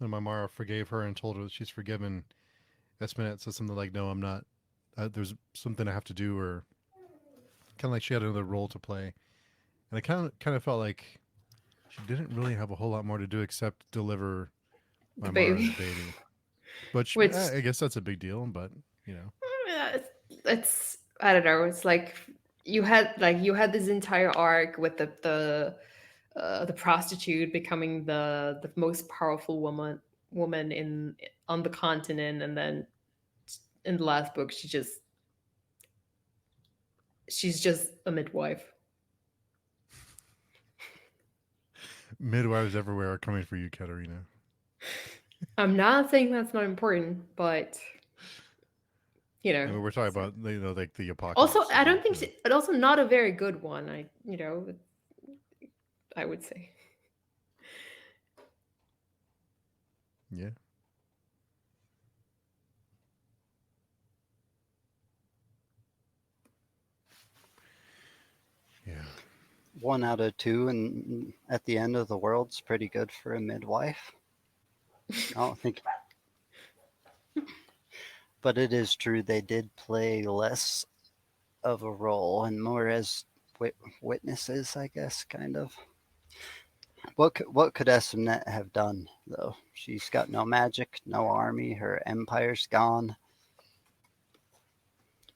[SPEAKER 1] Mara forgave her and told her that she's forgiven, Espinette said something like, "No, I'm not. There's something I have to do," or kind of like she had another role to play. And I kind of felt like she didn't really have a whole lot more to do except deliver
[SPEAKER 2] The
[SPEAKER 1] Mara's
[SPEAKER 2] baby,
[SPEAKER 1] baby. Which
[SPEAKER 2] which
[SPEAKER 1] I guess that's a big deal, but you know,
[SPEAKER 2] it's I don't know. It's like you had this entire arc with the prostitute becoming the most powerful woman in on the continent, and then in the last book she's just a midwife.
[SPEAKER 1] midwives everywhere are coming for you, Katerina.
[SPEAKER 2] I'm not saying that's not important, but You
[SPEAKER 1] I
[SPEAKER 2] know.
[SPEAKER 1] mean, we're talking
[SPEAKER 2] So.
[SPEAKER 1] about like the
[SPEAKER 2] Also,
[SPEAKER 1] apocalypse.
[SPEAKER 2] I don't
[SPEAKER 1] Like
[SPEAKER 2] think, but also not a very good one. I would say.
[SPEAKER 1] yeah, yeah.
[SPEAKER 3] 1 out of 2, and at the end of the world's pretty good for a midwife. I don't think, but it is true they did play less of a role and more as witnesses, I guess, kind of. What could Esmnet have done though? She's got no magic, no army. Her empire's gone.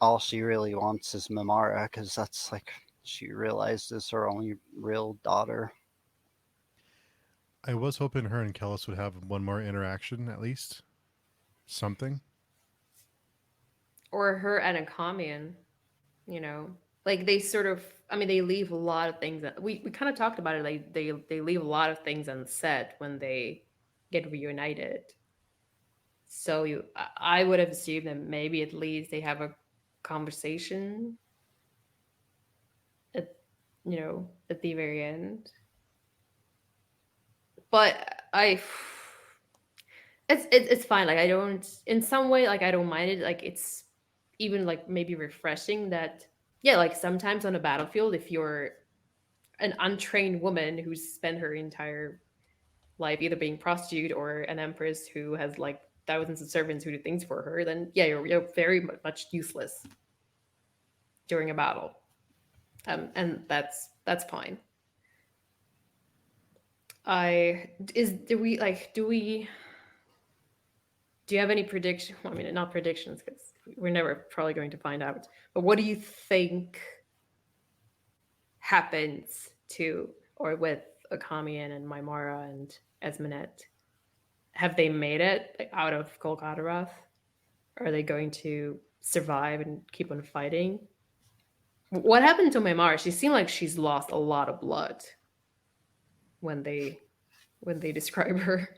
[SPEAKER 3] All she really wants is Mamara, because that's like she realized is her only real daughter.
[SPEAKER 1] I was hoping her and Kellis would have one more interaction at least, something.
[SPEAKER 2] Or her and a commune, you know. Like they sort of, I mean, they leave a lot of things that we kind of talked about it. Like they leave a lot of things unsaid when they get reunited. So I would have assumed that maybe at least they have a conversation at, at the very end. But it's fine. Like I don't, in some way, like I don't mind it. Like it's even like maybe refreshing that, yeah, like sometimes on a battlefield, if you're an untrained woman who's spent her entire life either being prostitute or an empress who has like thousands of servants who do things for her, then yeah, you're very much useless during a battle, and that's fine. I is do you have any prediction? I mean, not predictions because we're never probably going to find out. But what do you think happens to or with Akamian and Mymara and Esmanet? Have they made it out of Golgotha? Are they going to survive and keep on fighting? What happened to Mymara? She seemed like she's lost a lot of blood when they describe her.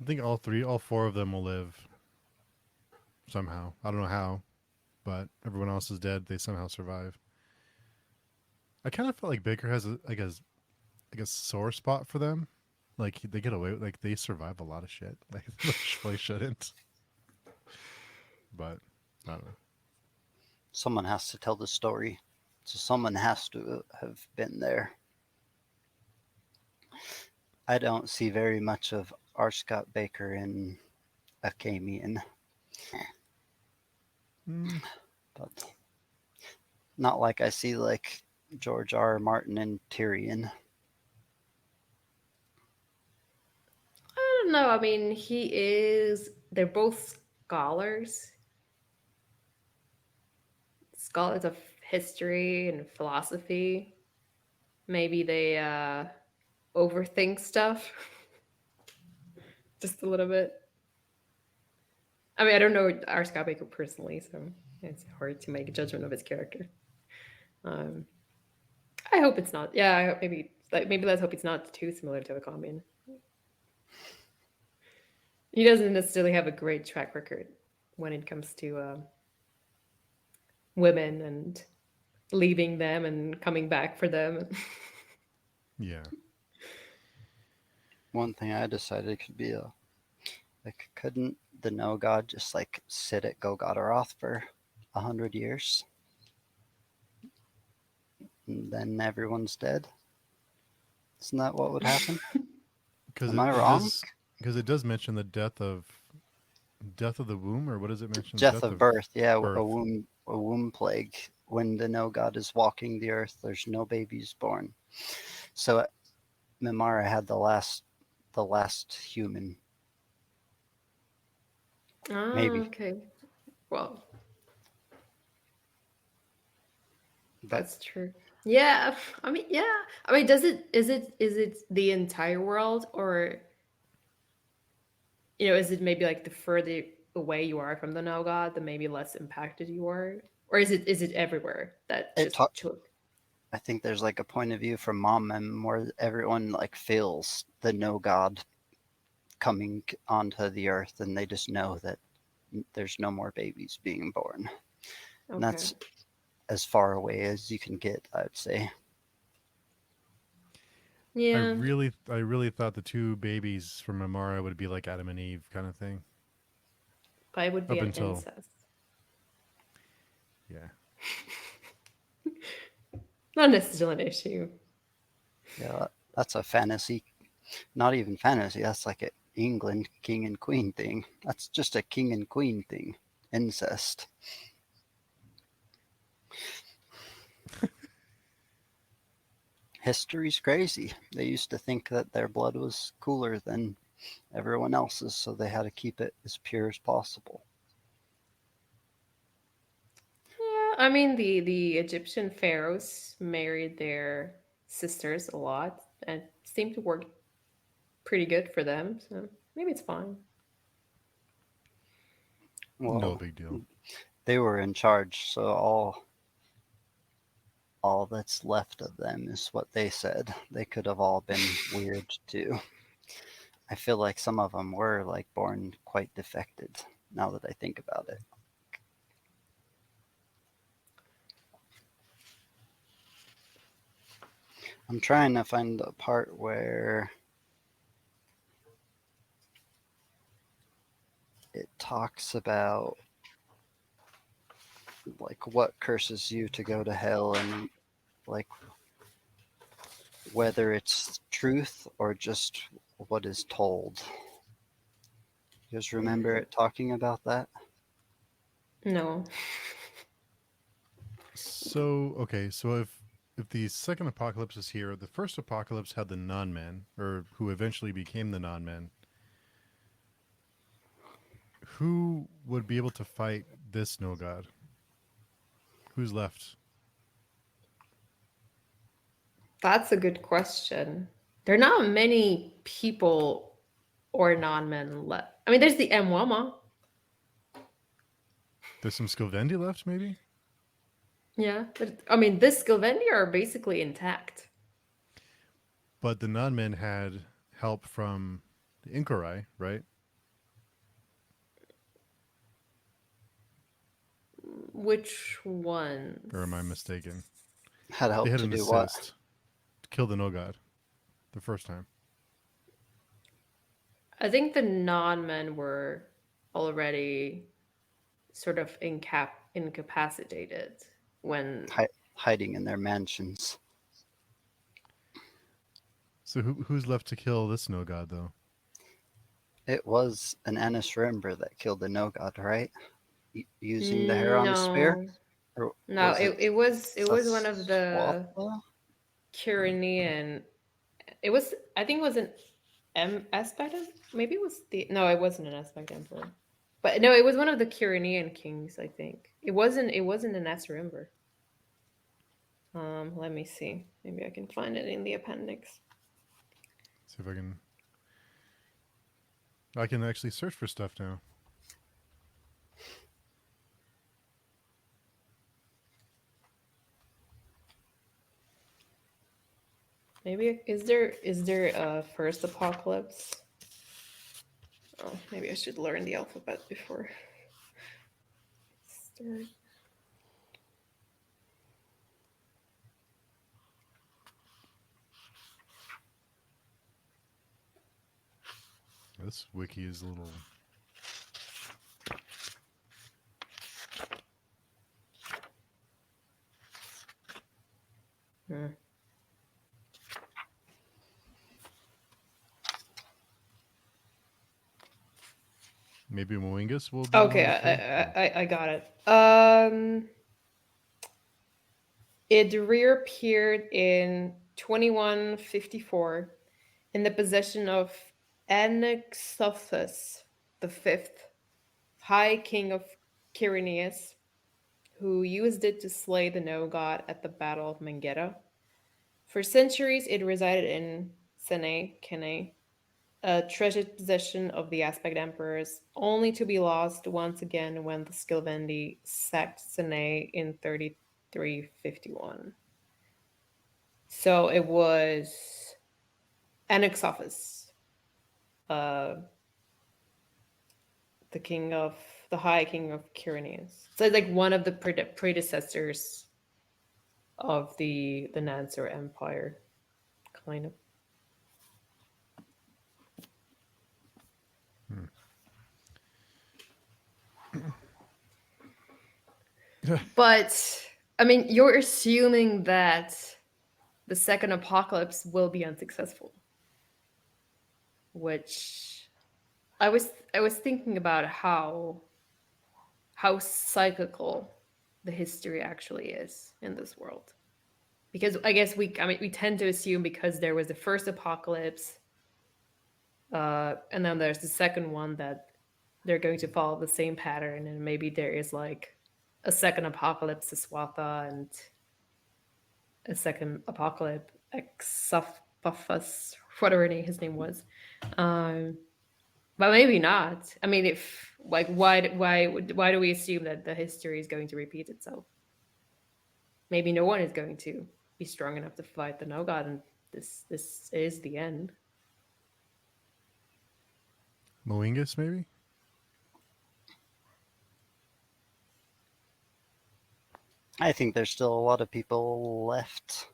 [SPEAKER 1] I think all four of them will live somehow. I don't know how, but everyone else is dead. They somehow survive. I kind of felt like Baker has like a sore spot for them. Like they get away with, like they survive a lot of shit. Like they really shouldn't. But I don't know.
[SPEAKER 3] Someone has to tell the story, so someone has to have been there. I don't see very much of R. Scott Baker in Acamian,
[SPEAKER 1] Mm,
[SPEAKER 3] but not like I see like George R. R. Martin and Tyrion.
[SPEAKER 2] I don't know. I mean, they're both scholars, scholars of history and philosophy. Maybe they overthink stuff just a little bit. I mean, I don't know R. Scott Baker personally, so it's hard to make a judgment of his character. Um, I hope it's not. Yeah, I hope maybe let's hope it's not too similar to the commune. He doesn't necessarily have a great track record when it comes to women and leaving them and coming back for them.
[SPEAKER 1] yeah.
[SPEAKER 3] One thing I decided could be like, couldn't the No God just like sit at Golgotha for 100 years, and then everyone's dead? Isn't that what would happen?
[SPEAKER 1] Because
[SPEAKER 3] Am I wrong?
[SPEAKER 1] it does mention the death of the womb, or what does it mention?
[SPEAKER 3] Death of birth, yeah,
[SPEAKER 1] birth.
[SPEAKER 3] a womb plague. When the No God is walking the earth, there's no babies born. So Mimara had the last human,
[SPEAKER 2] Oh,
[SPEAKER 3] maybe,
[SPEAKER 2] okay. Well,
[SPEAKER 3] but
[SPEAKER 2] that's true. Yeah, I mean, yeah. I mean, is it the entire world, or is it maybe like the further away you are from the no god, the maybe less impacted you are, or is it everywhere that
[SPEAKER 3] it
[SPEAKER 2] just
[SPEAKER 3] ta-
[SPEAKER 2] took?
[SPEAKER 3] I think there's like a point of view from Mom and where everyone like feels the No God coming onto the earth, and they just know that there's no more babies being born. And
[SPEAKER 2] Okay.
[SPEAKER 3] that's as far away as you can get, I'd say.
[SPEAKER 2] Yeah,
[SPEAKER 1] I really thought the two babies from Amara would be like Adam and Eve kind of thing.
[SPEAKER 2] but it would be
[SPEAKER 1] Up
[SPEAKER 2] an
[SPEAKER 1] until
[SPEAKER 2] incest.
[SPEAKER 1] yeah,
[SPEAKER 2] Not necessarily an issue.
[SPEAKER 3] Yeah, that's a fantasy, not even fantasy. That's like an England king and queen thing. That's just a king and queen thing. Incest. History's crazy. They used to think that their blood was cooler than everyone else's, so they had to keep it as pure as possible.
[SPEAKER 2] Yeah, I mean the Egyptian pharaohs married their sisters a lot and seemed to work pretty good for them, so maybe it's fine.
[SPEAKER 1] no
[SPEAKER 3] Well,
[SPEAKER 1] big deal.
[SPEAKER 3] they were in charge, so all that's left of them is what they said. They could have all been weird too. I feel like some of them were like born quite defected. Now that I think about it, I'm trying to find the part where it talks about like what curses you to go to hell and like whether it's truth or just what is told. You guys remember it talking about that?
[SPEAKER 2] No.
[SPEAKER 1] So okay, so if the second apocalypse is here, the first apocalypse had the non-men, or who eventually became the non-men. Who would be able to fight this no god? Who's left?
[SPEAKER 2] That's a good question. There are not many people or non-men left. I mean, there's the Mwama.
[SPEAKER 1] There's some Skilvendi left, maybe,
[SPEAKER 2] Yeah, but I mean, this Skilvendi are basically intact.
[SPEAKER 1] but the non-men had help from the Inkorai, right?
[SPEAKER 2] Which ones?
[SPEAKER 1] Or am I mistaken?
[SPEAKER 3] Had
[SPEAKER 1] They
[SPEAKER 3] help
[SPEAKER 1] had
[SPEAKER 3] to
[SPEAKER 1] an
[SPEAKER 3] do what?
[SPEAKER 1] assist to kill the no god the first time.
[SPEAKER 2] I think the non-men were already sort of incapacitated when.
[SPEAKER 3] Hiding in their mansions.
[SPEAKER 1] So who's left to kill this no god though?
[SPEAKER 3] It was an Anasarimber that killed the no god, right? Using the Heron spear,
[SPEAKER 2] No,
[SPEAKER 3] or
[SPEAKER 2] no,
[SPEAKER 3] was it
[SPEAKER 2] it was one of the
[SPEAKER 3] Saswatha?
[SPEAKER 2] Kyrenian. It was, I think it was an aspect of, maybe it was the, no, it wasn't an aspect emperor, but no, it was one of the Kyrenian kings. I think it wasn't an Esrimber. Let me see. Maybe I can find it in the appendix.
[SPEAKER 1] See if I can actually search for stuff now.
[SPEAKER 2] Maybe is there a first apocalypse? Oh, maybe I should learn the alphabet before start.
[SPEAKER 1] This wiki is a little.
[SPEAKER 2] Hmm.
[SPEAKER 1] Maybe Moingus will be the
[SPEAKER 2] Okay,
[SPEAKER 1] one to kill.
[SPEAKER 2] I got it. It reappeared in 2154 in the possession of Anaxophus the Fifth, High King of Kyrenius, who used it to slay the no god at the Battle of Mangetta. For centuries, it resided in Kene, a treasured possession of the Aspect Emperors, only to be lost once again when the Skilvendi sacked Sene in 3351. So it was Anaxophus, uh, the king of the High King of Kyrenius. So it's like one of the predecessors of the Nansur Empire, kind of. But I mean, you're assuming that the second apocalypse will be unsuccessful, which I was thinking about how cyclical the history actually is in this world. Because I guess we tend to assume because there was the first apocalypse, and then there's the second one that they're going to follow the same pattern, and maybe there is like a second apocalypse Swatha and a second apocalypse Exophaphus, whatever his name was. Um, but maybe not. I mean, if like why do we assume that the history is going to repeat itself? Maybe no one is going to be strong enough to fight the No God, and this is the end.
[SPEAKER 1] Moingus, maybe?
[SPEAKER 3] I think there's still a lot of people left,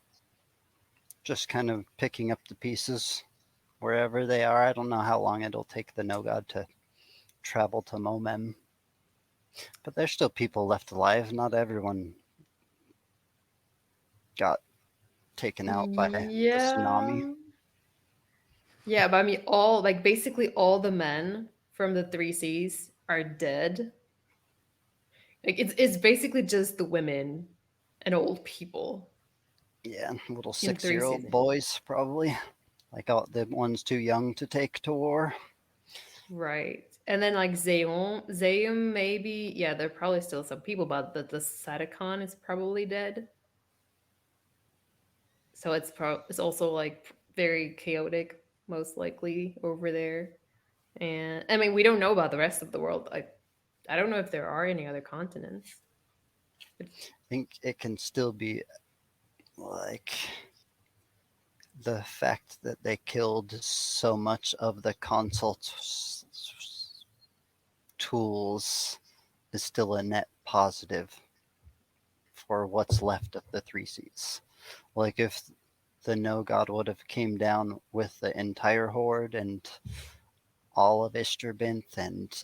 [SPEAKER 3] just kind of picking up the pieces wherever they are. I don't know how long it'll take the No God to travel to Momem, but there's still people left alive. Not everyone got taken out by the tsunami.
[SPEAKER 2] Yeah. Yeah, but I mean all like basically all the men from the three seas are dead. Like it's basically just the women and old people
[SPEAKER 3] Yeah, little
[SPEAKER 2] in three
[SPEAKER 3] 6-year-old
[SPEAKER 2] seas.
[SPEAKER 3] boys, probably. Like all the ones too young to take to war.
[SPEAKER 2] Right. And then like Zeum maybe, yeah, there are probably still some people, but the Sadakon is probably dead. So it's also like very chaotic, most likely over there. And I mean, we don't know about the rest of the world. I don't know if there are any other continents.
[SPEAKER 3] I think it can still be like the fact that they killed so much of the consult's tools is still a net positive for what's left of the three seas. Like if the No God would have came down with the entire horde and all of Isterbinth and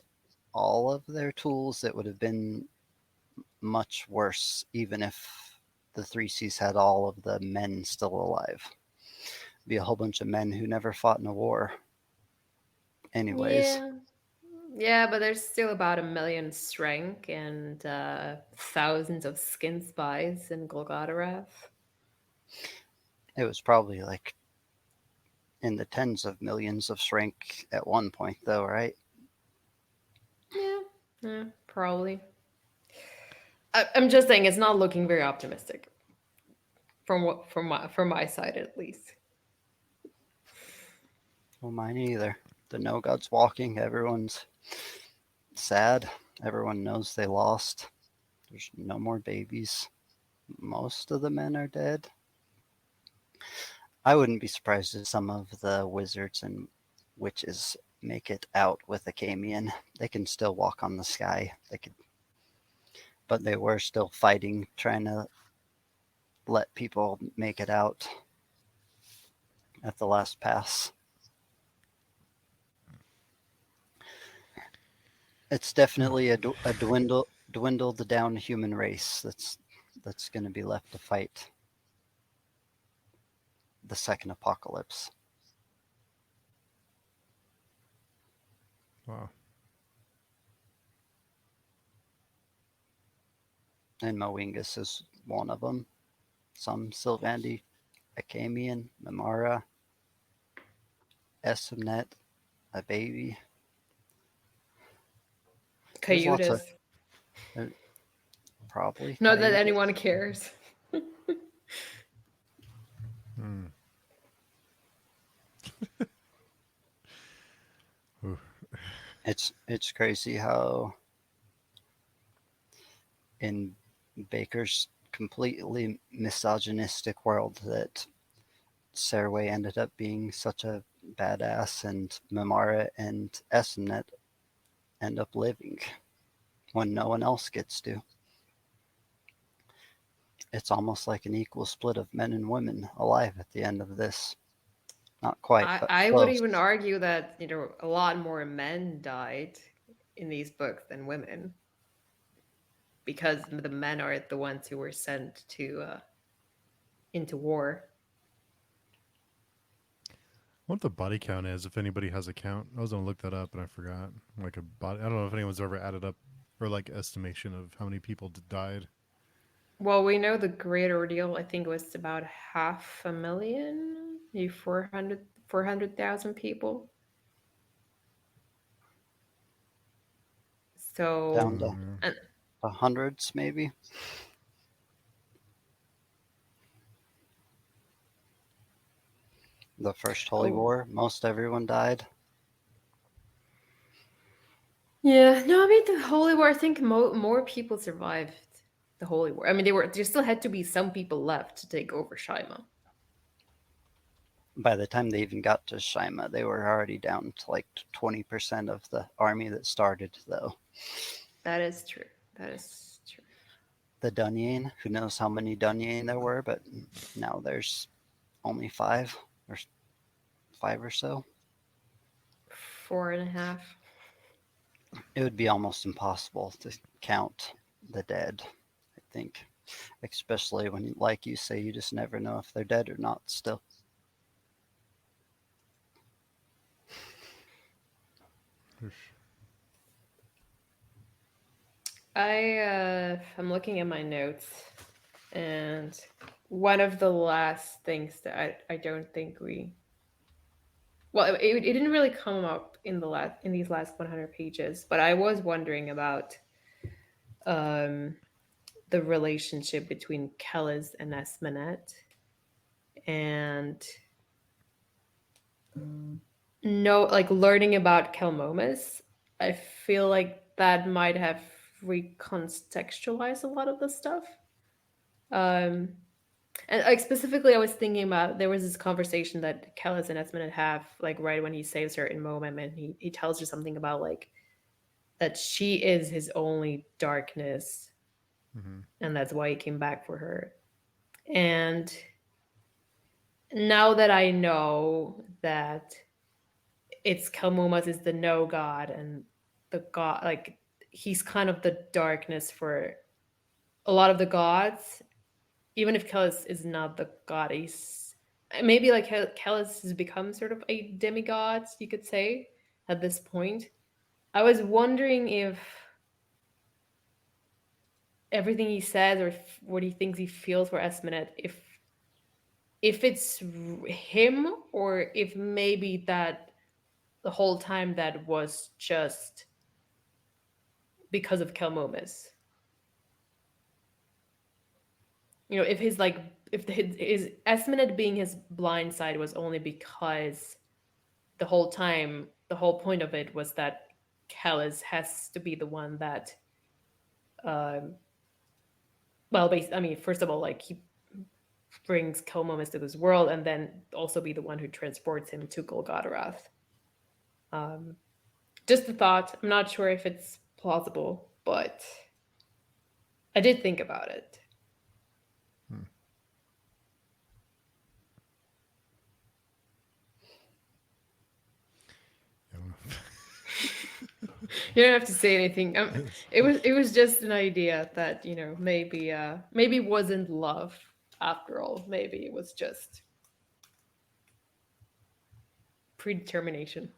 [SPEAKER 3] all of their tools, it would have been much worse, even if the three seas had all of the men still alive. Be a whole bunch of men who never fought in a war. Anyways,
[SPEAKER 2] Yeah. Yeah, but there's still about 1 million strength and thousands of skin spies in Golgotarath.
[SPEAKER 3] it was probably like in the tens of millions of strength at one point, though, right?
[SPEAKER 2] Yeah, yeah, probably. I'm just saying it's not looking very optimistic from my side at least.
[SPEAKER 3] Well, mine either. The No God's walking. Everyone's sad. Everyone knows they lost. There's no more babies. Most of the men are dead. I wouldn't be surprised if some of the wizards and witches make it out with a Camion. They can still walk on the sky. They could, but they were still fighting, trying to let people make it out at the last pass. It's definitely a dwindled down human race that's going to be left to fight the second apocalypse.
[SPEAKER 1] Wow.
[SPEAKER 3] And Moingus is one of them. Some Sylvandi, Acamian, Memara, Esmnet, a baby. There's lots of
[SPEAKER 2] Cayutas.
[SPEAKER 3] probably
[SPEAKER 2] Not that
[SPEAKER 3] Cayugas.
[SPEAKER 2] anyone cares.
[SPEAKER 1] Hmm. Ooh.
[SPEAKER 3] It's crazy how in Baker's completely misogynistic world that Serway ended up being such a badass and Memara and Esmnet end up living. when no one else gets to. It's almost like an equal split of men and women alive at the end of this. Not quite, but
[SPEAKER 2] I would
[SPEAKER 3] close.
[SPEAKER 2] even argue that, a lot more men died in these books than women, because the men are the ones who were sent to into war.
[SPEAKER 1] What the body count is, if anybody has a count. I was gonna look that up and I forgot. Like a body, I don't know if anyone's ever added up or like estimation of how many people died.
[SPEAKER 2] Well, we know the Great Ordeal, I think it was about 500,000, maybe 400,000 people.
[SPEAKER 3] Down
[SPEAKER 2] So,
[SPEAKER 3] to
[SPEAKER 2] and
[SPEAKER 3] the hundreds, maybe. The First Holy
[SPEAKER 2] oh,
[SPEAKER 3] War, most everyone died.
[SPEAKER 2] yeah, no, I mean the Holy War. I think more people survived the Holy War. I mean, there still had to be some people left to take over Shima.
[SPEAKER 3] By the time they even got to Shima, they were already down to like 20% of the army that started, though.
[SPEAKER 2] That is true. That is true.
[SPEAKER 3] The Dunyan, who knows how many Dunyan there were, but now there's only or five or so.
[SPEAKER 2] 4.5.
[SPEAKER 3] It would be almost impossible to count the dead, I think. Especially when, like you say, you just never know if they're dead or not still.
[SPEAKER 2] I'm looking at my notes, and one of the last things that I don't think we, well, it didn't really come up in these last 100 pages, but I was wondering about um the relationship between Kellis and Esmenet, and no, like learning about Kelmomus. I feel like that might have recontextualized a lot of the stuff. Um, and like specifically, I was thinking about, there was this conversation that Kellis and Esmond have, like right when he saves her in Moment, and he tells her something about like that she is his only darkness,
[SPEAKER 1] Mm-hmm.
[SPEAKER 2] and that's why he came back for her. And now that I know that it's Kelmumas is the no god, and the god, like he's kind of the darkness for a lot of the gods, even if Kellis is not the god, he's maybe like Kellis has become sort of a demigod, you could say, at this point. I was wondering if everything he says, or what he thinks he feels for Esmenet, if it's him, or if maybe that the whole time that was just because of Kelmomus. If his like, if his Esmenet being his blind side was only because the whole time, the whole point of it was that Kellis has to be the one that, um, well, I mean, first of all, like he brings Kelmomus to this world, and then also be the one who transports him to Golgotha. Just a thought. I'm not sure if it's plausible, but I did think about it.
[SPEAKER 1] Hmm. I don't know.
[SPEAKER 2] You don't have to say anything. It was just an idea that maybe it wasn't love after all. Maybe it was just predetermination.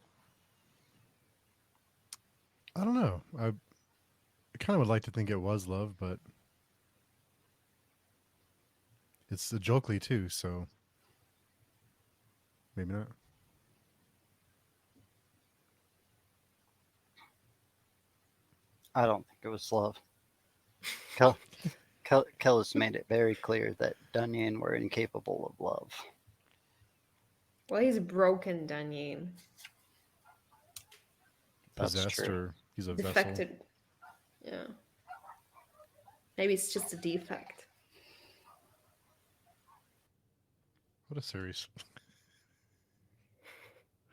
[SPEAKER 1] I don't know. I kind of would like to think it was love, but it's a Jokely too, so maybe not.
[SPEAKER 3] I don't think it was love. Kellis made it very clear that Dunyan were incapable of love.
[SPEAKER 2] Well, he's broken, Danyin.
[SPEAKER 3] That's
[SPEAKER 1] Possessed,
[SPEAKER 3] true.
[SPEAKER 1] or he's a vessel.
[SPEAKER 2] Defected. Yeah. Maybe it's just a defect.
[SPEAKER 1] What a series.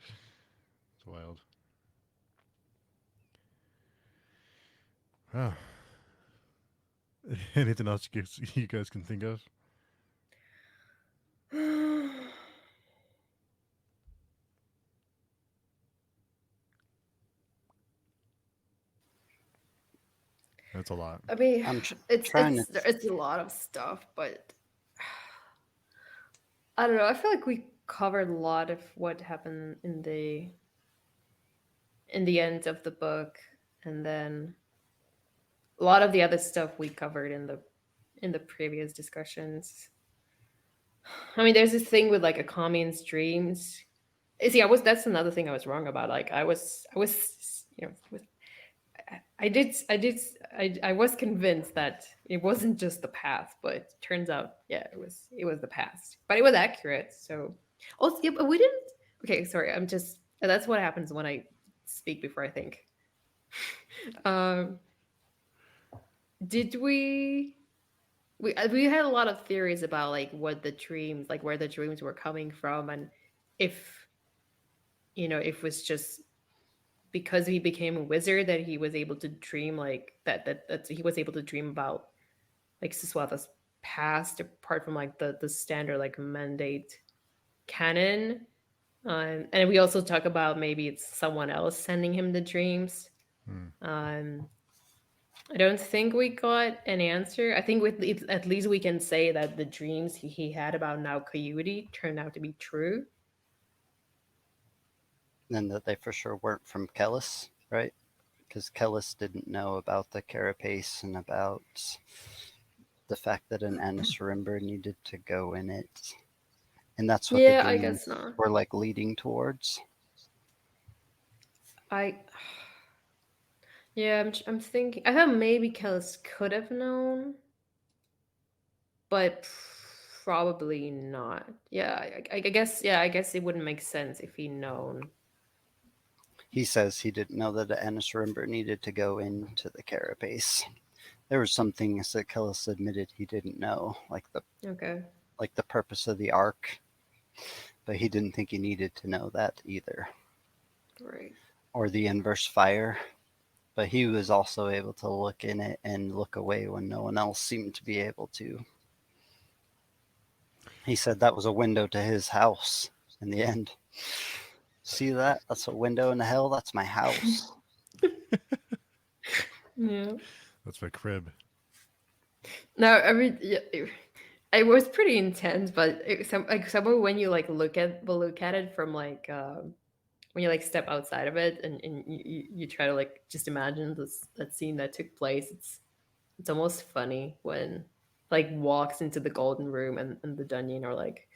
[SPEAKER 1] It's wild. Oh. Anything else you guys can think of? That's a lot.
[SPEAKER 2] I mean,
[SPEAKER 3] I'm
[SPEAKER 2] it's
[SPEAKER 3] trying to.
[SPEAKER 2] it's it's a lot of stuff, but I don't know. I feel like we covered a lot of what happened in the end of the book, and then a lot of the other stuff we covered in the previous discussions. I mean, there's this thing with like Akami's dreams. See, that's another thing I was wrong about. Like I was convinced that it wasn't just the past, but turns out, yeah, it was the past. But it was accurate. So also, yeah, but we didn't. Okay, sorry. That's what happens when I speak before I think. Um, did we had a lot of theories about like what the dreams, like where the dreams were coming from, and if if it was just because he became a wizard that he was able to dream like that he was able to dream about like Siswatha's past, apart from like the standard like mandate canon. And we also talk about maybe it's someone else sending him the dreams.
[SPEAKER 1] Hmm.
[SPEAKER 2] I don't think we got an answer. I think at least we can say that the dreams he had about now Coyote turned out to be true.
[SPEAKER 3] And that they for sure weren't from Kellis, right? Because Kellis didn't know about the carapace and about the fact that an Anasarimber needed to go in it. And that's what the
[SPEAKER 2] Yeah, I
[SPEAKER 3] dreams
[SPEAKER 2] guess not.
[SPEAKER 3] were like leading towards.
[SPEAKER 2] I Yeah, I'm thinking. I thought maybe Kellis could have known, but probably not. Yeah, I guess. Yeah, I guess it wouldn't make sense if he known.
[SPEAKER 3] He says he didn't know that an Anasarimber needed to go into the carapace. There were some things that Kellis admitted he didn't know,
[SPEAKER 2] Okay.
[SPEAKER 3] like the purpose of the ark, but he didn't think he needed to know that either.
[SPEAKER 2] Right.
[SPEAKER 3] Or the inverse fire, but he was also able to look in it and look away when no one else seemed to be able to. He said that was a window to his house in the end. See that? That's a window into hell. That's my house.
[SPEAKER 2] Yeah.
[SPEAKER 1] That's my crib.
[SPEAKER 2] No, I mean, yeah, it was pretty intense, but somehow when you like look at it from like when you like step outside of it and you try to like just imagine that scene that took place, it's almost funny when like walks into the golden room and the dungeon are like,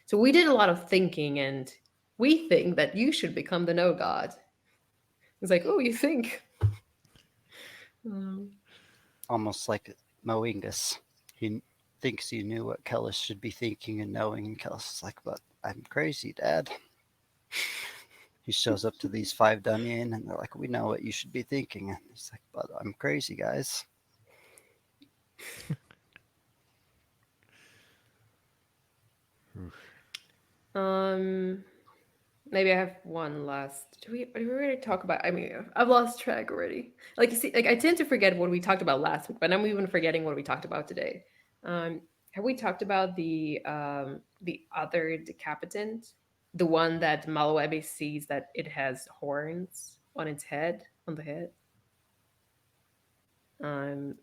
[SPEAKER 2] so we did a lot of thinking and we think that you should become the no god. It's like, oh, you think. um,
[SPEAKER 3] Almost like Moingus. He thinks he knew what Kellis should be thinking and knowing, and Kellis is like, but I'm crazy, Dad. He shows up to these 5 Dunyan and they're like, we know what you should be thinking. And he's like, but I'm crazy, guys.
[SPEAKER 2] um maybe I have one last. Did we already talk about? I mean, I've lost track already. Like you see, like I tend to forget what we talked about last week, but I'm even forgetting what we talked about today. Have we talked about the other decapitant, the one that Malawebi sees that it has horns on its head, on the head? Um,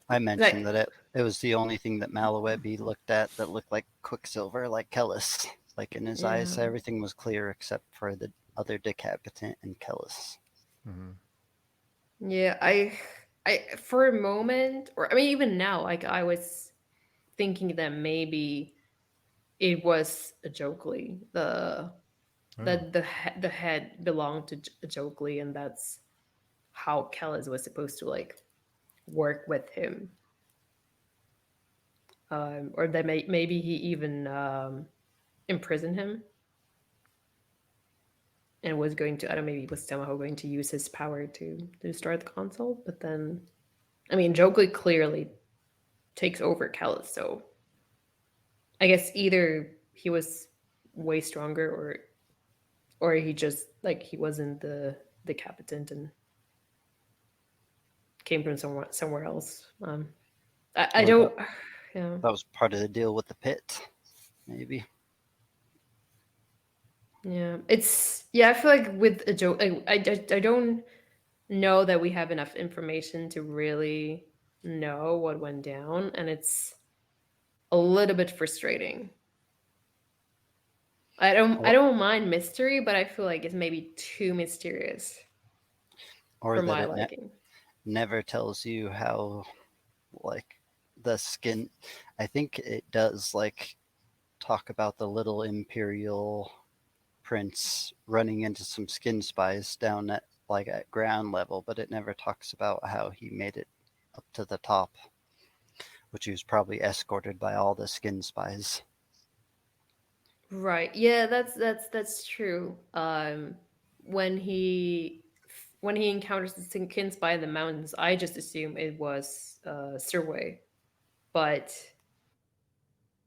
[SPEAKER 3] I
[SPEAKER 2] like
[SPEAKER 3] mentioned that it was the only thing that Malawebi looked at that looked like Quicksilver, like Kellis. Like in his
[SPEAKER 2] yeah,
[SPEAKER 3] eyes, everything was clear except for the other decapitant and Kellis.
[SPEAKER 1] Mm-hmm.
[SPEAKER 2] yeah. I for a moment, or I mean, even now, like I was thinking that maybe it was a Jokely.
[SPEAKER 1] Oh.
[SPEAKER 2] The head belonged to Jokely, and that's how Kellis was supposed to like work with him. Or that maybe he even imprisoned him and was going to, I don't know, maybe he was somehow going to use his power to destroy the console. But then, I mean, Jokely clearly takes over Kellis, so I guess either he was way stronger or he just like he wasn't the capitan and came from somewhere else. I
[SPEAKER 3] Or
[SPEAKER 2] don't. Yeah.
[SPEAKER 3] that was part of the deal with the pit, maybe.
[SPEAKER 2] Yeah. It's yeah. I feel like with a joke, I don't know that we have enough information to really know what went down, and it's a little bit frustrating. I
[SPEAKER 3] Or,
[SPEAKER 2] don't mind mystery, but I feel like it's maybe too mysterious
[SPEAKER 3] or
[SPEAKER 2] for
[SPEAKER 3] that
[SPEAKER 2] my
[SPEAKER 3] it
[SPEAKER 2] liking.
[SPEAKER 3] never tells you how, like, the skin. I think it does, like, talk about the little Imperial prince running into some skin spies down at, like, at ground level, but it never talks about how he made it up to the top, which he was probably escorted by all the skin spies.
[SPEAKER 2] Right. Yeah, that's true. When he when he encounters the Sinkins by the mountains, I just assume it was Sirway. But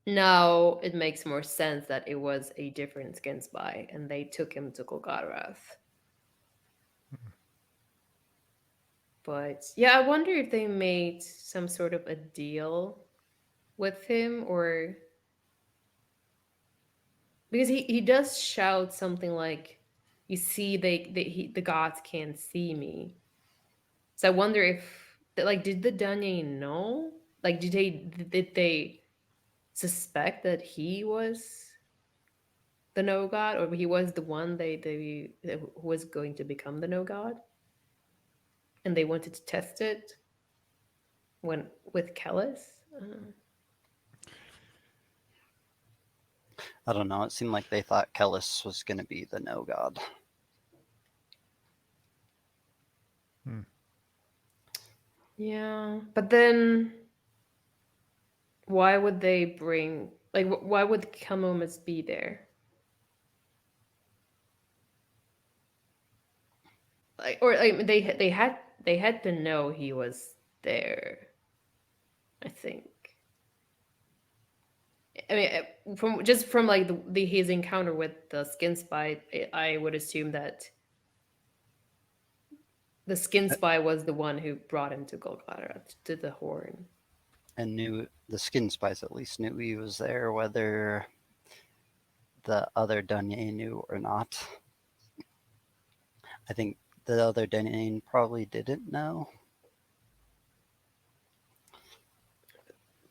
[SPEAKER 2] now it makes more sense that it was a different skin spy and they took him to Golgarath. But yeah, I wonder if they made some sort of a deal with him, or because he does shout something like, "You see, the gods can't see me." So I wonder if like did the Danye know? Like did they suspect that he was the no god, or he was the one they who was going to become the no god, and they wanted to test it when with Kellis?
[SPEAKER 3] I don't know. It seemed like they thought Kellis was going to be the no god.
[SPEAKER 1] Hmm.
[SPEAKER 2] Yeah, but then why would they bring like why would Kelmomus be there? Like or like they had to know he was there. I think. I mean, from like the his encounter with the skin spy, I would assume that the skin spy was the one who brought him to Golgotha, to the horn.
[SPEAKER 3] And knew the skin spies at least knew he was there, whether the other Dunye knew or not. I think the other Dunye probably didn't know.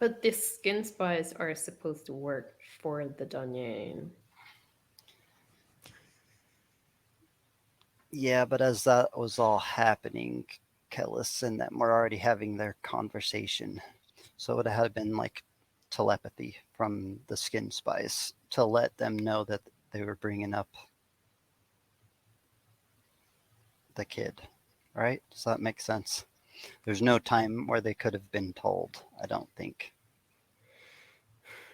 [SPEAKER 2] But the skin spies are supposed to work for the Dunyan.
[SPEAKER 3] Yeah, but as that was all happening, Kellis and them were already having their conversation. So it had been like telepathy from the skin spies to let them know that they were bringing up the kid. Right? Does that make sense? There's no time where they could have been told, I don't think.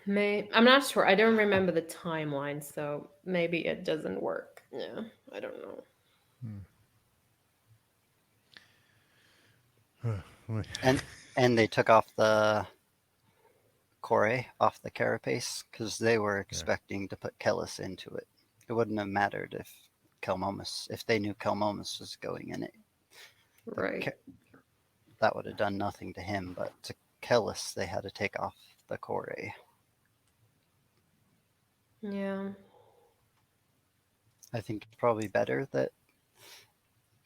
[SPEAKER 2] I'm not sure. I don't remember the timeline, so maybe it doesn't work. Yeah, I don't know.
[SPEAKER 1] Hmm.
[SPEAKER 3] And they took off the Kore off the carapace because they were
[SPEAKER 1] Yeah.
[SPEAKER 3] expecting to put Kellis into it. It wouldn't have mattered if they knew Kelmomus was going in it.
[SPEAKER 2] Right.
[SPEAKER 3] That would have done nothing to him, but to Kellis, they had to take off the Kore.
[SPEAKER 2] Yeah.
[SPEAKER 3] I think it's probably better that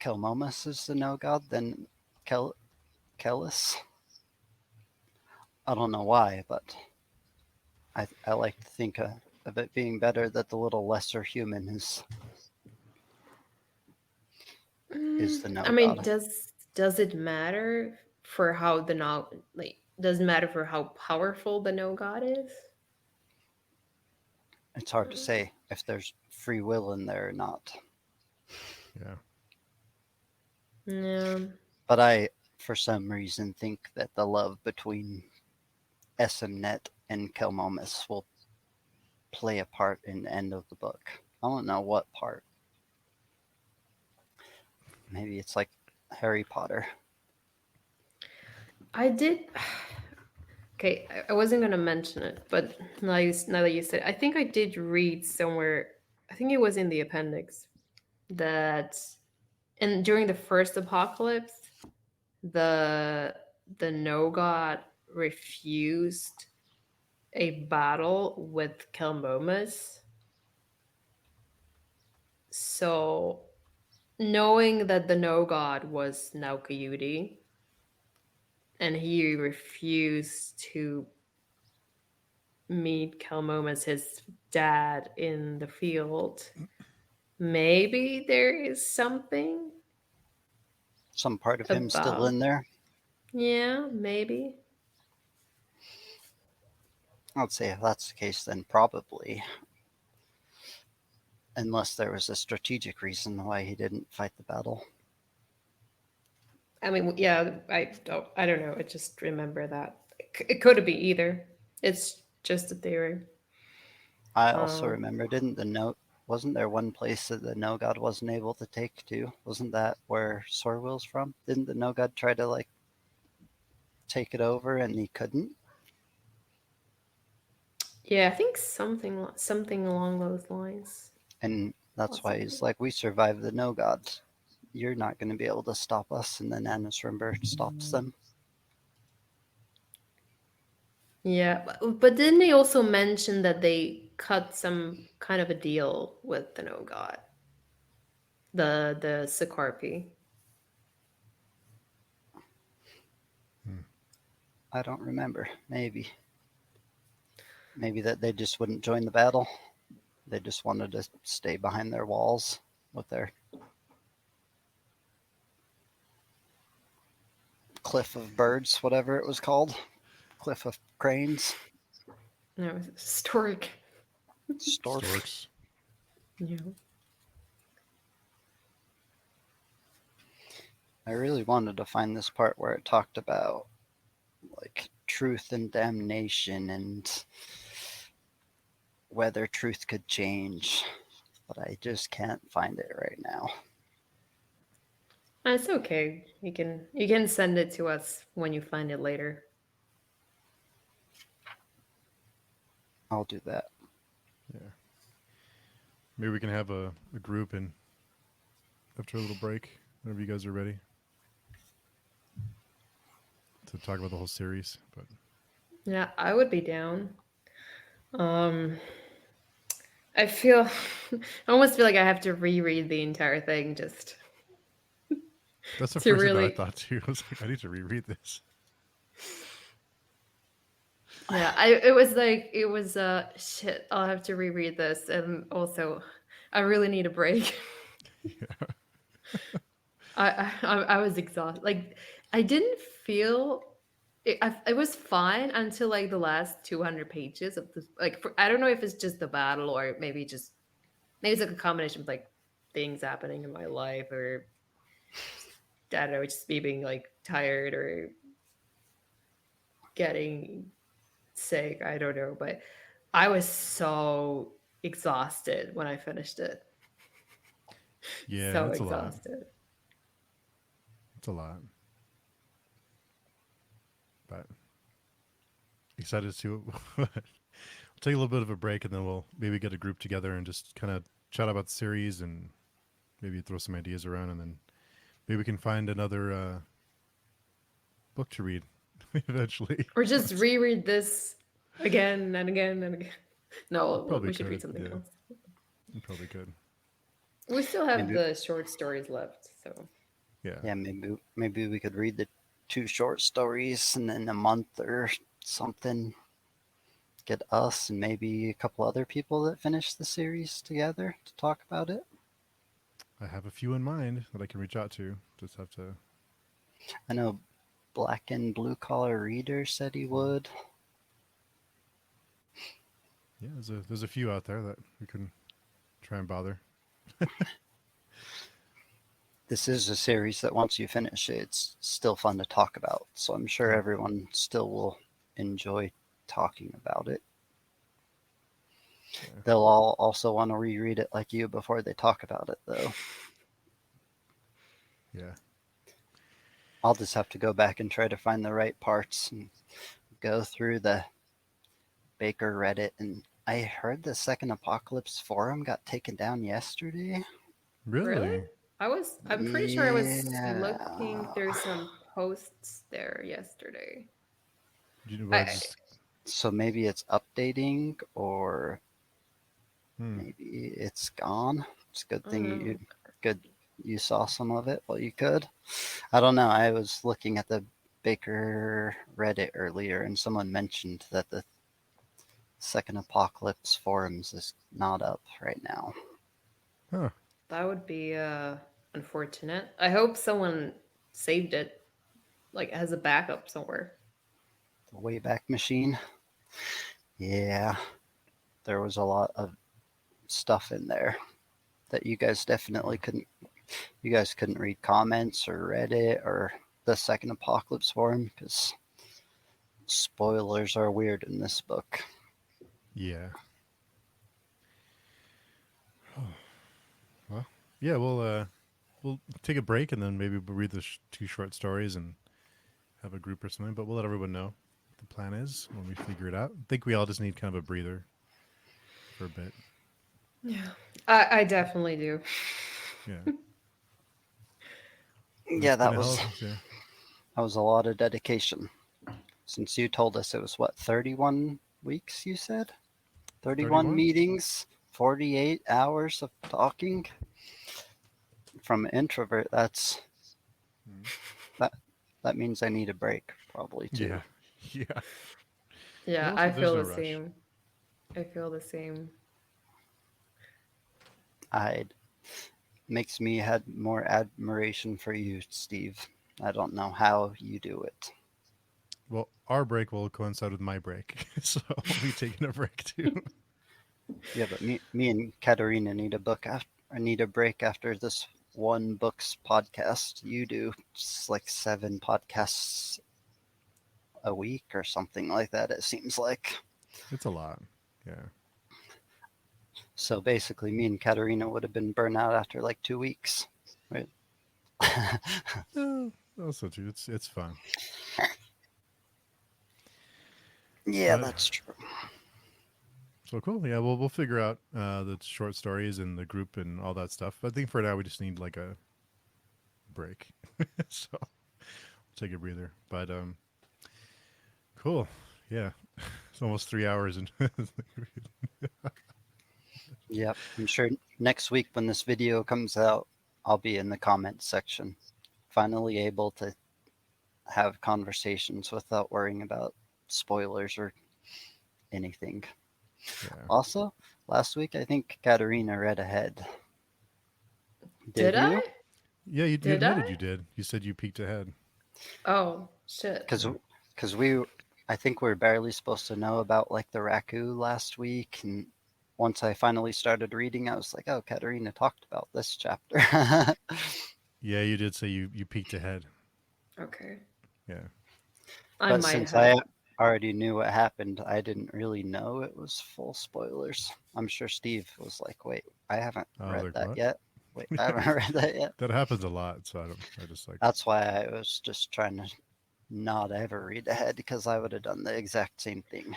[SPEAKER 3] Kelmomus is the no god than Kellis. I don't know why, but I like to think of it being better that the little lesser human is the no
[SPEAKER 2] I mean,
[SPEAKER 3] god.
[SPEAKER 2] does it matter for how the no like does it matter for how powerful the no god is?
[SPEAKER 3] It's hard to say if there's free will in there or not.
[SPEAKER 1] Yeah.
[SPEAKER 2] Yeah.
[SPEAKER 3] But I, for some reason, think that the love between Esemnet and Kelmomus will play a part in the end of the book. I don't know what part. Maybe it's like Harry Potter.
[SPEAKER 2] I did. Okay, I wasn't gonna mention it, but now that you said it, I think I did read somewhere, I think it was in the appendix, that and during the first apocalypse, the the no god refused a battle with Kelmomus. So knowing that the no god was Naukayuti and he refused to meet Kelmomus, his dad, in the field, maybe there is something
[SPEAKER 3] Some part of him still
[SPEAKER 2] about.
[SPEAKER 3] in there.
[SPEAKER 2] Yeah, maybe.
[SPEAKER 3] I'd say if that's the case, then probably. Unless there was a strategic reason why he didn't fight the battle.
[SPEAKER 2] I mean, yeah, I don't know. I just remember that it could be either. It's just a theory.
[SPEAKER 3] I also
[SPEAKER 2] Um,
[SPEAKER 3] remember, didn't the note, wasn't there one place that the no god wasn't able to take to? Wasn't that where Sorwill's from? Didn't the no god try to like take it over and he couldn't?
[SPEAKER 2] yeah, I think something along those lines.
[SPEAKER 3] And that's why
[SPEAKER 2] Possibly.
[SPEAKER 3] he's like, we survived the no gods. You're not going to be able to stop us. And then Anasrimber stops them.
[SPEAKER 2] Yeah, but didn't they also mention that they cut some kind of a deal with the no god, the Sicarpi?
[SPEAKER 3] I don't remember. Maybe. Maybe that they just wouldn't join the battle. They just wanted to stay behind their walls with their cliff of birds, whatever it was called. Cliff of cranes.
[SPEAKER 2] No, it was historic.
[SPEAKER 3] Stork.
[SPEAKER 1] Storks.
[SPEAKER 2] Yeah.
[SPEAKER 3] I really wanted to find this part where it talked about like truth and damnation and whether truth could change, but I just can't find it right now.
[SPEAKER 2] It's okay. You can send it to us when you find it later.
[SPEAKER 3] I'll do that.
[SPEAKER 1] Yeah. Maybe we can have a group and after a little break, whenever you guys are ready, to talk about the whole series. But
[SPEAKER 2] Yeah, I would be down. Um, I feel, I almost feel like I have to reread the entire thing just
[SPEAKER 1] that's the
[SPEAKER 2] to
[SPEAKER 1] first thing that I
[SPEAKER 2] really.
[SPEAKER 1] thought too. I was like, I need to reread this.
[SPEAKER 2] Yeah, it was shit. I'll have to reread this, and also, I really need a break.
[SPEAKER 1] Yeah.
[SPEAKER 2] I was exhausted. Like I didn't feel it was fine until like the last 200 pages of this. Like I don't know if it's just the battle or maybe it's like a combination of like things happening in my life or I don't know, just me being like tired or getting sick. I don't know, but I was so exhausted when I finished it.
[SPEAKER 1] Yeah,
[SPEAKER 2] So
[SPEAKER 1] it's a lot.
[SPEAKER 2] exhausted.
[SPEAKER 1] It's a lot. But excited to we'll take a little bit of a break and then we'll maybe get a group together and just kind of chat about the series and maybe throw some ideas around and then maybe we can find another book to read eventually.
[SPEAKER 2] Or just reread this again and again and again. No,
[SPEAKER 1] Probably
[SPEAKER 2] we should read
[SPEAKER 1] could.
[SPEAKER 2] something
[SPEAKER 1] Yeah,
[SPEAKER 2] else.
[SPEAKER 1] you probably could.
[SPEAKER 2] We still have
[SPEAKER 3] Maybe,
[SPEAKER 2] the short stories left, so
[SPEAKER 1] Yeah.
[SPEAKER 3] yeah, maybe we could read the 2 short stories and then a month or something get us and maybe a couple other people that finish the series together to talk about it.
[SPEAKER 1] I have a few in mind that I can reach out to. Just have to.
[SPEAKER 3] I know Black and Blue Collar Reader said he would.
[SPEAKER 1] Yeah, there's a few out there that we can try and bother.
[SPEAKER 3] This is a series that once you finish it, it's still fun to talk about. So I'm sure
[SPEAKER 1] Yeah.
[SPEAKER 3] everyone still will enjoy talking about it.
[SPEAKER 1] Yeah.
[SPEAKER 3] They'll all also want to reread it like you before they talk about it, though.
[SPEAKER 1] Yeah.
[SPEAKER 3] I'll just have to go back and try to find the right parts and go through the Baker Reddit. And I heard the Second Apocalypse forum got taken down yesterday.
[SPEAKER 2] really?
[SPEAKER 1] Really?
[SPEAKER 2] I'm pretty sure I was
[SPEAKER 3] Yeah.
[SPEAKER 2] looking through some. posts there yesterday.
[SPEAKER 1] Well,
[SPEAKER 2] I
[SPEAKER 1] just
[SPEAKER 3] So maybe it's updating, or
[SPEAKER 1] hmm.
[SPEAKER 3] maybe it's gone. It's a good
[SPEAKER 2] I don't
[SPEAKER 3] thing
[SPEAKER 2] know.
[SPEAKER 3] you saw some of it while you could. I don't know. I was looking at the Baker Reddit earlier, and someone mentioned that the Second Apocalypse forums is not up right now.
[SPEAKER 1] Huh.
[SPEAKER 2] That would be unfortunate. I hope someone saved it, like as a backup somewhere.
[SPEAKER 3] The Wayback Machine. Yeah, there was a lot of stuff in there that you guys definitely couldn't. You guys couldn't read comments or Reddit or the Second Apocalypse forum because spoilers are weird in this book.
[SPEAKER 1] Yeah. Well, yeah. We'll take a break and then maybe we'll read the two short stories and have a group or something. But we'll let everyone know what the plan is when we figure it out. I think we all just need kind of a breather for a bit.
[SPEAKER 2] Yeah, I definitely do.
[SPEAKER 1] Yeah. But
[SPEAKER 3] Yeah,
[SPEAKER 1] it's been a hell. Yeah.
[SPEAKER 3] that was a lot of dedication. Since you told us it was what, 31 weeks, you said? 31
[SPEAKER 1] 31.
[SPEAKER 3] meetings, 48 hours of talking. From an introvert,
[SPEAKER 1] Hmm.
[SPEAKER 3] that that means I need a break probably too.
[SPEAKER 1] Yeah. Yeah.
[SPEAKER 2] Yeah,
[SPEAKER 1] Well,
[SPEAKER 2] I
[SPEAKER 1] there's
[SPEAKER 2] feel
[SPEAKER 1] no
[SPEAKER 2] the
[SPEAKER 1] rush.
[SPEAKER 2] same. I feel the same.
[SPEAKER 3] I makes me had more admiration for you, Steve. I don't know how you do it.
[SPEAKER 1] Well, our break will coincide with my break, so I'll be taking a break too.
[SPEAKER 3] Yeah, but me and Katerina need a book after. I need a break after this one book's podcast. You do just like 7 podcasts a week or something like that. It seems like.
[SPEAKER 1] It's a lot. Yeah.
[SPEAKER 3] So basically, me and Katerina would have been burnt out after like 2 weeks, right?
[SPEAKER 1] No, also true. It's fun.
[SPEAKER 3] Yeah,
[SPEAKER 1] But
[SPEAKER 3] that's true.
[SPEAKER 1] so cool. Yeah, we'll figure out the short stories and the group and all that stuff. I think for now we just need like a break. So we'll take a breather. But cool. Yeah. It's almost 3 hours and
[SPEAKER 3] Yep, I'm sure next week when this video comes out, I'll be in the comments section, finally able to have conversations without worrying about spoilers or anything.
[SPEAKER 1] yeah.
[SPEAKER 3] Also, last week I think Katerina read ahead.
[SPEAKER 2] Did
[SPEAKER 3] Did
[SPEAKER 2] I?
[SPEAKER 3] you?
[SPEAKER 1] Yeah, you
[SPEAKER 2] Did I?
[SPEAKER 1] admitted you did. You said you peeked ahead.
[SPEAKER 2] Oh shit.
[SPEAKER 3] Because
[SPEAKER 1] Yeah.
[SPEAKER 3] I think we were barely supposed to know about like the Raku last week, and once I finally started reading, I was like, oh, Katerina talked about this chapter.
[SPEAKER 1] Yeah, you did say you peeked ahead.
[SPEAKER 2] Okay.
[SPEAKER 1] Yeah.
[SPEAKER 2] I
[SPEAKER 3] But
[SPEAKER 2] might
[SPEAKER 3] since
[SPEAKER 2] have.
[SPEAKER 3] I already knew what happened, I didn't really know it was full spoilers. I'm sure Steve was like, wait, I haven't
[SPEAKER 1] I was
[SPEAKER 3] read
[SPEAKER 1] like,
[SPEAKER 3] that
[SPEAKER 1] what?
[SPEAKER 3] yet. Wait, I
[SPEAKER 1] Yeah.
[SPEAKER 3] haven't read that yet.
[SPEAKER 1] That happens a lot, so I don't. I just like.
[SPEAKER 3] That's why I was just trying to not ever read ahead because I would have done the exact same thing.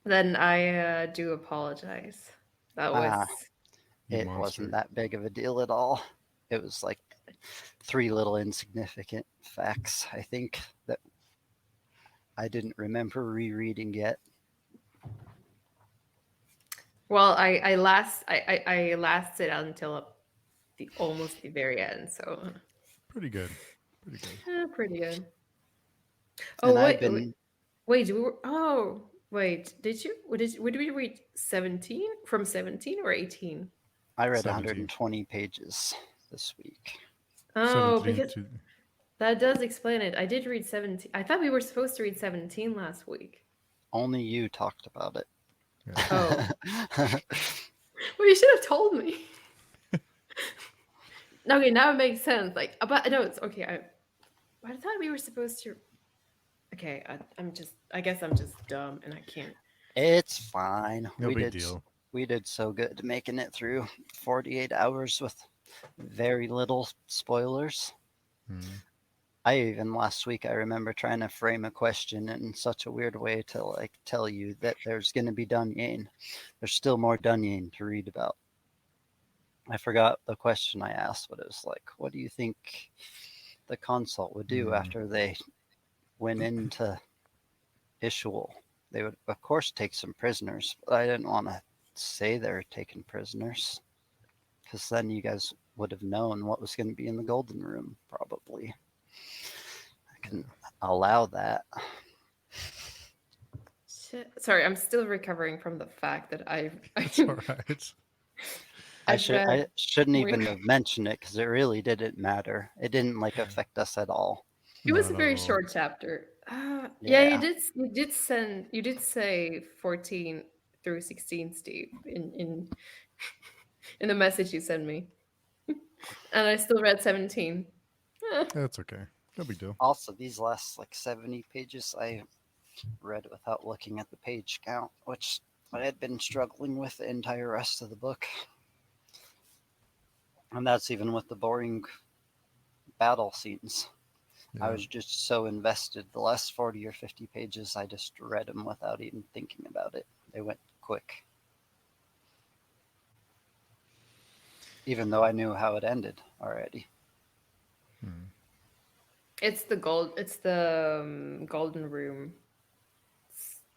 [SPEAKER 2] Then I do apologize. That was
[SPEAKER 3] Ah,
[SPEAKER 1] You
[SPEAKER 3] it wasn't
[SPEAKER 1] monster.
[SPEAKER 3] that big of a deal at all. It was like 3 little insignificant facts, I think, that I didn't remember rereading yet.
[SPEAKER 2] well. I lasted until the almost the very end. So
[SPEAKER 1] Pretty good. Pretty good.
[SPEAKER 2] pretty good.
[SPEAKER 3] And
[SPEAKER 2] Oh
[SPEAKER 3] I've
[SPEAKER 2] wait,
[SPEAKER 3] been,
[SPEAKER 2] wait. Oh wait. Did you? What did we read? 17 from 17 or 18?
[SPEAKER 3] I read
[SPEAKER 1] 17.
[SPEAKER 3] 120 pages this week.
[SPEAKER 2] Oh,
[SPEAKER 1] 17
[SPEAKER 2] because
[SPEAKER 1] to.
[SPEAKER 2] that does explain it. I did read 17. I thought we were supposed to read 17 last week.
[SPEAKER 3] Only you talked about
[SPEAKER 1] Yeah.
[SPEAKER 2] Oh,
[SPEAKER 3] it.
[SPEAKER 2] well, you should have told me. Okay, now it makes sense. Like, but no, it's okay. I thought we were supposed to. Okay, I'm just. I guess I'm just dumb and I can't.
[SPEAKER 3] It's fine.
[SPEAKER 1] No big deal.
[SPEAKER 3] We did so good making it through 48 hours with very little spoilers.
[SPEAKER 1] Hmm.
[SPEAKER 3] I even last week I remember trying to frame a question in such a weird way to like tell you that there's going to be Dunyan. There's still more Dunyan to read about. I forgot the question I asked, but it was like, what do you think the consult would do after they went into Ishul. They would, of course, take some prisoners, but I didn't want to say they were taking prisoners because then you guys would have known what was going to be in the Golden Room, probably. I couldn't allow that.
[SPEAKER 2] Shit. Sorry, I'm still recovering from the fact that
[SPEAKER 1] It's all right.
[SPEAKER 2] I've
[SPEAKER 3] I
[SPEAKER 2] read
[SPEAKER 3] shouldn't
[SPEAKER 2] more.
[SPEAKER 3] even have mentioned it because it really didn't matter. It didn't like affect us at all.
[SPEAKER 2] It
[SPEAKER 1] No,
[SPEAKER 2] was a
[SPEAKER 1] not at
[SPEAKER 2] very
[SPEAKER 1] all.
[SPEAKER 2] short chapter. Yeah,
[SPEAKER 3] Yeah.
[SPEAKER 2] you did say 14 through 16, Steve, in the message you sent me. And I still read 17.
[SPEAKER 1] That's okay. No big deal.
[SPEAKER 3] Also, these last like 70 pages I read without looking at the page count, which I had been struggling with the entire rest of the book. And that's even with the boring battle scenes. I
[SPEAKER 1] Yeah.
[SPEAKER 3] was just so invested. The last 40 or 50 pages, I just read them without even thinking about it. They went quick. Even though I knew how it ended already.
[SPEAKER 2] It's the golden room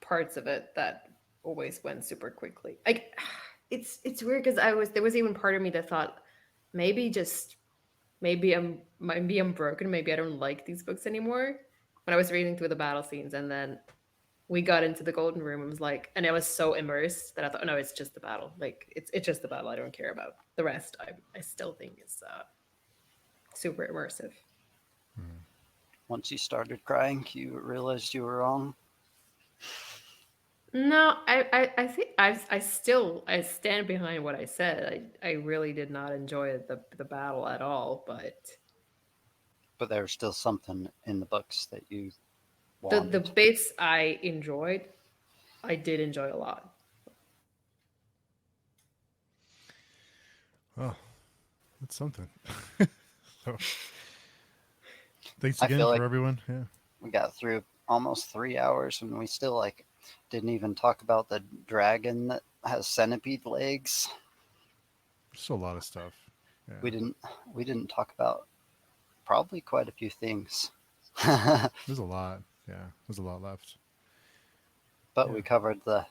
[SPEAKER 2] parts of it that always went super quickly. Like it's weird because there was even part of me that thought maybe just maybe I'm broken, maybe I don't like these books anymore. When I was reading through the battle scenes and then we got into the golden room, I was like, and I was so immersed that I thought, no, it's just the battle. Like it's just the battle. I don't care about the rest. I still think is super immersive.
[SPEAKER 3] Once you started crying, you realized you were wrong.
[SPEAKER 2] No, I think I stand behind what I said. I really did not enjoy the battle at all, but
[SPEAKER 3] But there was still something in the books that you
[SPEAKER 2] the
[SPEAKER 3] wanted.
[SPEAKER 2] bits I enjoyed, I did enjoy a lot.
[SPEAKER 1] Oh, that's something. So, thanks
[SPEAKER 3] I
[SPEAKER 1] again
[SPEAKER 3] feel
[SPEAKER 1] for
[SPEAKER 3] like
[SPEAKER 1] everyone. Yeah.
[SPEAKER 3] we got through almost 3 hours and we still like didn't even talk about the dragon that has centipede legs.
[SPEAKER 1] Just a lot of stuff. Yeah.
[SPEAKER 3] We didn't talk about probably quite a few things.
[SPEAKER 1] There's a lot. Yeah. There's a lot left.
[SPEAKER 3] But
[SPEAKER 1] Yeah.
[SPEAKER 3] we covered the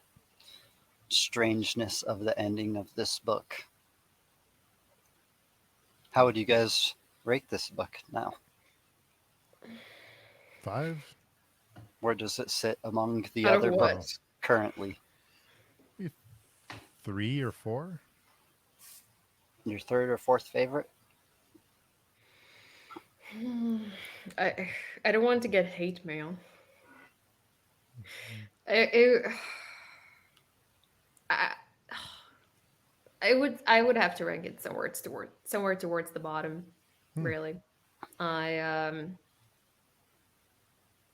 [SPEAKER 3] strangeness of the ending of this book. How would you guys rate this book now?
[SPEAKER 1] 5?
[SPEAKER 3] Where does it sit among the
[SPEAKER 2] Out of
[SPEAKER 3] other
[SPEAKER 2] what?
[SPEAKER 3] books currently?
[SPEAKER 1] Maybe 3 or 4?
[SPEAKER 3] Your third or fourth favorite?
[SPEAKER 2] I I don't want to get hate mail. I, I, I would have to rank it somewhere towards the bottom,
[SPEAKER 1] Hmm.
[SPEAKER 2] really. I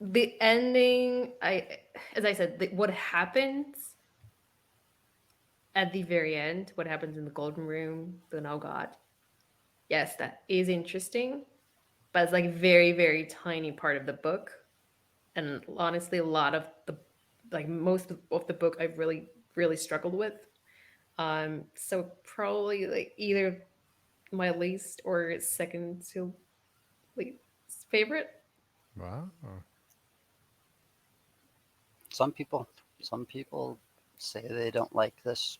[SPEAKER 2] the ending, I as I said, what happens at the very end, what happens in the golden room, then oh god. Yes, that is interesting, but it's like very very tiny part of the book, and honestly a lot of the like most of the book I've really struggled with. So probably like either my least or second to least favorite.
[SPEAKER 1] Wow.
[SPEAKER 3] Some people say they don't like this.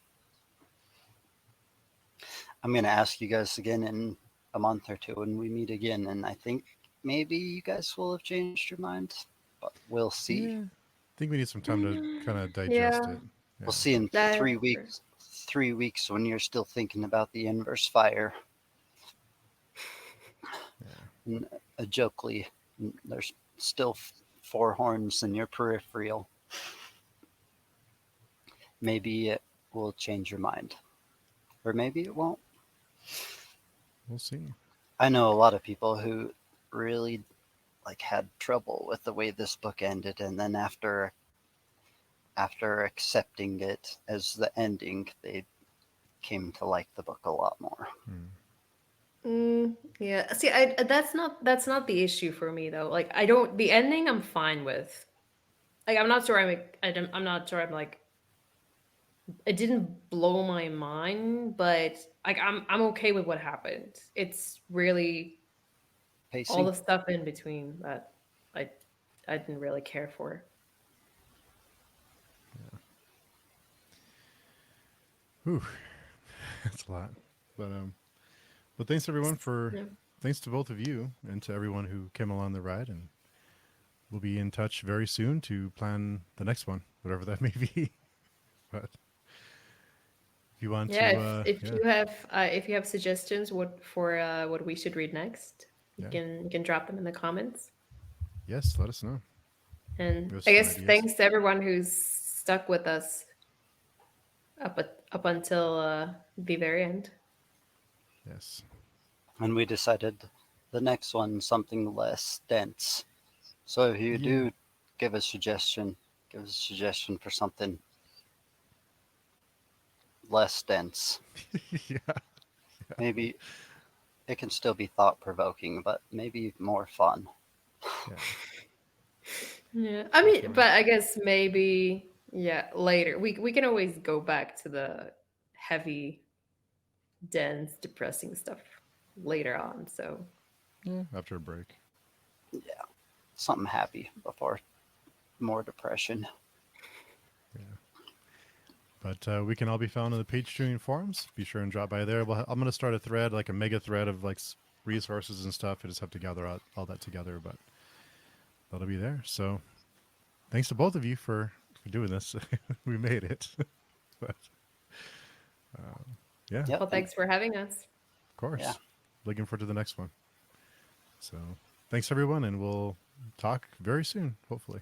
[SPEAKER 3] I'm going to ask you guys again in a month or two when we meet again, and I think maybe you guys will have changed your mind, but we'll see.
[SPEAKER 1] Yeah. I think we need some time to kind of digest
[SPEAKER 2] Yeah,
[SPEAKER 1] it. Yeah.
[SPEAKER 3] We'll see in
[SPEAKER 2] that
[SPEAKER 3] 3 weeks. 3 weeks when you're still thinking about the inverse fire.
[SPEAKER 1] Yeah.
[SPEAKER 3] And a jokely, there's still 4 horns in your peripheral. Maybe it will change your mind, or maybe it won't.
[SPEAKER 1] We'll see.
[SPEAKER 3] I know a lot of people who really like had trouble with the way this book ended, and then after accepting it as the ending, they came to like the book a lot more.
[SPEAKER 2] yeah. See, I that's not the issue for me though. Like I don't the ending I'm fine with. Like I'm not sure I'm not sure I'm like it didn't blow my mind, but like I'm okay with what happened. It's really
[SPEAKER 3] pacing.
[SPEAKER 2] all the stuff in between that I I didn't really care for.
[SPEAKER 1] Whew, that's a lot. But thanks everyone for
[SPEAKER 2] Yeah.
[SPEAKER 1] thanks to both of you and to everyone who came along the ride, and we'll be in touch very soon to plan the next one, whatever that may be. But if you want
[SPEAKER 2] Yeah,
[SPEAKER 1] to,
[SPEAKER 2] if you have suggestions what we should read next,
[SPEAKER 1] yeah,
[SPEAKER 2] you can drop them in the comments.
[SPEAKER 1] yes, let us know.
[SPEAKER 2] And
[SPEAKER 1] Give us
[SPEAKER 2] I
[SPEAKER 1] some
[SPEAKER 2] guess
[SPEAKER 1] ideas.
[SPEAKER 2] thanks to everyone who's stuck with us up until the very end.
[SPEAKER 1] Yes,
[SPEAKER 3] And we decided the next one something less dense. So if you
[SPEAKER 1] yeah,
[SPEAKER 3] do give a suggestion, for something less dense.
[SPEAKER 1] yeah,
[SPEAKER 3] Maybe it can still be thought provoking, but maybe more fun.
[SPEAKER 1] yeah.
[SPEAKER 2] Yeah, I mean,
[SPEAKER 1] Definitely.
[SPEAKER 2] but I guess maybe later we can always go back to the heavy, dense, depressing stuff later on. So
[SPEAKER 1] Yeah, after a break.
[SPEAKER 3] Yeah, something happy before more depression.
[SPEAKER 1] Yeah. But we can all be found on the Page Tuning forums. Be sure and drop by there. I'm going to start a thread, like a mega thread of like resources and stuff. I just have to gather all that together, but that'll be there. So thanks to both of you for doing this. We made it. But yeah,
[SPEAKER 3] Yep.
[SPEAKER 2] well, thanks for having us.
[SPEAKER 1] of course.
[SPEAKER 3] Yeah.
[SPEAKER 1] Looking forward to the next one. So thanks everyone, and we'll talk very soon, hopefully.